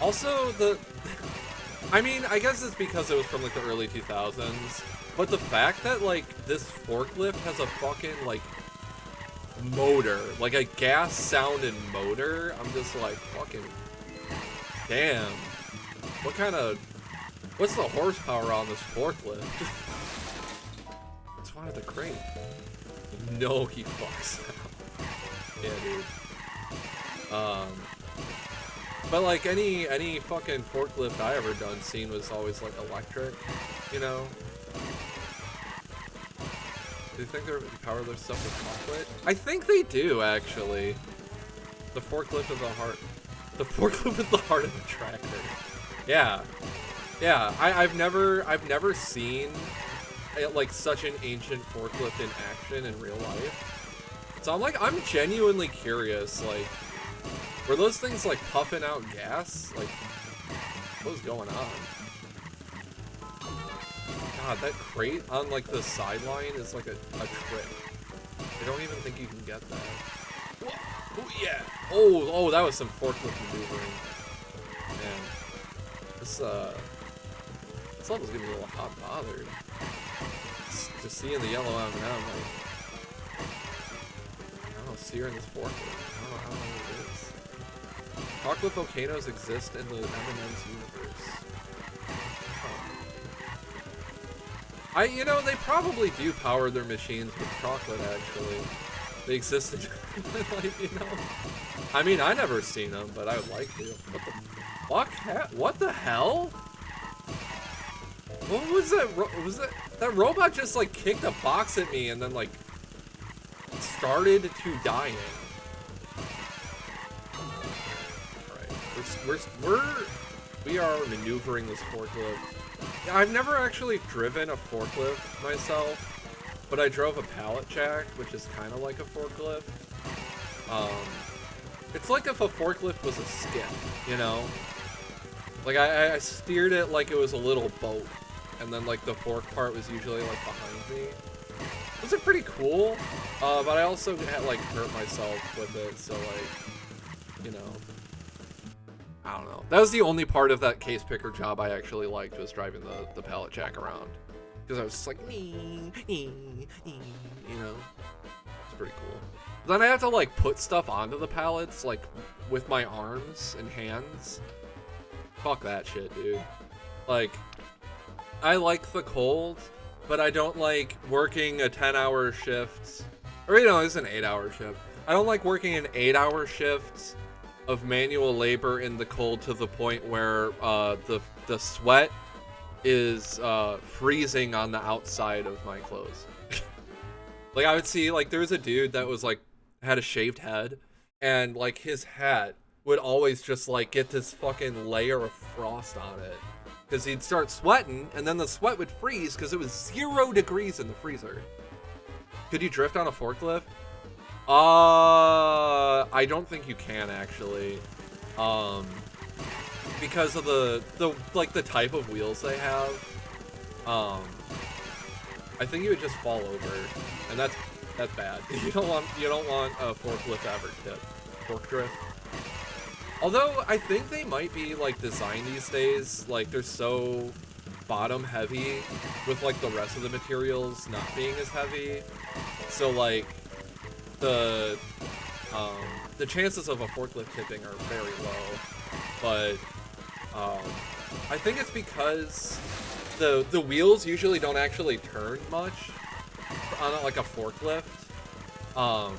Also, I mean, I guess it's because it was from, like, the early 2000s. But the fact that, like, this forklift has a fucking, like, motor, like a gas sounding motor, I'm just like, fucking damn. What's the horsepower on this forklift? It's one of the crate. No, he fucks out. Yeah, dude. But like any fucking forklift I ever done seen was always like electric, you know? Do you think they're power their stuff with chocolate? I think they do, actually. The forklift is the heart. The forklift is the heart of the tractor. Yeah, yeah. I've never seen like such an ancient forklift in action in real life. So I'm genuinely curious. Like, were those things like puffing out gas? Like, what was going on? God, that crate on like the sideline is like a trick. I don't even think you can get that. Whoa. Oh yeah. Oh, that was some forklift maneuvering. Man, this level's getting a little hot and bothered. Just seeing the yellow M&M, like, I don't know, see her in this forklift. I don't know what it is. Chocolate volcanoes exist in the M&M's universe. You know, they probably do power their machines with chocolate, actually. They exist in like, you know. I mean, I never seen them, but I would like to. What the fuck? What the hell? What was that? That robot just, like, kicked a box at me and then, like, started to dying. Alright. We are maneuvering this forklift. I've never actually driven a forklift myself, but I drove a pallet jack, which is kind of like a forklift. It's like if a forklift was a skiff, you know? Like, I steered it like it was a little boat, and then, like, the fork part was usually, like, behind me. Those are pretty cool, but I also had, like, hurt myself with it, so, like, you know, I don't know. That was the only part of that case picker job I actually liked, was driving the pallet jack around. Because I was just like, you know, it's pretty cool. Then I have to, like, put stuff onto the pallets, like, with my arms and hands. Fuck that shit, dude. Like, I like the cold, but I don't like working a 10-hour shift. Or, you know, it's an 8-hour shift. I don't like working an 8-hour shift of manual labor in the cold to the point where the sweat is freezing on the outside of my clothes. Like, I would see, like, there was a dude that was, like, had a shaved head, and, like, his hat would always just, like, get this fucking layer of frost on it. Because he'd start sweating, and then the sweat would freeze because it was 0 degrees in the freezer. Could you drift on a forklift? I don't think you can, actually. Because of the type of wheels they have. I think you would just fall over, and that's bad. You don't want a forklift to ever tip. Fork drift. Although I think they might be, like, designed these days, like, they're so bottom heavy with, like, the rest of the materials not being as heavy. So, like, the chances of a forklift tipping are very low. But I think it's because the wheels usually don't actually turn much on, like, a forklift. I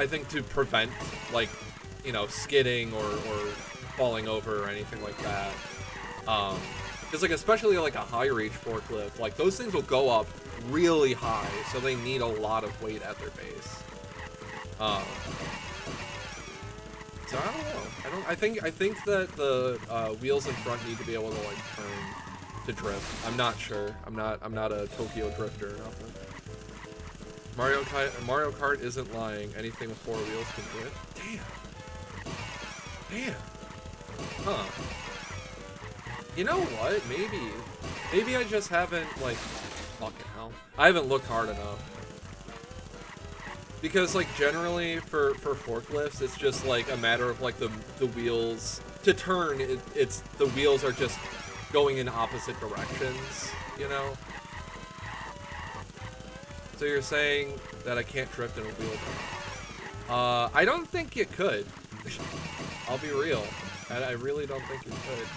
think to prevent, like, you know, skidding or falling over or anything like that. Because, like, especially, like, a high-reach forklift, like, those things will go up really high, so they need a lot of weight at their base. So I don't know. I think that the wheels in front need to be able to, like, turn to drift. I'm not sure. I'm not a Tokyo drifter or nothing. Mario Kart isn't lying. Anything with 4 wheels can drift. Damn. Huh. You know what? Maybe I just haven't, like, fucking hell. I haven't looked hard enough. Because, like, generally for forklifts, it's just, like, a matter of, like, the wheels to turn. It's the wheels are just going in opposite directions, you know? So you're saying that I can't drift in a wheel turn? I don't think you could. I'll be real. I really don't think you could.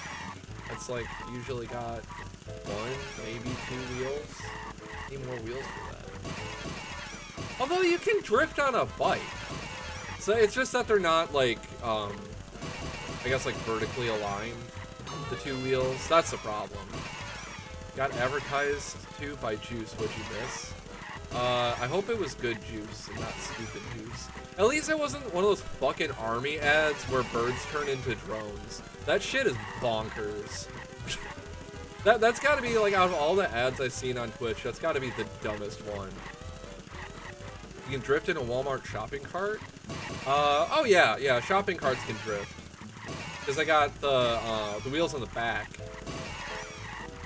It's like usually got 1, maybe 2 wheels. Need more wheels for that. Although you can drift on a bike. So it's just that they're not, like, I guess, like, vertically aligned, the 2 wheels. That's the problem. Got advertised to by Juice. What'd you miss? I hope it was good juice and not stupid juice. At least it wasn't one of those fucking army ads where birds turn into drones. That shit is bonkers. That's gotta be, like, out of all the ads I've seen on Twitch, that's gotta be the dumbest one. You can drift in a Walmart shopping cart? Oh yeah, shopping carts can drift. Because I got the wheels on the back.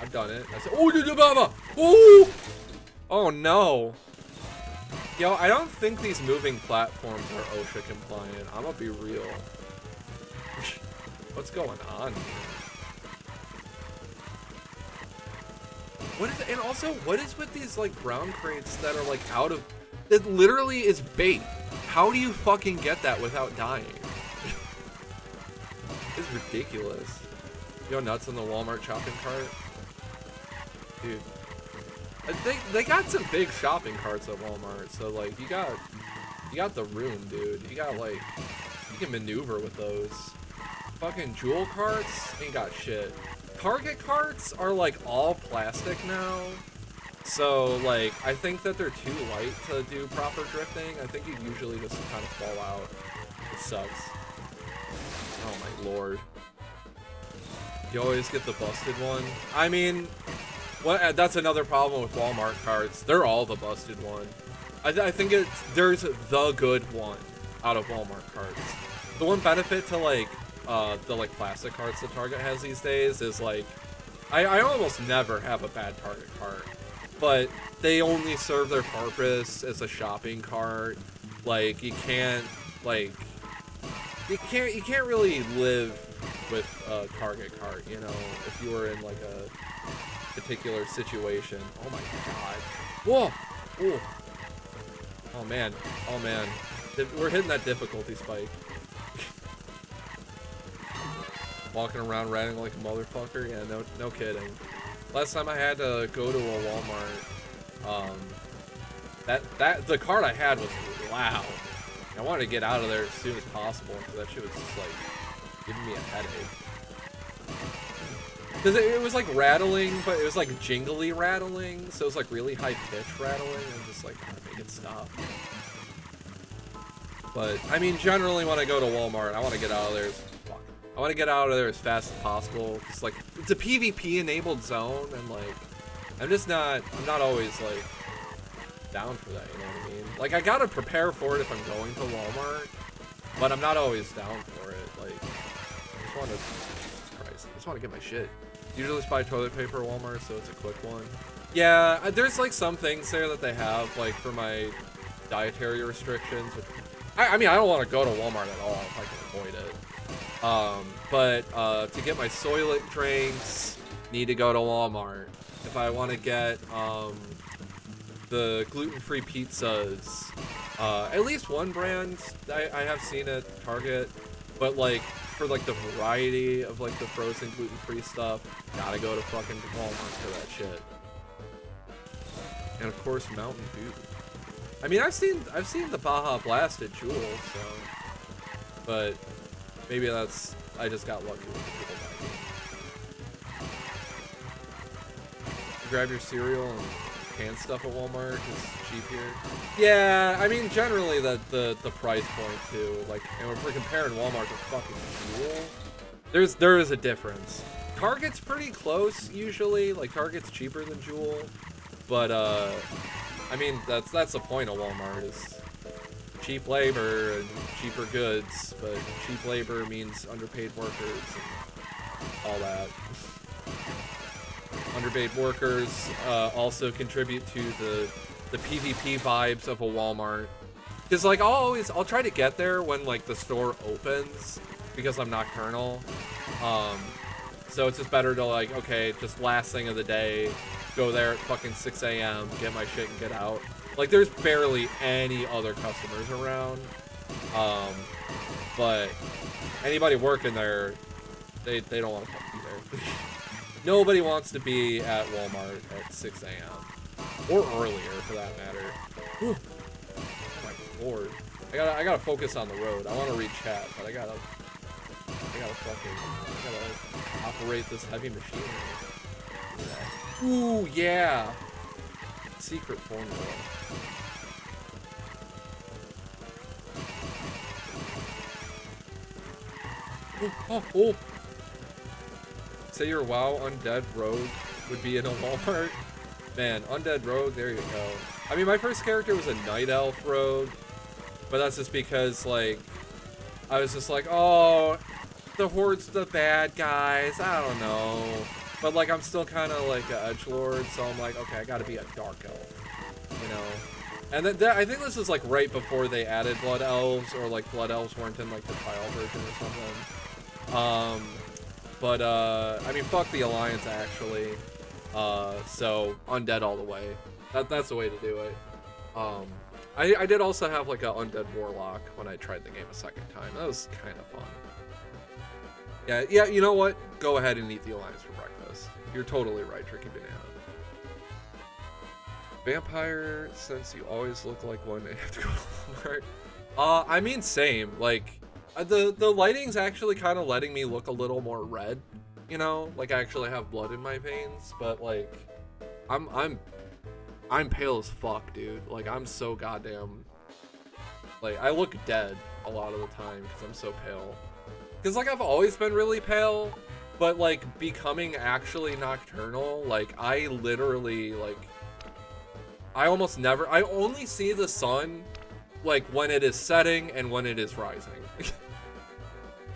I've done it. I said, oh, oh no. Yo, I don't think these moving platforms are OSHA compliant. I'm gonna be real. What's going on here? What is, and also, what is with these, like, ground crates that are, like, out of... It literally is bait. How do you fucking get that without dying? It's ridiculous. Yo, nuts on the Walmart shopping cart? Dude. They got some big shopping carts at Walmart, so, like, you got the room, dude. You got, like, you can maneuver with those. Fucking Jewel carts ain't got shit. Target carts are, like, all plastic now, so, like, I think that they're too light to do proper drifting. I think you usually just kind of fall out. It sucks. Oh my lord. You always get the busted one. I mean, that's another problem with Walmart carts. They're all the busted one. I think there's the good one out of Walmart carts. The one benefit to, like, the, like, plastic carts that Target has these days is, like, I almost never have a bad Target cart. but they only serve their purpose as a shopping cart. Like, you can't really live with a Target cart, you know, if you were in like a particular situation. Oh my god. Whoa! Ooh. Oh man. Oh man. We're hitting that difficulty spike. Walking around riding like a motherfucker. Yeah, no kidding. Last time I had to go to a Walmart, the cart I had was loud. I wanted to get out of there as soon as possible because that shit was just like giving me a headache. Because it was like rattling, but it was like jingly rattling, so it was like really high pitched rattling, and just like trying to make it stop. But I mean, generally when I go to Walmart, I want to get out of there. I want to get out of there as fast as possible. It's like it's a PvP enabled zone, and like I'm not always like down for that. You know what I mean? Like I gotta prepare for it if I'm going to Walmart, but I'm not always down for it. Like I just want to, Jesus Christ, I just want to get my shit. Usually just buy toilet paper at Walmart, so it's a quick one. Yeah, there's like some things there that they have like for my dietary restrictions. Which, I mean, I don't want to go to Walmart at all if I can avoid it. But to get my Soylent drinks, need to go to Walmart. If I want to get the gluten-free pizzas, at least one brand I have seen at Target, but like for like the variety of like the frozen gluten-free stuff, gotta go to fucking Walmart for that shit. And of course, Mountain Dew. I mean, I've seen the Baja Blast at Jewel, so, but maybe that's, I just got lucky with the people buying. Grab your cereal and canned stuff at Walmart, it's cheap here. Yeah, I mean, generally the price point too, like, and if we're comparing Walmart to fucking Jewel, there is a difference. Target's pretty close usually, like Target's cheaper than Jewel, but I mean, that's the point of Walmart, is cheap labor and cheaper goods, but cheap labor means underpaid workers and all that. Underpaid workers also contribute to the PvP vibes of a Walmart. Because like I'll try to get there when like the store opens because I'm nocturnal. So it's just better to like, okay, just last thing of the day, go there at fucking 6 a.m., get my shit and get out. Like there's barely any other customers around. But anybody working there, they don't want to fucking be there. Nobody wants to be at Walmart at 6 a.m. or earlier for that matter. Whew. Oh my lord. I gotta focus on the road. I want to read chat, but I gotta operate this heavy machinery. Ooh, yeah. Secret formula. Oh. Say your WoW Undead Rogue would be in a Walmart. Man, Undead Rogue, there you go. I mean, my first character was a Night Elf Rogue, but that's just because, like, I was just like, oh, the Horde's the bad guys, I don't know. But, like, I'm still kind of, like, an edgelord, so I'm like, okay, I gotta be a Dark Elf, you know? And then I think this is, like, right before they added Blood Elves, or, like, Blood Elves weren't in, like, the trial version or something. But I mean, fuck the Alliance, actually. So, Undead all the way. That's the way to do it. I did also have, like, an Undead Warlock when I tried the game a second time. That was kind of fun. Yeah, you know what? Go ahead and eat the Alliance for breakfast. You're totally right, Tricky Banana. Vampire, since you always look like one, I have to go to Walmart. I mean, same. Like, the lighting's actually kind of letting me look a little more red, you know, like I actually have blood in my veins, but like I'm pale as fuck, dude. Like I'm so goddamn, like I look dead a lot of the time because I'm so pale. Because like I've always been really pale, but like becoming actually nocturnal, like I literally like I only see the sun like when it is setting and when it is rising.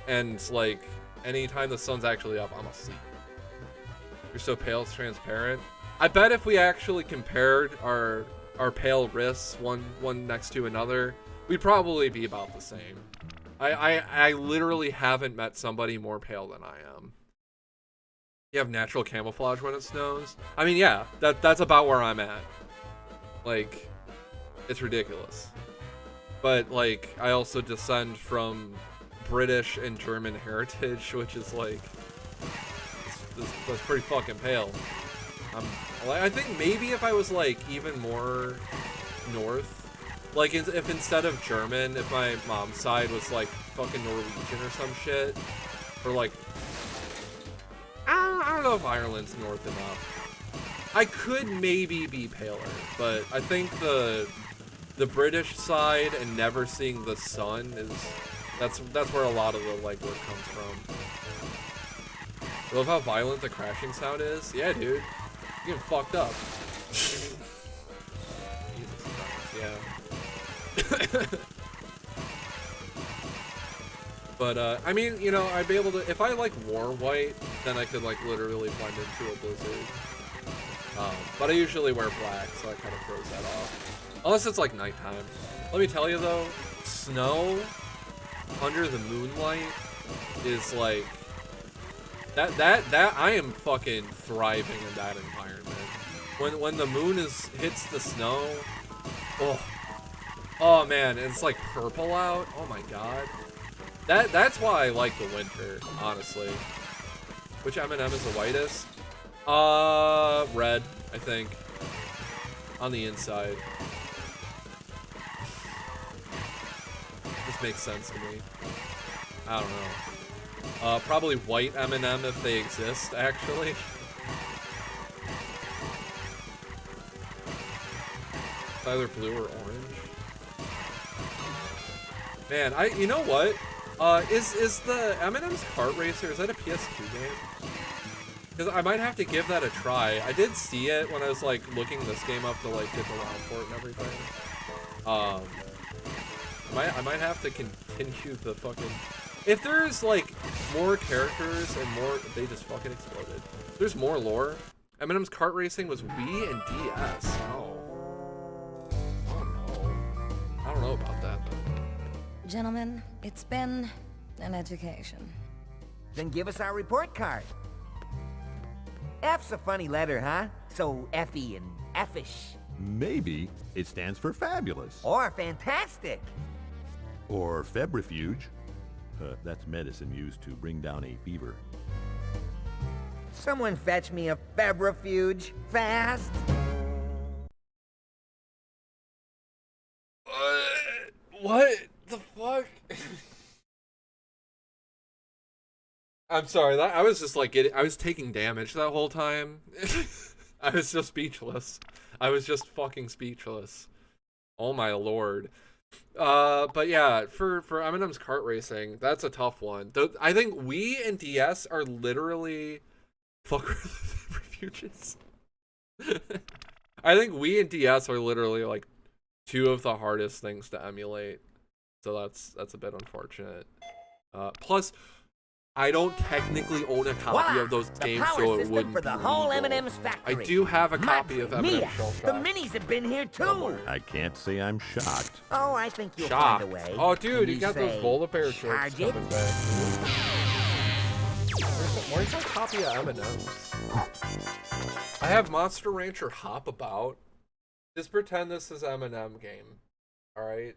And like anytime the sun's actually up, I'm asleep. You're so pale, it's transparent. I bet if we actually compared our pale wrists one next to another, we'd probably be about the same. I literally haven't met somebody more pale than I am. You have natural camouflage when it snows. I mean, yeah, that's about where I'm at. Like, it's ridiculous. But like, I also descend from British and German heritage, which is like, that's pretty fucking pale. I think maybe if I was like even more north, like if instead of German, if my mom's side was like fucking Norwegian or some shit, or like, I don't know if Ireland's north enough. I could maybe be paler, but I think the British side and never seeing the sun is that's where a lot of the legwork comes from. I love how violent the crashing sound is. Yeah, dude, you're getting fucked up. Jesus Christ, yeah. But, I mean, you know, I'd be able to, if I, like, wore white, then I could, like, literally blend into a blizzard. But I usually wear black, so I kind of throws that off. Unless it's, like, nighttime. Let me tell you, though, snow under the moonlight is, like, that I am fucking thriving in that environment. When the moon hits the snow, oh man, it's, like, purple out. Oh, my God. That's why I like the winter, honestly. Which M&M is the whitest? Red, I think. On the inside. This makes sense to me. I don't know. Probably white M&M if they exist, actually. It's either blue or orange. Man, you know what? Is the M&M's Kart Racer, is that a PS2 game? Because I might have to give that a try. I did see it when I was, like, looking this game up to, like, get the round for it and everything. I might have to continue the fucking... If there's, like, more characters and more... They just fucking exploded. If there's more lore. M&M's Kart Racing was Wii and DS. Oh. Oh, no. I don't know about that, though. Gentlemen, it's been an education. Then give us our report card. F's a funny letter, huh? So F-y and F-ish. Maybe it stands for fabulous. Or fantastic. Or febrifuge. That's medicine used to bring down a fever. Someone fetch me a febrifuge, fast. What the fuck? I'm sorry, I was just like I was taking damage that whole time. I was just speechless. I was just fucking speechless. Oh my lord. But yeah, for M&M's Kart Racing, that's a tough one. I think Wii and DS are literally fucker refuges. I think Wii and DS are literally like two of the hardest things to emulate. So that's a bit unfortunate. Plus, I don't technically own a copy of those games, so it wouldn't for the be whole legal. M&M's factory. I do have a copy of M&M Mia, Shell the Shock. minis have been here too. I can't say I'm shocked. Oh, I think you'll Shocked. find a way. Oh, dude, Can you got those say, Bola Bear shorts charge it? coming back. Where's my copy of M&M's? I have Monster Rancher Hop About. Just pretend this is M&M game. All right.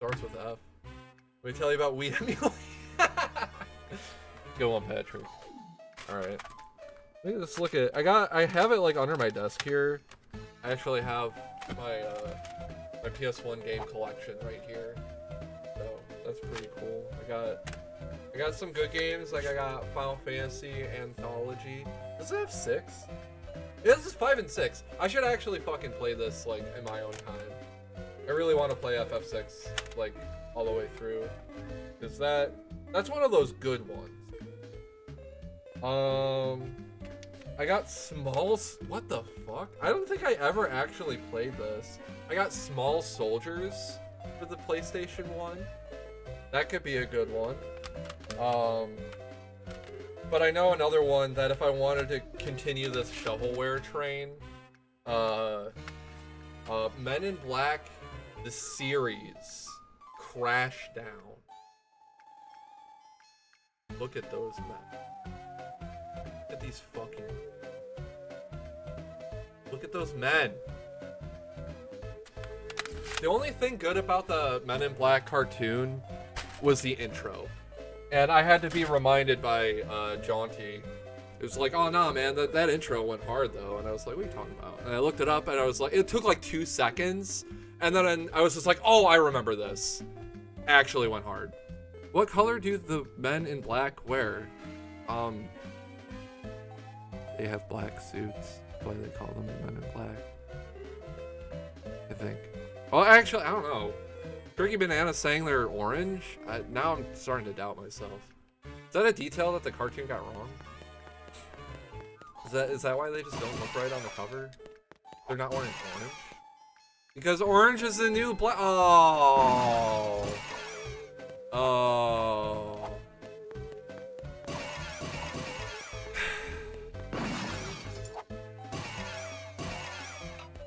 Starts with F. Let me tell you about Wii emulation. Go on, Patrick. All right. Let me just look at. I have it like under my desk here. I actually have my my PS1 game collection right here. So that's pretty cool. I got some good games. Like I got Final Fantasy Anthology. Does it have 6? Yeah, this is 5 and 6. I should actually fucking play this like in my own time. I really want to play FF6 like all the way through, because that's one of those good ones. I got what the fuck? I don't think I ever actually played this. I got Small Soldiers for the PlayStation 1. That could be a good one. But I know another one that if I wanted to continue this shovelware train, Men in Black, the series, Crash Down. Look at those men. Look at these fucking... Look at those men. The only thing good about the Men in Black cartoon was the intro. And I had to be reminded by Jaunty. It was like, oh no, man, that intro went hard though. And I was like, what are you talking about? And I looked it up and I was like, it took like 2 seconds. And then I was just like, oh, I remember this. Actually went hard. What color do the Men in Black wear? They have black suits. That's why they call them the Men in Black. I think. Well, actually, I don't know. Tricky Banana saying they're orange? Now I'm starting to doubt myself. Is that a detail that the cartoon got wrong? Is that why they just don't look right on the cover? They're not wearing orange? Because orange is the new black. Oh. Oh.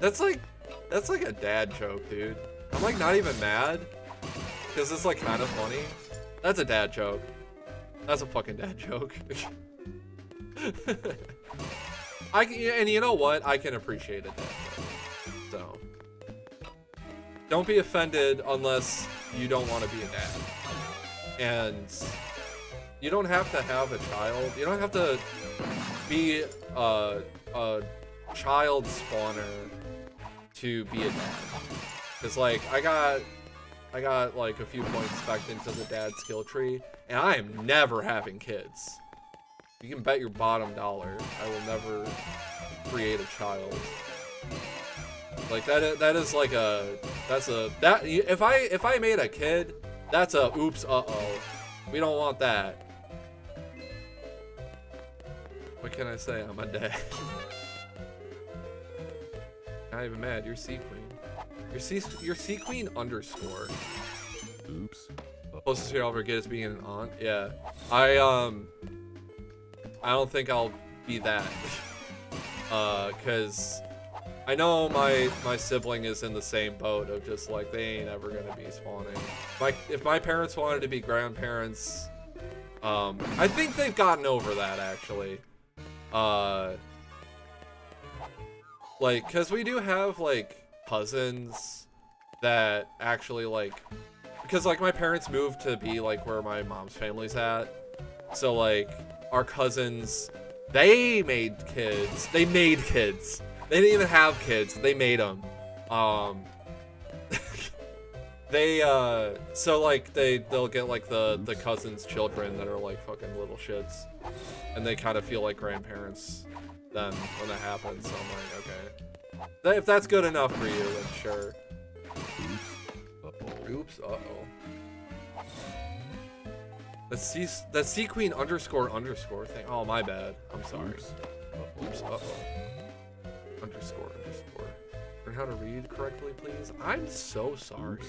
That's like a dad joke, dude. I'm like not even mad because it's like kind of funny. That's a dad joke. That's a fucking dad joke. And you know what? I can appreciate a dad joke. So don't be offended unless you don't want to be a dad. And you don't have to have a child. You don't have to be a child spawner to be a dad. Cause like I got like a few points spec'd into the dad skill tree, and I am never having kids. You can bet your bottom dollar I will never create a child. Like that is like if I made a kid, that's a oops uh-oh. We don't want that. What can I say? I'm a dad. Not even mad, you're Sea Queen. You're Sea Queen underscore. Oops. Closest you'll ever get is being an aunt. Yeah. I don't think I'll be that. Cause I know my sibling is in the same boat of just like they ain't ever gonna be spawning. If my parents wanted to be grandparents, I think they've gotten over that actually. Like, cause we do have like cousins that actually like, because like my parents moved to be like where my mom's family's at, so like our cousins, they made kids. They didn't even have kids. They made them. So like they'll get like the cousins' children that are like fucking little shits, and they kind of feel like grandparents then when that happens. So I'm like, okay, if that's good enough for you, then sure. Oops, uh-oh. The Sea Queen underscore thing. Oh, my bad. I'm sorry. Oops, uh-oh. Underscore. Learn how to read correctly, please. I'm so sorry.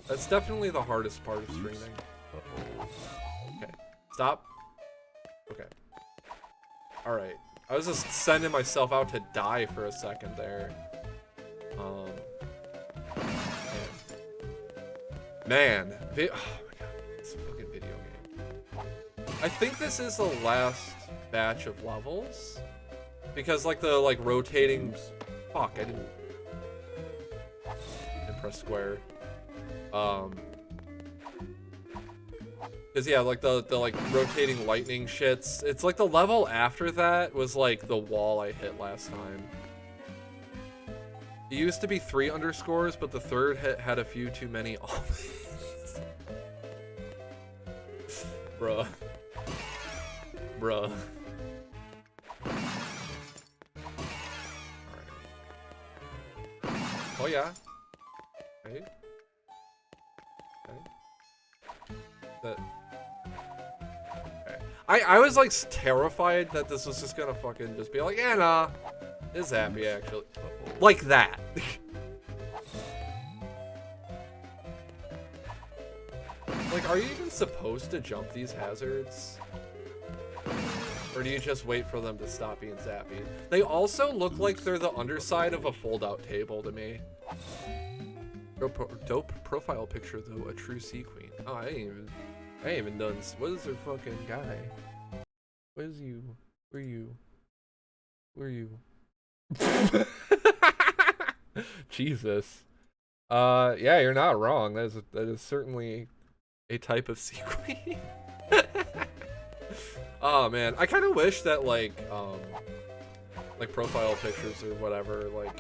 That's definitely the hardest part of streaming. Okay. Stop. Okay. Alright. I was just sending myself out to die for a second there. Man. Oh my god. This fucking video game. I think this is the last batch of levels. Because like the rotating... Fuck, I didn't press square. Cause yeah, like the like rotating lightning shits. It's like the level after that was like the wall I hit last time. It used to be 3 underscores, but the third hit had a few too many almonds. Bruh. Oh yeah. Okay. That. Okay. I was like terrified that this was just gonna fucking just be like, yeah, nah, it's happy actually, like that. Like, are you even supposed to jump these hazards? Or do you just wait for them to stop being zappy? They also look like they're the underside of a fold-out table to me. Dope profile picture though, a true sea queen. Oh, I ain't even done. What is their fucking guy? What is you? Where you? Where you? Jesus. Yeah, you're not wrong. That is certainly a type of sea queen. Oh man, I kind of wish that like profile pictures or whatever like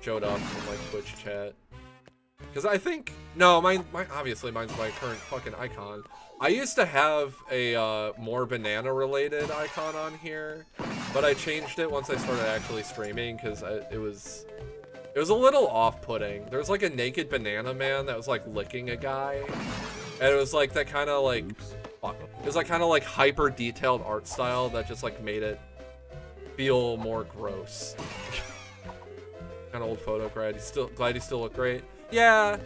showed up in like Twitch chat. Because I think mine obviously mine's my current fucking icon. I used to have a more banana related icon on here, but I changed it once I started actually streaming because it was a little off-putting. There was like a naked banana man that was like licking a guy, and it was like that kind of like it was like kind of like hyper detailed art style that just like made it feel more gross. Kind of old photo. Glad he still looked great. Yeah.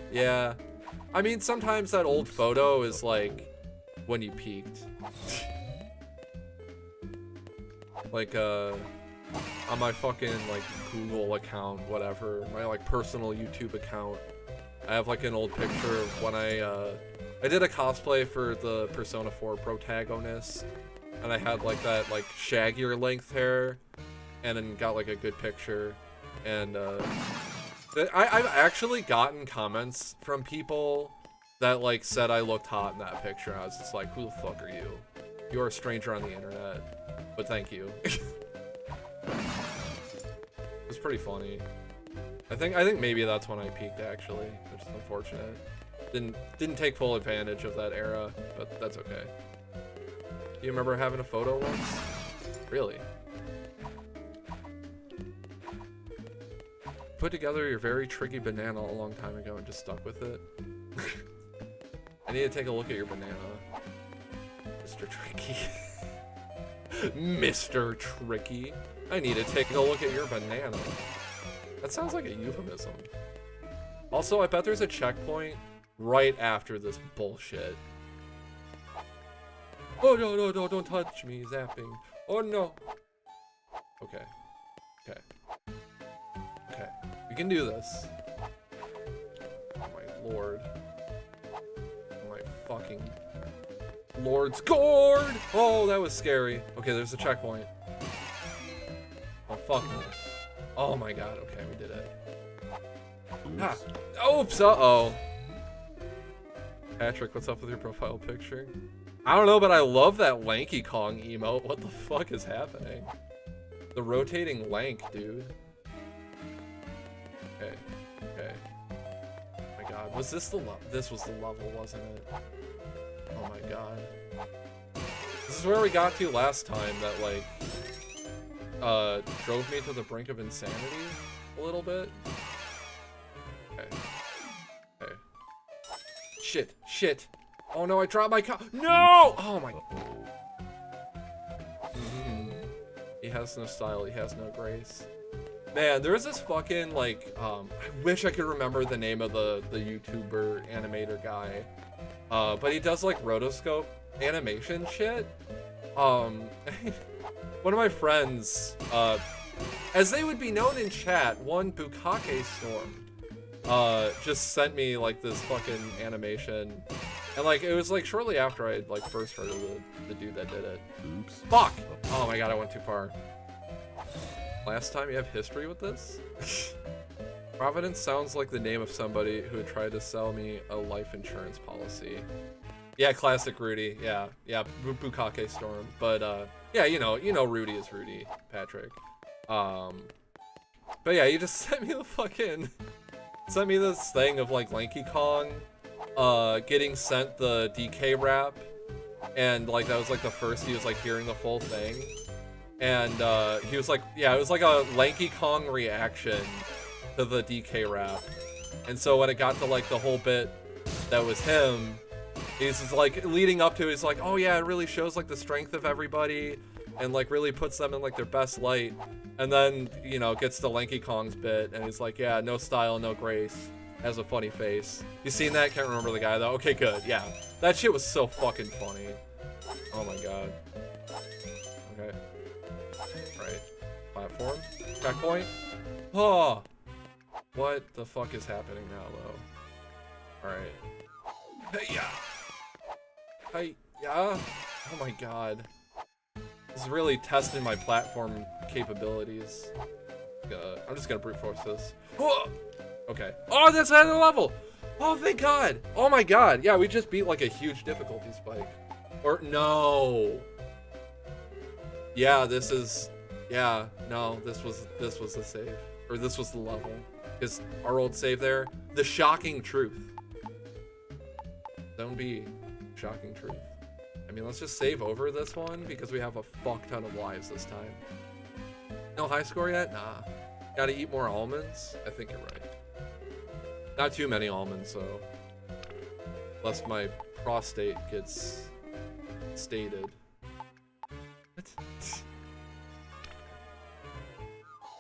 I mean, sometimes that old photo is like when you peaked. Like on my fucking like Google account, whatever, my like personal YouTube account, I have like an old picture of when I did a cosplay for the Persona 4 protagonist, and I had like that like shaggier length hair, and then got like a good picture, and I've actually gotten comments from people that like said I looked hot in that picture. I was just like, who the fuck are you? You're a stranger on the internet, but thank you. It's pretty funny. I think maybe that's when I peaked actually, which is unfortunate. Didn't take full advantage of that era, but that's okay. Do you remember having a photo once? Really? Put together your very tricky banana a long time ago and just stuck with it. I need to take a look at your banana, Mr. Tricky. Mr. Tricky. I need to take a look at your banana. That sounds like a euphemism. Also, I bet there's a checkpoint right after this bullshit. Oh no, don't touch me, zapping. Oh no. Okay. We can do this. Oh my lord. Oh my fucking Lord's gourd! Oh, that was scary. Okay, there's a checkpoint. Oh, fuck me. Oh my god, okay, we did it. Ah. Oops, uh-oh. Patrick, what's up with your profile picture? I don't know, but I love that Lanky Kong emote. What the fuck is happening? The rotating lank, dude. Okay. Oh my god, was this the level? This was the level, wasn't it? Oh my god. This is where we got to last time that, like, drove me to the brink of insanity a little bit. Okay. Shit. Oh no, I dropped my No! Oh my. He has no style, he has no grace. Man, there was this fucking, like, I wish I could remember the name of the YouTuber animator guy. But he does, like, rotoscope animation shit. One of my friends, as they would be known in chat, one Bukake Storm, just sent me, like, this fucking animation. And, like, it was, like, shortly after I had, like, first heard of the dude that did it. Oops. Fuck! Oh my god, I went too far. Last time you have history with this? Providence sounds like the name of somebody who tried to sell me a life insurance policy. Yeah, classic Rudy. Yeah, Bukake Storm. But yeah, you know Rudy is Rudy, Patrick. But yeah, you just sent me this thing of like Lanky Kong getting sent the DK rap, and like that was like the first he was like hearing the full thing. And he was like, yeah, it was like a Lanky Kong reaction to the DK rap. And so when it got to like the whole bit that was him, he's just like leading up to it, he's like, oh yeah, it really shows like the strength of everybody and like really puts them in like their best light. And then, you know, gets to Lanky Kong's bit and he's like, yeah, no style, no grace, has a funny face. You seen that? Can't remember the guy though. Okay, good. Yeah, that shit was so fucking funny. Oh my god. Okay. platform. Checkpoint. Oh! What the fuck is happening now, though? Alright. Hey-ya! Hey-ya! Oh my god. This is really testing my platform capabilities. I'm just gonna brute force this. Oh! Okay. Oh, that's another level! Oh, thank god! Oh my god! Yeah, we just beat like a huge difficulty spike. Or, no! Yeah, this is... Yeah, no, this was the save. Or this was the level. Because our old save there, the shocking truth. Zone B, shocking truth. I mean, let's just save over this one because we have a fuck ton of lives this time. No high score yet? Nah. Gotta eat more almonds? I think you're right. Not too many almonds, though. Lest my prostate gets stated. What?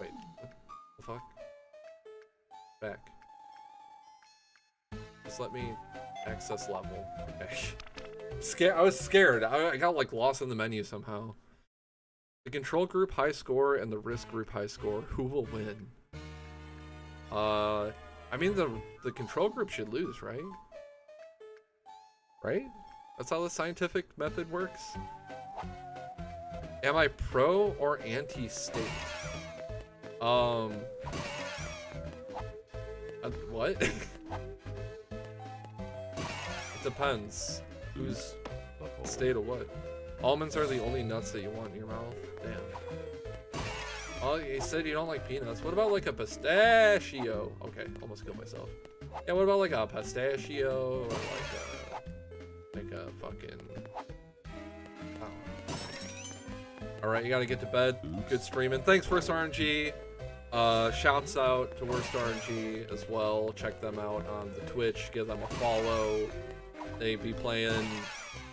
Wait, what the fuck? Back. Just let me access level. Okay. I was scared. I got like lost in the menu somehow. The control group high score and the risk group high score. Who will win? I mean the control group should lose, right? Right? That's how the scientific method works. Am I pro or anti-state? What? It depends. Who's state of what? Almonds are the only nuts that you want in your mouth. Damn. Oh, you said you don't like peanuts. What about like a pistachio? Okay, almost killed myself. Yeah, what about like a pistachio or like a fucking... Alright, you gotta get to bed. Good streaming. Thanks, Worst RNG. Shouts out to Worst RNG as well. Check them out on the Twitch. Give them a follow. They be playing...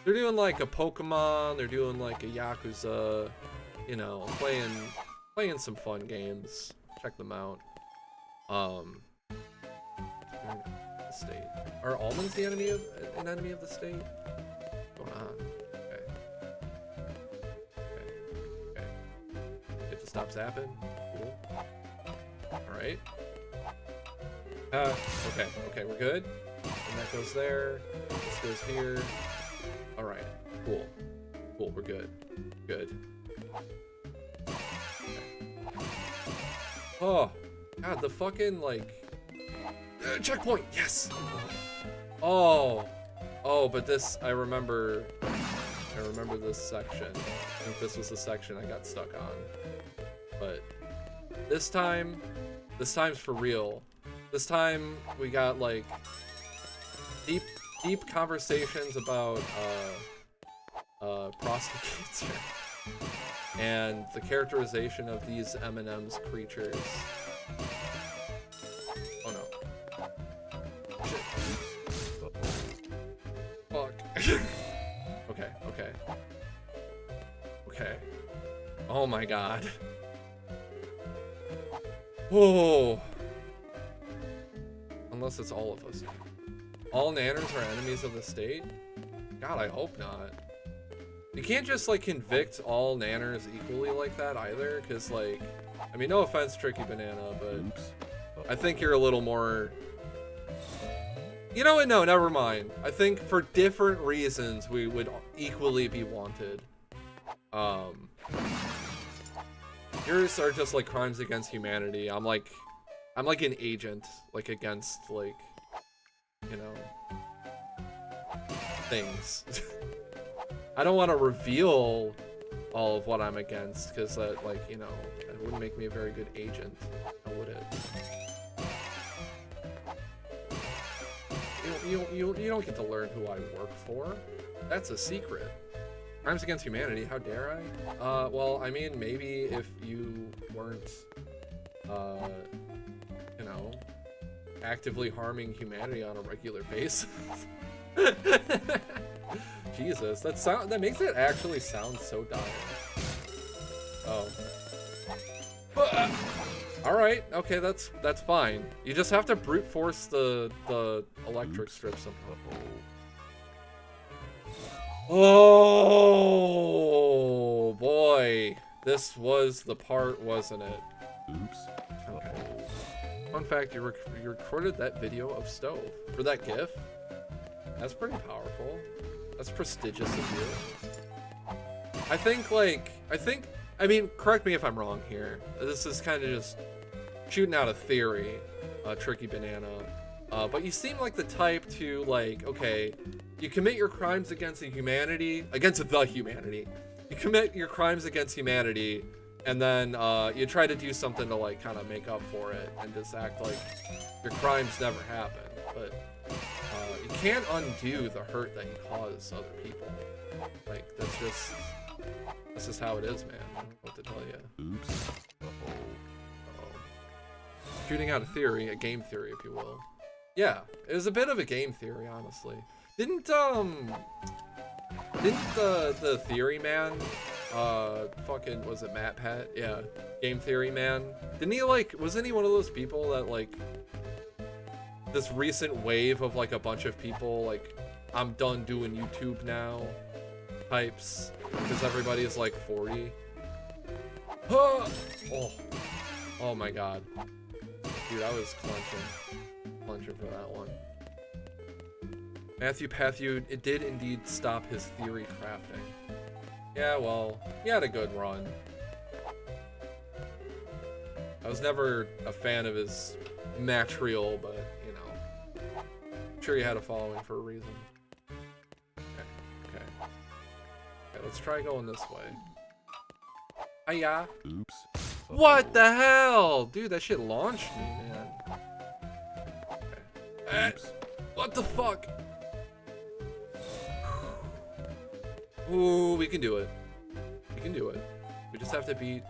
They're doing like a Pokemon. They're doing like a Yakuza. You know, playing some fun games. Check them out. State. Are almonds the enemy of an enemy of the state? What's going on? Okay. Get to stop zapping. Cool. Alright. Okay, we're good. And that goes there. This goes here. Alright. Cool, we're good. Good. Okay. Oh, god, the fucking, like... checkpoint! Yes! Oh, but this, I remember this section. I think this was the section I got stuck on. But this time's for real. This time we got like deep conversations about prostate cancer and the characterization of these M&M's creatures. Oh no. Shit. Fuck. Okay. Oh my god. Oh. Unless it's all of us. All nanners are enemies of the state? God, I hope not. You can't just like convict all nanners equally like that either, because like, I mean, no offense, Tricky Banana, but I think you're a little more... You know what? No, never mind. I think for different reasons we would equally be wanted. Yours are just like crimes against humanity. I'm like an agent, like against like, you know, things. I don't want to reveal all of what I'm against, because that, like, you know, it wouldn't make me a very good agent, now would it? You don't get to learn who I work for. That's a secret. Crimes against humanity, how dare I? Well, I mean, maybe if you weren't, you know, actively harming humanity on a regular basis. Jesus, that makes it actually sound so dire. Oh. Alright, okay, that's fine. You just have to brute force the electric strip somehow. Oh boy. This was the part, wasn't it? Oops. Okay. Fun fact, you recorded that video of Stove for that GIF. That's pretty powerful. That's prestigious of you. I mean, correct me if I'm wrong here. This is kind of just shooting out a theory, Tricky Banana. But you seem like the type to, like, okay, you commit your crimes against the humanity. You commit your crimes against humanity, and then you try to do something to, like, kind of make up for it and just act like your crimes never happened. But you can't undo the hurt that you cause other people. Like, that's just how it is, man. I don't know what to tell you. Oops. Shooting out a theory, a game theory, if you will. Yeah, it was a bit of a game theory, honestly. Didn't the theory man, fucking, was it Matt Pat? Yeah, game theory man. Didn't he, like, wasn't he one of those people that, like, this recent wave of, like, a bunch of people, like, I'm done doing YouTube now types, because everybody is, like, 40? Oh my god. Dude, I was clenching for that one. Matthew Patthew, it did indeed stop his theory crafting. Yeah, well, he had a good run. I was never a fan of his material, but, you know, I'm sure he had a following for a reason. Okay, let's try going this way. Hiya. Oops. What the hell? Dude, that shit launched me, man. Okay. Oops. What the fuck? Ooh, we can do it. We can do it. We just have to beat...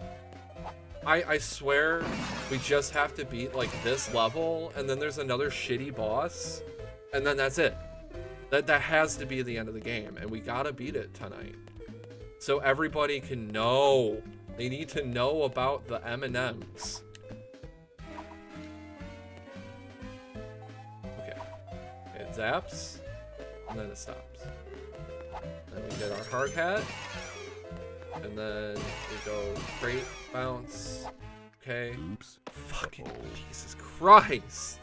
I swear, we just have to beat, like, this level, and then there's another shitty boss, and then that's it. That has to be the end of the game, and we gotta beat it tonight. So everybody can know. They need to know about the M&Ms. Okay. It zaps, and then it stops. Then we get our hard hat, and then we go great bounce. Okay. Oops. Fucking Jesus Christ.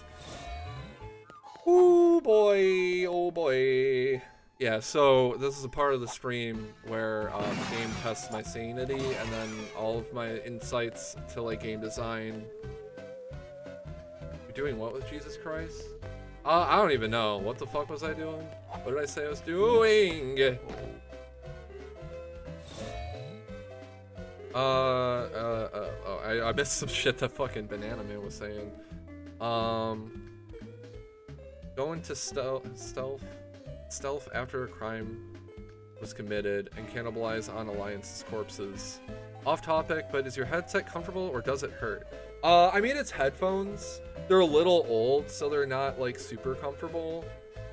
Oh boy, oh boy. Yeah, so this is a part of the stream where the game tests my sanity, and then all of my insights to, like, game design. You're doing what with Jesus Christ? I don't even know. What the fuck was I doing? What did I say I was doing? I missed some shit that fucking Banana Man was saying. Going to stealth after a crime was committed and cannibalize on Alliance's corpses. Off topic, but is your headset comfortable or does it hurt? I mean, it's headphones. They're a little old, so they're not, like, super comfortable,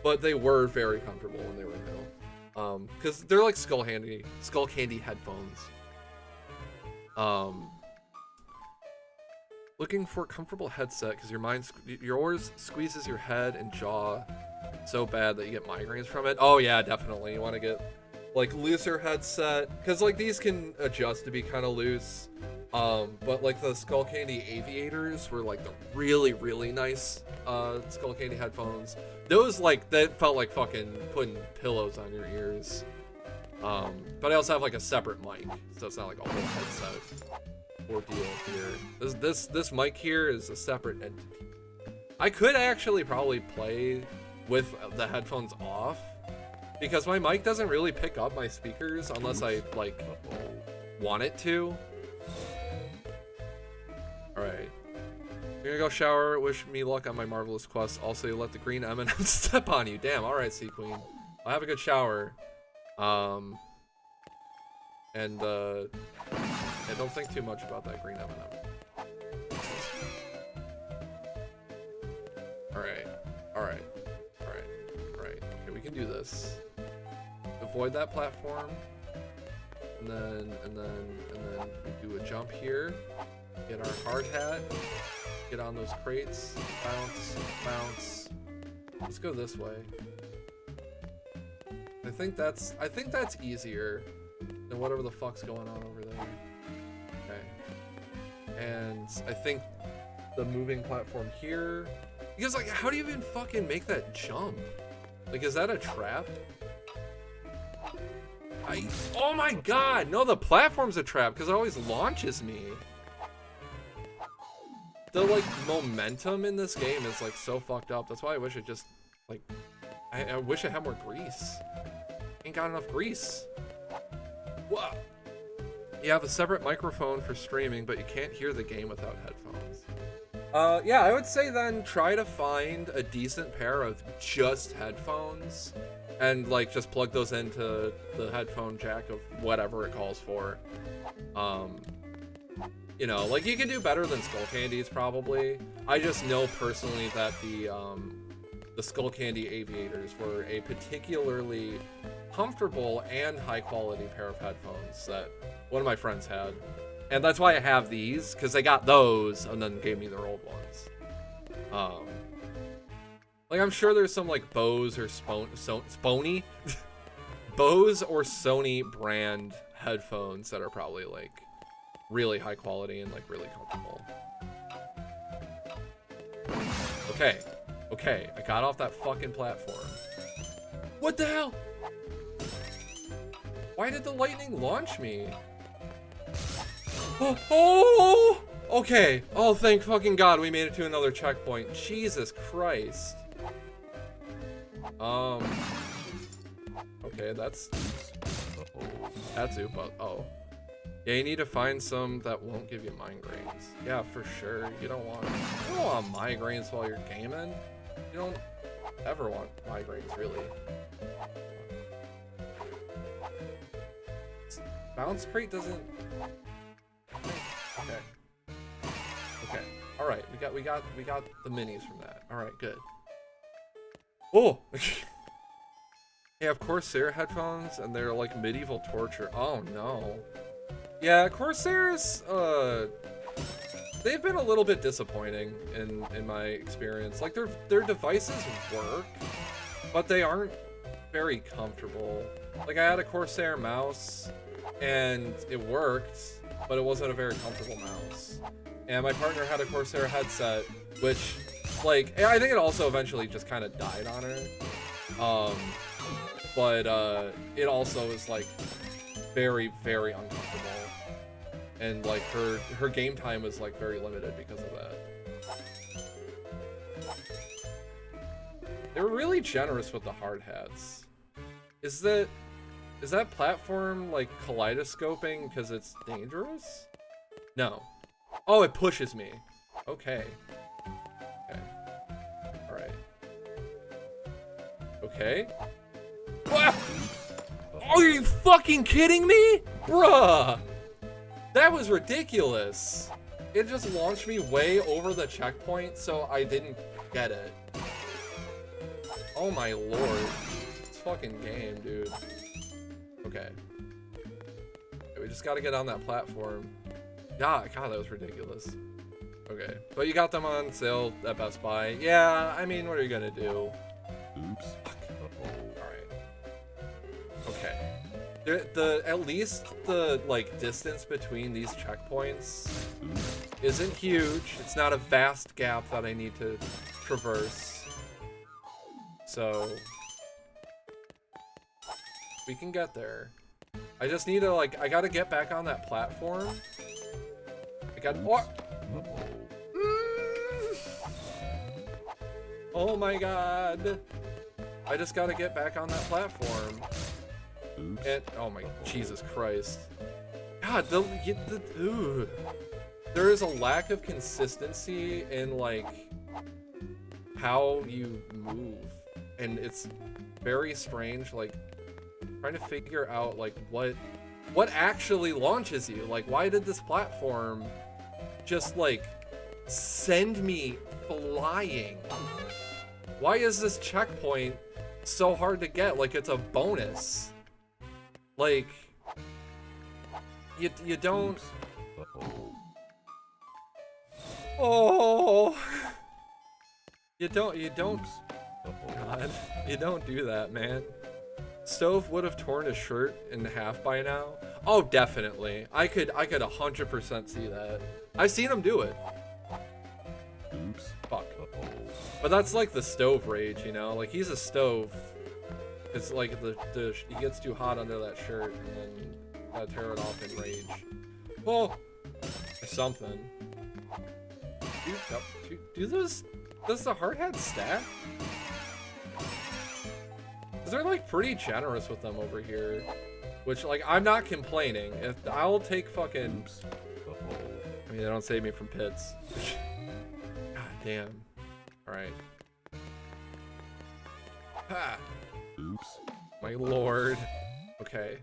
but they were very comfortable when they were new. Because they're like Skull Candy headphones. Looking for a comfortable headset because yours squeezes your head and jaw so bad that you get migraines from it. Oh yeah, definitely. You want to get, like, looser headset because, like, these can adjust to be kind of loose. But, like, the Skull Candy Aviators were, like, the really, really nice Skull Candy headphones. Those, like, that felt like fucking putting pillows on your ears. But I also have, like, a separate mic, so it's not like a whole headset ordeal here. This mic here is a separate entity. I could actually probably play with the headphones off because my mic doesn't really pick up my speakers unless I, like, want it to. Alright. I'm gonna go shower. Wish me luck on my marvelous quest. Also, you let the green M&M step on you. Damn, alright, Sea Queen. I'll have a good shower. Yeah, don't think too much about that green M&M. Alright. Okay, we can do this. Avoid that platform. And then we do a jump here. Get our hard hat. Get on those crates. Bounce. Let's go this way. I think that's easier than whatever the fuck's going on over there. Okay. And I think the moving platform here, because like, how do you even fucking make that jump? Like, is that a trap? Oh my god, no, the platform's a trap because it always launches me. The like momentum in this game is like so fucked up. That's why I wish it just like, I wish it had more grease. Ain't got enough grease. Whoa. You have a separate microphone for streaming, but you can't hear the game without headphones. Yeah, I would say then try to find a decent pair of just headphones and like just plug those into the headphone jack of whatever it calls for. You know, like you can do better than Skull Candies probably. I just know personally that the Skull Candy Aviators were a particularly comfortable and high quality pair of headphones that one of my friends had. And that's why I have these, because they got those and then gave me their old ones. Like I'm sure there's some like Bose or Sony Bose or Sony brand headphones that are probably like really high quality and like really comfortable. Okay, I got off that fucking platform. What the hell? Why did the lightning launch me? Oh, okay. Oh, thank fucking God we made it to another checkpoint. Jesus Christ. Okay, that's Oopa. Oh. Yeah, you need to find some that won't give you migraines. Yeah, for sure. You don't want migraines while you're gaming. You don't ever want migraines, really. Bounce Crate doesn't. Okay. All right, we got the minis from that. All right, good. Oh. They have Corsair headphones and they're like medieval torture. Oh no. Yeah, Corsairs, they've been a little bit disappointing in my experience. Like their devices work, but they aren't very comfortable. Like I had a Corsair mouse and it worked, but it wasn't a very comfortable mouse. And my partner had a Corsair headset, which like, I think it also eventually just kind of died on her. But it also is like very, very uncomfortable. And like her game time was like very limited because of that. They were really generous with the hard hats. Is that platform like kaleidoscoping because it's dangerous? No. Oh, it pushes me. Okay. Alright. Okay. Ah! Are you fucking kidding me? Bruh! That was ridiculous. It just launched me way over the checkpoint, so I didn't get it. Oh my lord. This fucking game, dude. Okay. We just gotta get on that platform. God, that was ridiculous. Okay. But you got them on sale at Best Buy. Yeah, I mean, what are you gonna do? Oops. Okay. At least the like distance between these checkpoints isn't huge. It's not a vast gap that I need to traverse. So we can get there. I just need to like, I gotta get back on that platform. Oh my god. I just gotta get back on that platform. Oops. And oh my Jesus Christ. God, there is a lack of consistency in like how you move. And it's very strange, like trying to figure out like what actually launches you. Like why did this platform just like send me flying? Why is this checkpoint so hard to get? Like it's a bonus. Like you don't. Oh, you don't. God, you don't do that, man. Stove would have torn his shirt in half by now. Oh, definitely. I could 100% see that. I've seen him do it. Oops. Fuck. But that's like the stove rage, you know? Like, he's a stove. It's like he gets too hot under that shirt and then gotta tear it off in rage. Oh! Or something. Does the hard hat stack? Cause they're like pretty generous with them over here. Which, like, I'm not complaining. I'll take fucking... Oops. I mean, they don't save me from pits. God damn. Alright. Ha! Oops. My lord. Okay.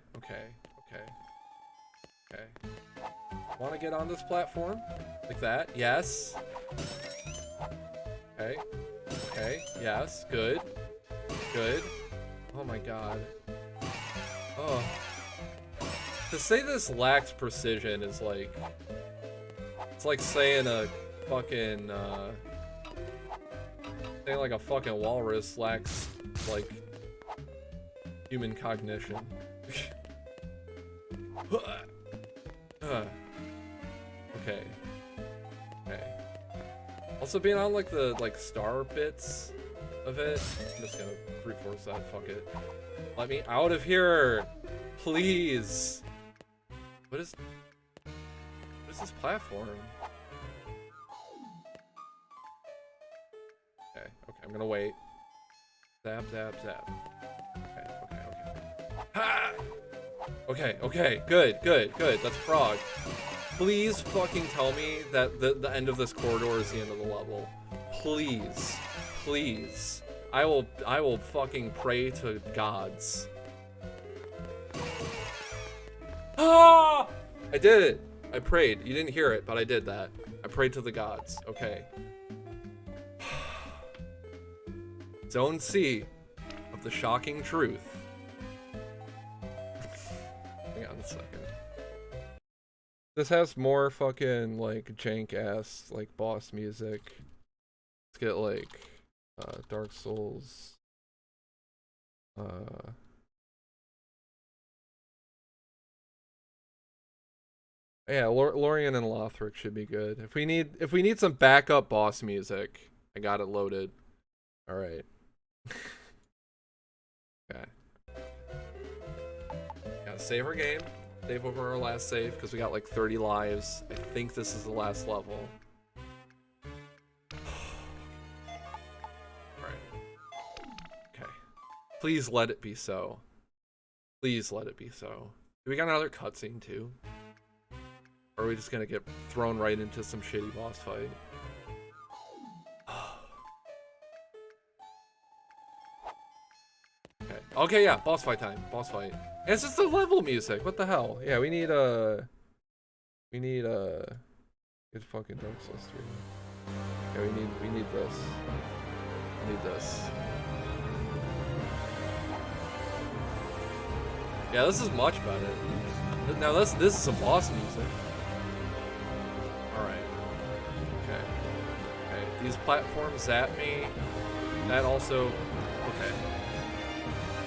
Want to get on this platform? Like that? Yes. Okay. Yes. Good. Oh my god. Oh. To say this lacks precision is like... It's like saying a fucking, saying like a fucking walrus lacks, like, human cognition. Okay. Also being on like the star bits of it, I'm just gonna brute force that. Fuck it. Let me out of here, please. What is this platform? Okay, I'm gonna wait. Zap. Okay. Ha! Okay, good. That's Prague. Please fucking tell me that the end of this corridor is the end of the level. Please. I will fucking pray to gods. Ah! I did it. I prayed. You didn't hear it, but I did that. I prayed to the gods. Okay. Zone C of the shocking truth. Hang on a second. This has more fucking like jank ass like boss music. Let's get like Dark Souls. Yeah, Lorien and Lothric should be good. If we need some backup boss music, I got it loaded. All right. Okay. Gotta save our game. Save over our last save because we got like 30 lives. I think this is the last level. Alright. Okay. Please let it be so. Please let it be so. Do we got another cutscene too? Or are we just gonna get thrown right into some shitty boss fight? Okay, yeah, boss fight time. Boss fight. And it's just the level music. What the hell? Yeah, we need good fucking Dark Souls 3. Yeah, we need this. We need this. Yeah, this is much better. Now this is some boss music. Alright. Okay. These platforms zap me. That also... Okay.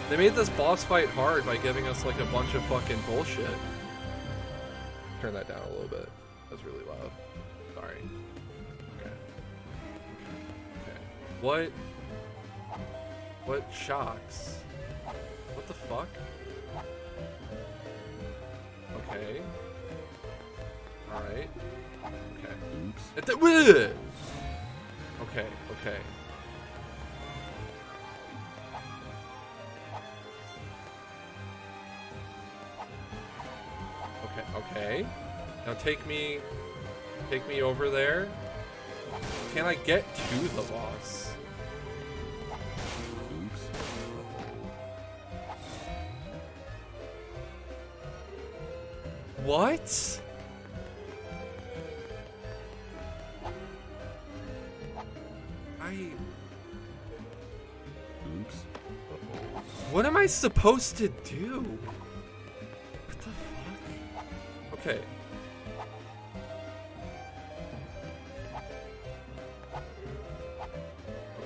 They made this boss fight hard by giving us like a bunch of fucking bullshit. Turn that down a little bit. That's really loud. Sorry. Okay. What shocks? What the fuck? Okay. Alright. Okay. Oops. Okay. Okay. Now take me over there. Can I get to the boss? Oops. What? Oops. What am I supposed to do? What the fuck? Okay.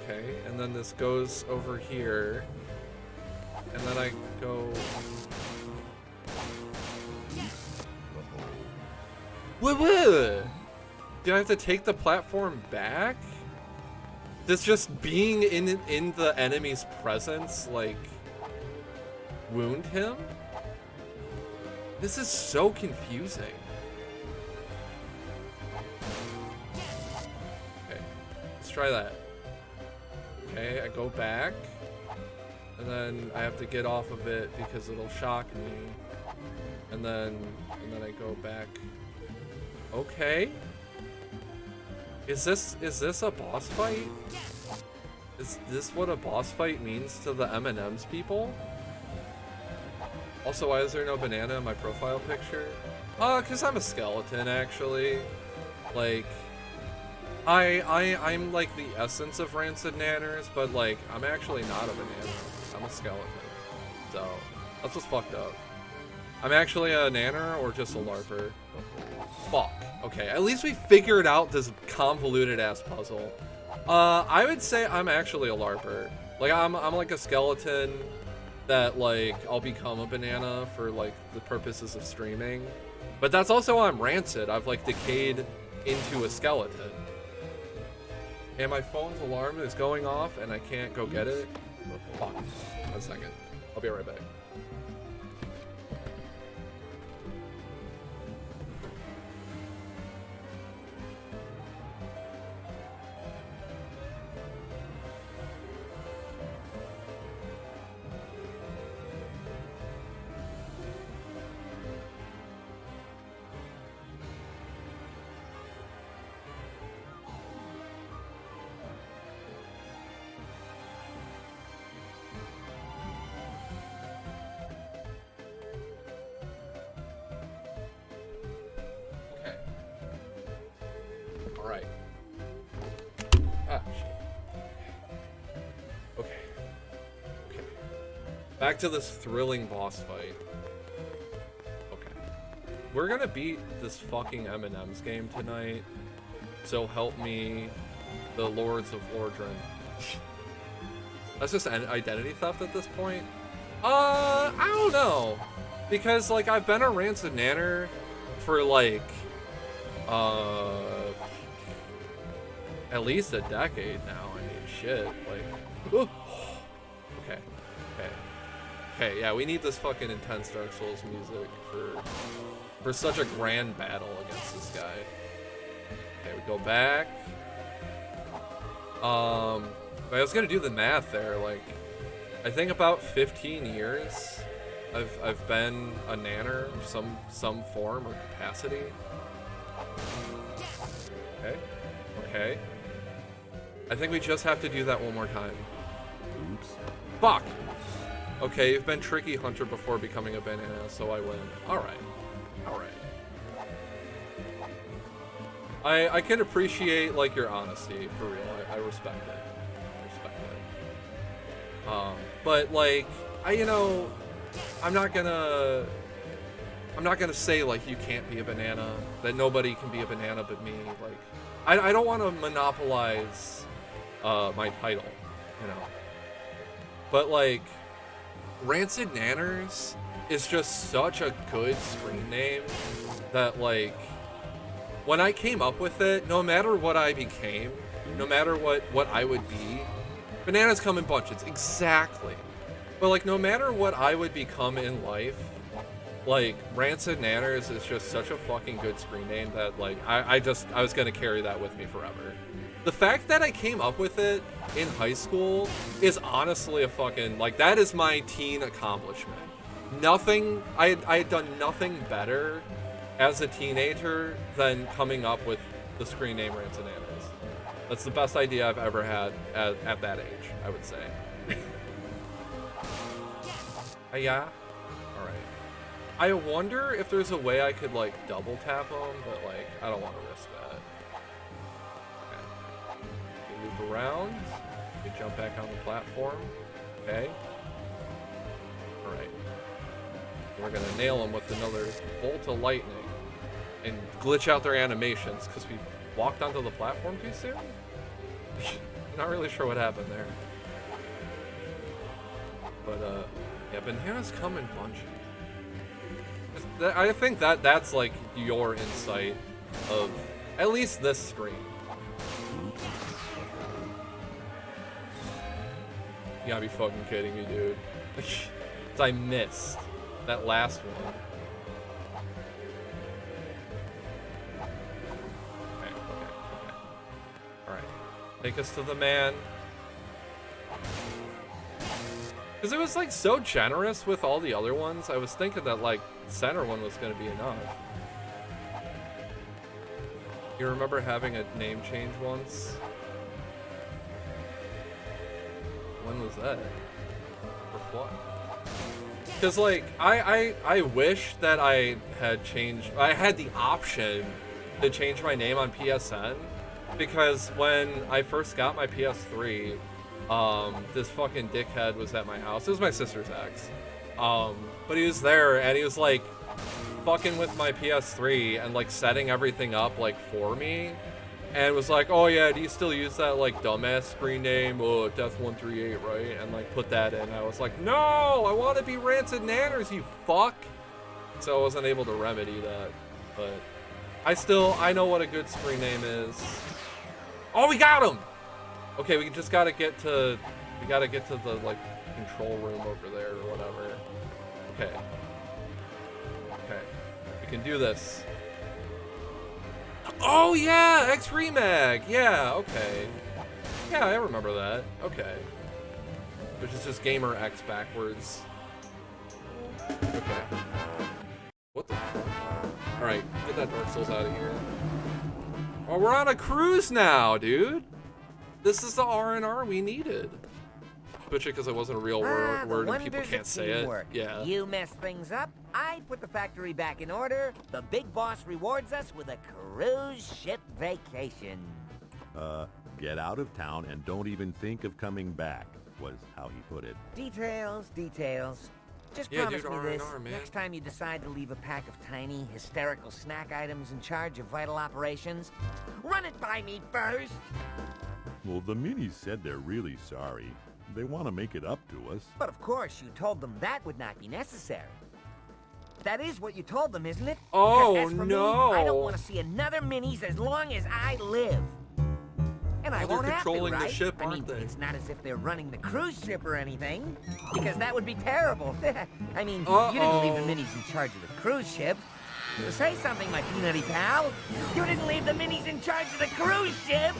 Okay, and then this goes over here. And then I go... Woo-woo! Do I have to take the platform back? Does just being in the enemy's presence, like, wound him? This is so confusing. Okay, let's try that. Okay, I go back, and then I have to get off of it because it'll shock me. And then I go back. Okay. Is this a boss fight? Is this what a boss fight means to the M&M's people? Also, why is there no banana in my profile picture? Cause I'm a skeleton, actually. Like, I'm like the essence of Rancid Nanners, but like, I'm actually not a banana. I'm a skeleton. So, that's what's fucked up. I'm actually a nanner or just a larper? Fuck. Okay, at least we figured out this convoluted ass puzzle. I would say I'm actually a larper. Like, I'm like a skeleton that, like, I'll become a banana for, like, the purposes of streaming. But that's also why I'm rancid. I've, like, decayed into a skeleton. And my phone's alarm is going off and I can't go get it. Fuck. 1 second. I'll be right back. Alright. Ah, shit. Okay. Okay. Back to this thrilling boss fight. Okay. We're gonna beat this fucking M&M's game tonight. So help me, the Lords of Lordran. That's just an identity theft at this point? I don't know. Because, like, I've been a Rancid Nanner for, like, at least a decade now. I mean, shit. Like, okay, yeah, we need this fucking intense Dark Souls music for such a grand battle against this guy. Okay, we go back. I was gonna do the math there. Like, I think about 15 years I've been a nanner of some form or capacity. Okay. I think we just have to do that one more time. Oops. Fuck! Okay, you've been Tricky Hunter before becoming a banana, so I win. Alright. I can appreciate, like, your honesty, for real. I respect it. But, like, I'm not gonna say, like, you can't be a banana, that nobody can be a banana but me. Like, I don't want to monopolize my title, you know. But, like, Rancid Nanners is just such a good screen name that, like, when I came up with it, no matter what I became, no matter what I would be, bananas come in bunches, exactly. But, like, no matter what I would become in life, like, Rancid Nanners is just such a fucking good screen name that, like, I was gonna carry that with me forever. The fact that I came up with it in high school is honestly a fucking, like, that is my teen accomplishment. I had done nothing better as a teenager than coming up with the screen name Rancid Nanners. That's the best idea I've ever had at that age, I would say. Yeah? Alright. I wonder if there's a way I could, like, double tap them, but, like, I don't want to risk that. Okay. We move around. We jump back on the platform. Okay. Alright. We're gonna nail them with another bolt of lightning and glitch out their animations because we walked onto the platform too soon? Not really sure what happened there. But, yeah, bananas come in bunches. I think that's, like, your insight of at least this stream. You gotta be fucking kidding me, dude. I missed that last one. Okay. Alright. Take us to the man. Because it was like so generous with all the other ones. I was thinking that like center one was gonna be enough. You remember having a name change once? When was that? For what? Because like I wish that I had the option to change my name on PSN, because when I first got my PS3, this fucking dickhead was at my house. It was my sister's ex. But he was there and he was like fucking with my PS3 and like setting everything up like for me. And was like, oh yeah, do you still use that like dumbass screen name? Oh, Death138, right? And like put that in. I was like, no, I want to be Rancid Nanners, you fuck. So I wasn't able to remedy that. But I know what a good screen name is. Oh, we got him! Okay, we just gotta get to the like control room over there or whatever. Okay. We can do this. Oh yeah, X-Remag. Yeah, okay. Yeah, I remember that. Okay. Which is just Gamer X backwards. Okay. What the fuck? Alright, get that Dark Souls out of here. Oh, we're on a cruise now, dude. This is the R&R we needed. Especially because it wasn't a real word and people can't say it. Yeah. You mess things up, I put the factory back in order, the big boss rewards us with a cruise ship vacation. Get out of town and don't even think of coming back, was how he put it. Details. Just promise me this. Next time you decide to leave a pack of tiny, hysterical snack items in charge of vital operations, run it by me first. Well, the minis said they're really sorry. They want to make it up to us. But of course, you told them that would not be necessary. That is what you told them, isn't it? Oh, because as for no. me, I don't want to see another minis as long as I live. And I Well, won't they're have to, controlling the right? ship, I mean, aren't they? it's not as if they're running the cruise ship or anything, because that would be terrible. I mean, you didn't leave the minis in charge of the cruise ship. So say something, my peanutty pal. You didn't leave the minis in charge of the cruise ship.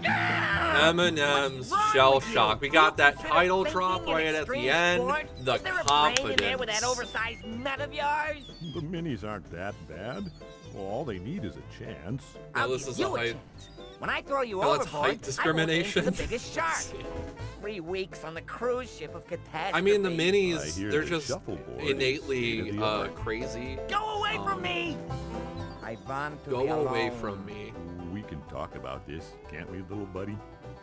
M&M's Shell Shock. We got that title drop right at the end. The Is there a brain in there with confidence. that oversized nut of yours? The minis aren't that bad. Well, all they need is a chance. Now I'll this give is you a height. chance. When I throw you Now it's overboard, height discrimination. I will aim for the biggest shark. 3 weeks on the cruise ship of catastrophe. I mean, the I minis, hear they're the just shuffleboard is innately state of the art. crazy. Go away from me! I want to be Go away alone. from me. We can talk about this, can't we, little buddy?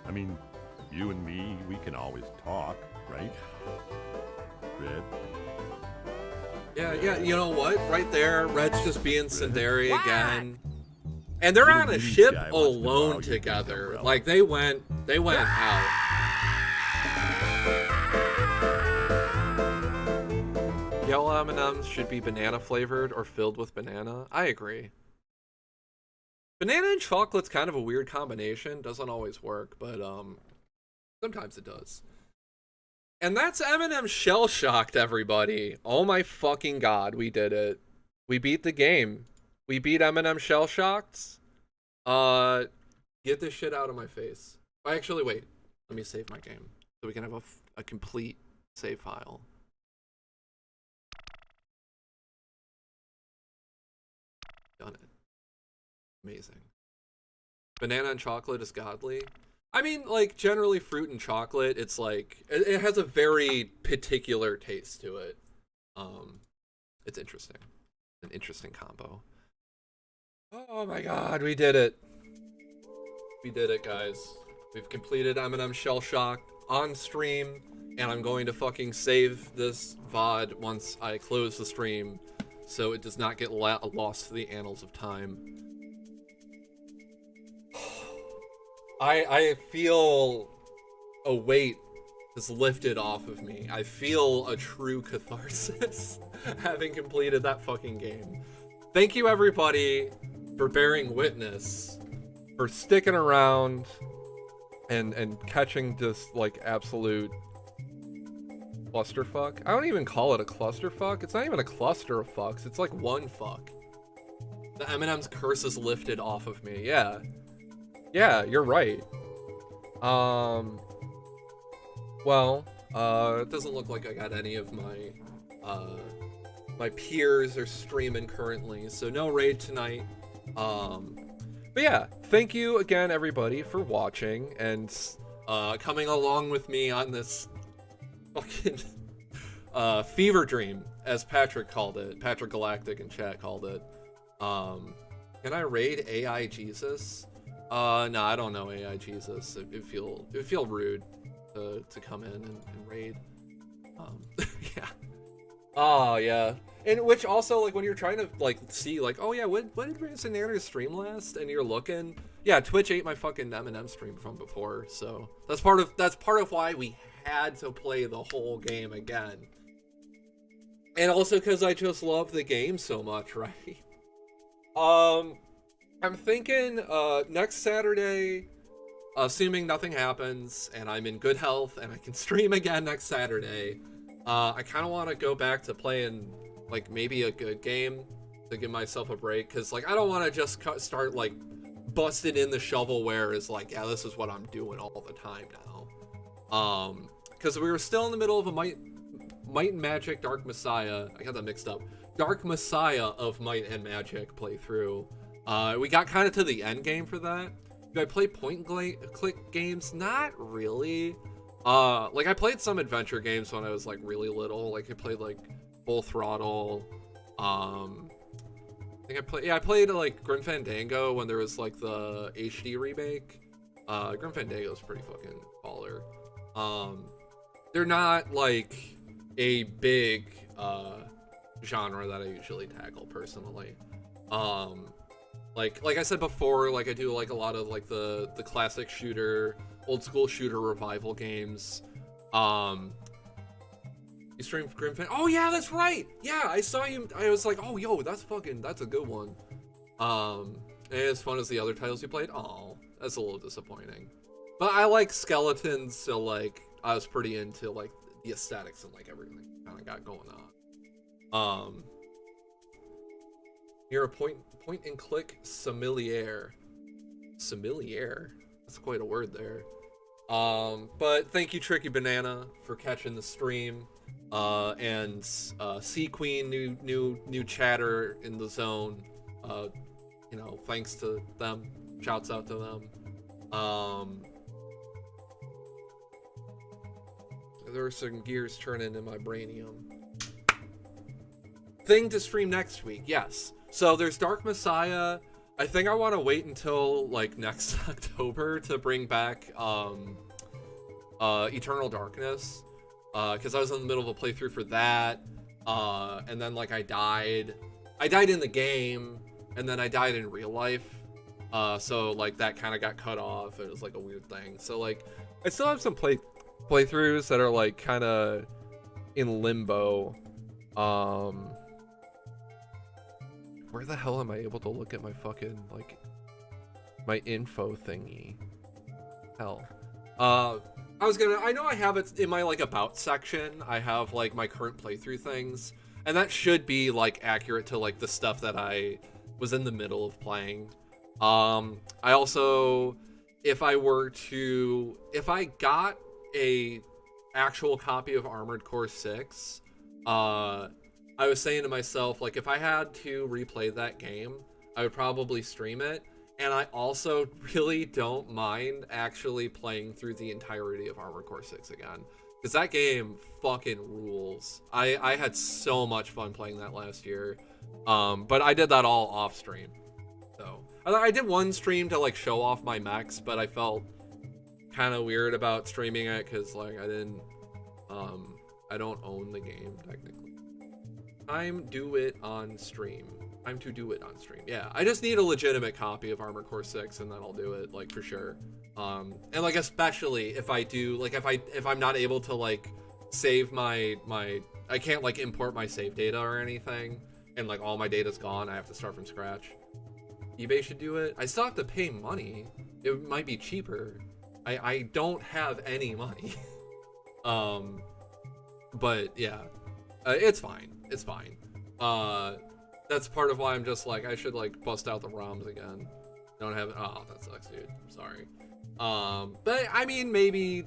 I mean, you and me, we can always talk, right? Red? Yeah, you know what? Right there, Red's just being Sundari What? again. And they're Little on a mini ship guy wants to borrow alone your together. umbrella. Like they went out. Yellow M&Ms should be banana flavored or filled with banana. I agree. Banana and chocolate's kind of a weird combination. Doesn't always work, but sometimes it does. And that's M&M Shell Shocked, everybody. Oh my fucking god, we did it. We beat the game. We beat M&M Shell Shocked. Get this shit out of my face. Actually, wait. Let me save my game so we can have a complete save file. Done it. Amazing. Banana and chocolate is godly. I mean, like, generally fruit and chocolate, it's like, it has a very particular taste to it. It's interesting. An interesting combo. Oh my god, we did it. We did it, guys. We've completed M&M Shell Shock on stream, and I'm going to fucking save this VOD once I close the stream, so it does not get lost to the annals of time. I feel a weight is lifted off of me. I feel a true catharsis having completed that fucking game. Thank you, everybody, for bearing witness, for sticking around and catching just like absolute clusterfuck. I don't even call it a clusterfuck. It's not even a cluster of fucks. It's like one fuck. The M&M's curse is lifted off of me. Yeah, you're right. Well, it doesn't look like I got any of my my peers are streaming currently, so no raid tonight. But yeah, thank you again, everybody, for watching and coming along with me on this fucking fever dream, as Patrick called it. Patrick Galactic in chat called it. Can I raid AI Jesus? No, I don't know AI Jesus. It would feel rude to come in and raid. Yeah. Oh yeah. And which also, like, when you're trying to like see like, oh yeah, when did Ransom Narrator stream last? And you're looking, yeah, Twitch ate my fucking M&M stream from before, so that's part of why we had to play the whole game again. And also because I just love the game so much, right? I'm thinking next Saturday, assuming nothing happens and I'm in good health and I can stream again next Saturday, I kind of want to go back to playing like maybe a good game to give myself a break, because like I don't want to just start like busting in the shovelware as like, yeah, this is what I'm doing all the time now. Because we were still in the middle of a Might and Magic Dark Messiah. I got that mixed up. Dark Messiah of Might and Magic playthrough. We got kind of to the end game for that. Do I play point and click games? Not really. Like I played some adventure games when I was like really little. Like I played like Full Throttle. I played like Grim Fandango when there was like the HD remake. Grim Fandango is pretty fucking baller. They're not like a big genre that I usually tackle personally. Like I said before, like I do like a lot of like the classic shooter, old school shooter revival games. You stream Grim Fan? Oh yeah, that's right. Yeah, I saw you. I was like, oh yo, that's a good one. And as fun as the other titles you played. Oh, that's a little disappointing. But I like skeletons, so like I was pretty into like the aesthetics and like everything kind of got going on. You're a point and click sommelier. Sommelier? That's quite a word there. But thank you, Tricky Banana, for catching the stream. And Sea Queen, new chatter in the zone. You know, thanks to them. Shouts out to them. There are some gears turning in my brainium. Thing to stream next week, yes. So there's Dark Messiah. I think I want to wait until like next October to bring back Eternal Darkness, because I was in the middle of a playthrough for that, and then like I died in the game, and then I died in real life, so like that kind of got cut off. It was like a weird thing. So like I still have some playthroughs that are like kind of in limbo. Where the hell am I able to look at my fucking, like, my info thingy? Hell. I know I have it in my, like, about section. I have, like, my current playthrough things. And that should be, like, accurate to, like, the stuff that I was in the middle of playing. I also, if I got a actual copy of Armored Core 6, I was saying to myself, like, if I had to replay that game, I would probably stream it. And I also really don't mind actually playing through the entirety of Armored Core 6 again, because that game fucking rules. I had so much fun playing that last year, but I did that all off stream. So I did one stream to like show off my mechs, but I felt kind of weird about streaming it because like I don't own the game technically. I'm to do it on stream. Yeah, I just need a legitimate copy of Armored Core 6 and then I'll do it, like, for sure. And like especially if I do, like, if I'm not able to like save my I can't like import my save data or anything, and like all my data's gone, I have to start from scratch. eBay should do it. I still have to pay money. It might be cheaper. I don't have any money. But yeah, it's fine. It's fine. That's part of why I'm just like, I should like bust out the ROMs again. Don't have it. Oh, that sucks, dude. I'm sorry. But I mean, maybe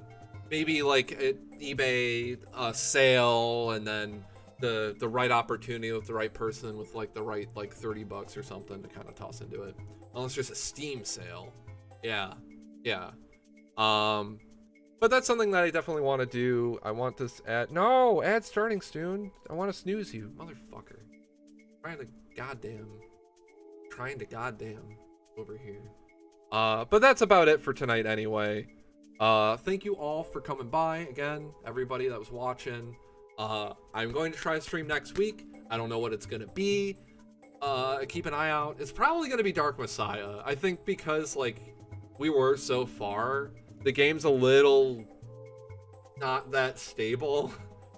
like eBay sale, and then the right opportunity with the right person with like the right like $30 or something to kind of toss into it. Unless there's a Steam sale. Yeah. But that's something that I definitely want to do. I want this ad. No, ad starting soon. I want to snooze you, motherfucker. Trying to goddamn over here. But that's about it for tonight anyway. Thank you all for coming by again, everybody that was watching. I'm going to try to stream next week. I don't know what it's gonna be. Keep an eye out. It's probably gonna be Dark Messiah. I think because like we were so far, the game's a little not that stable.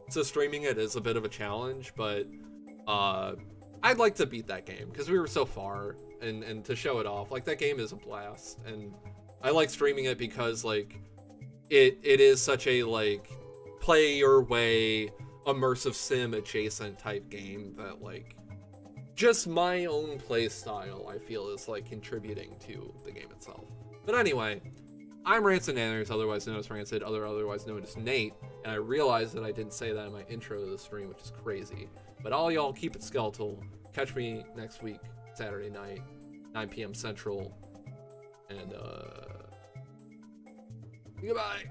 So streaming it is a bit of a challenge, but I'd like to beat that game because we were so far, and to show it off. Like, that game is a blast, and I like streaming it because like it is such a like play your way immersive sim adjacent type game that like just my own play style I feel is like contributing to the game itself. But anyway, I'm Rancid Nanners, otherwise known as Rancid, otherwise known as Nate, and I realized that I didn't say that in my intro to the stream, which is crazy. But all y'all keep it skeletal. Catch me next week, Saturday night, 9 p.m. Central, and goodbye.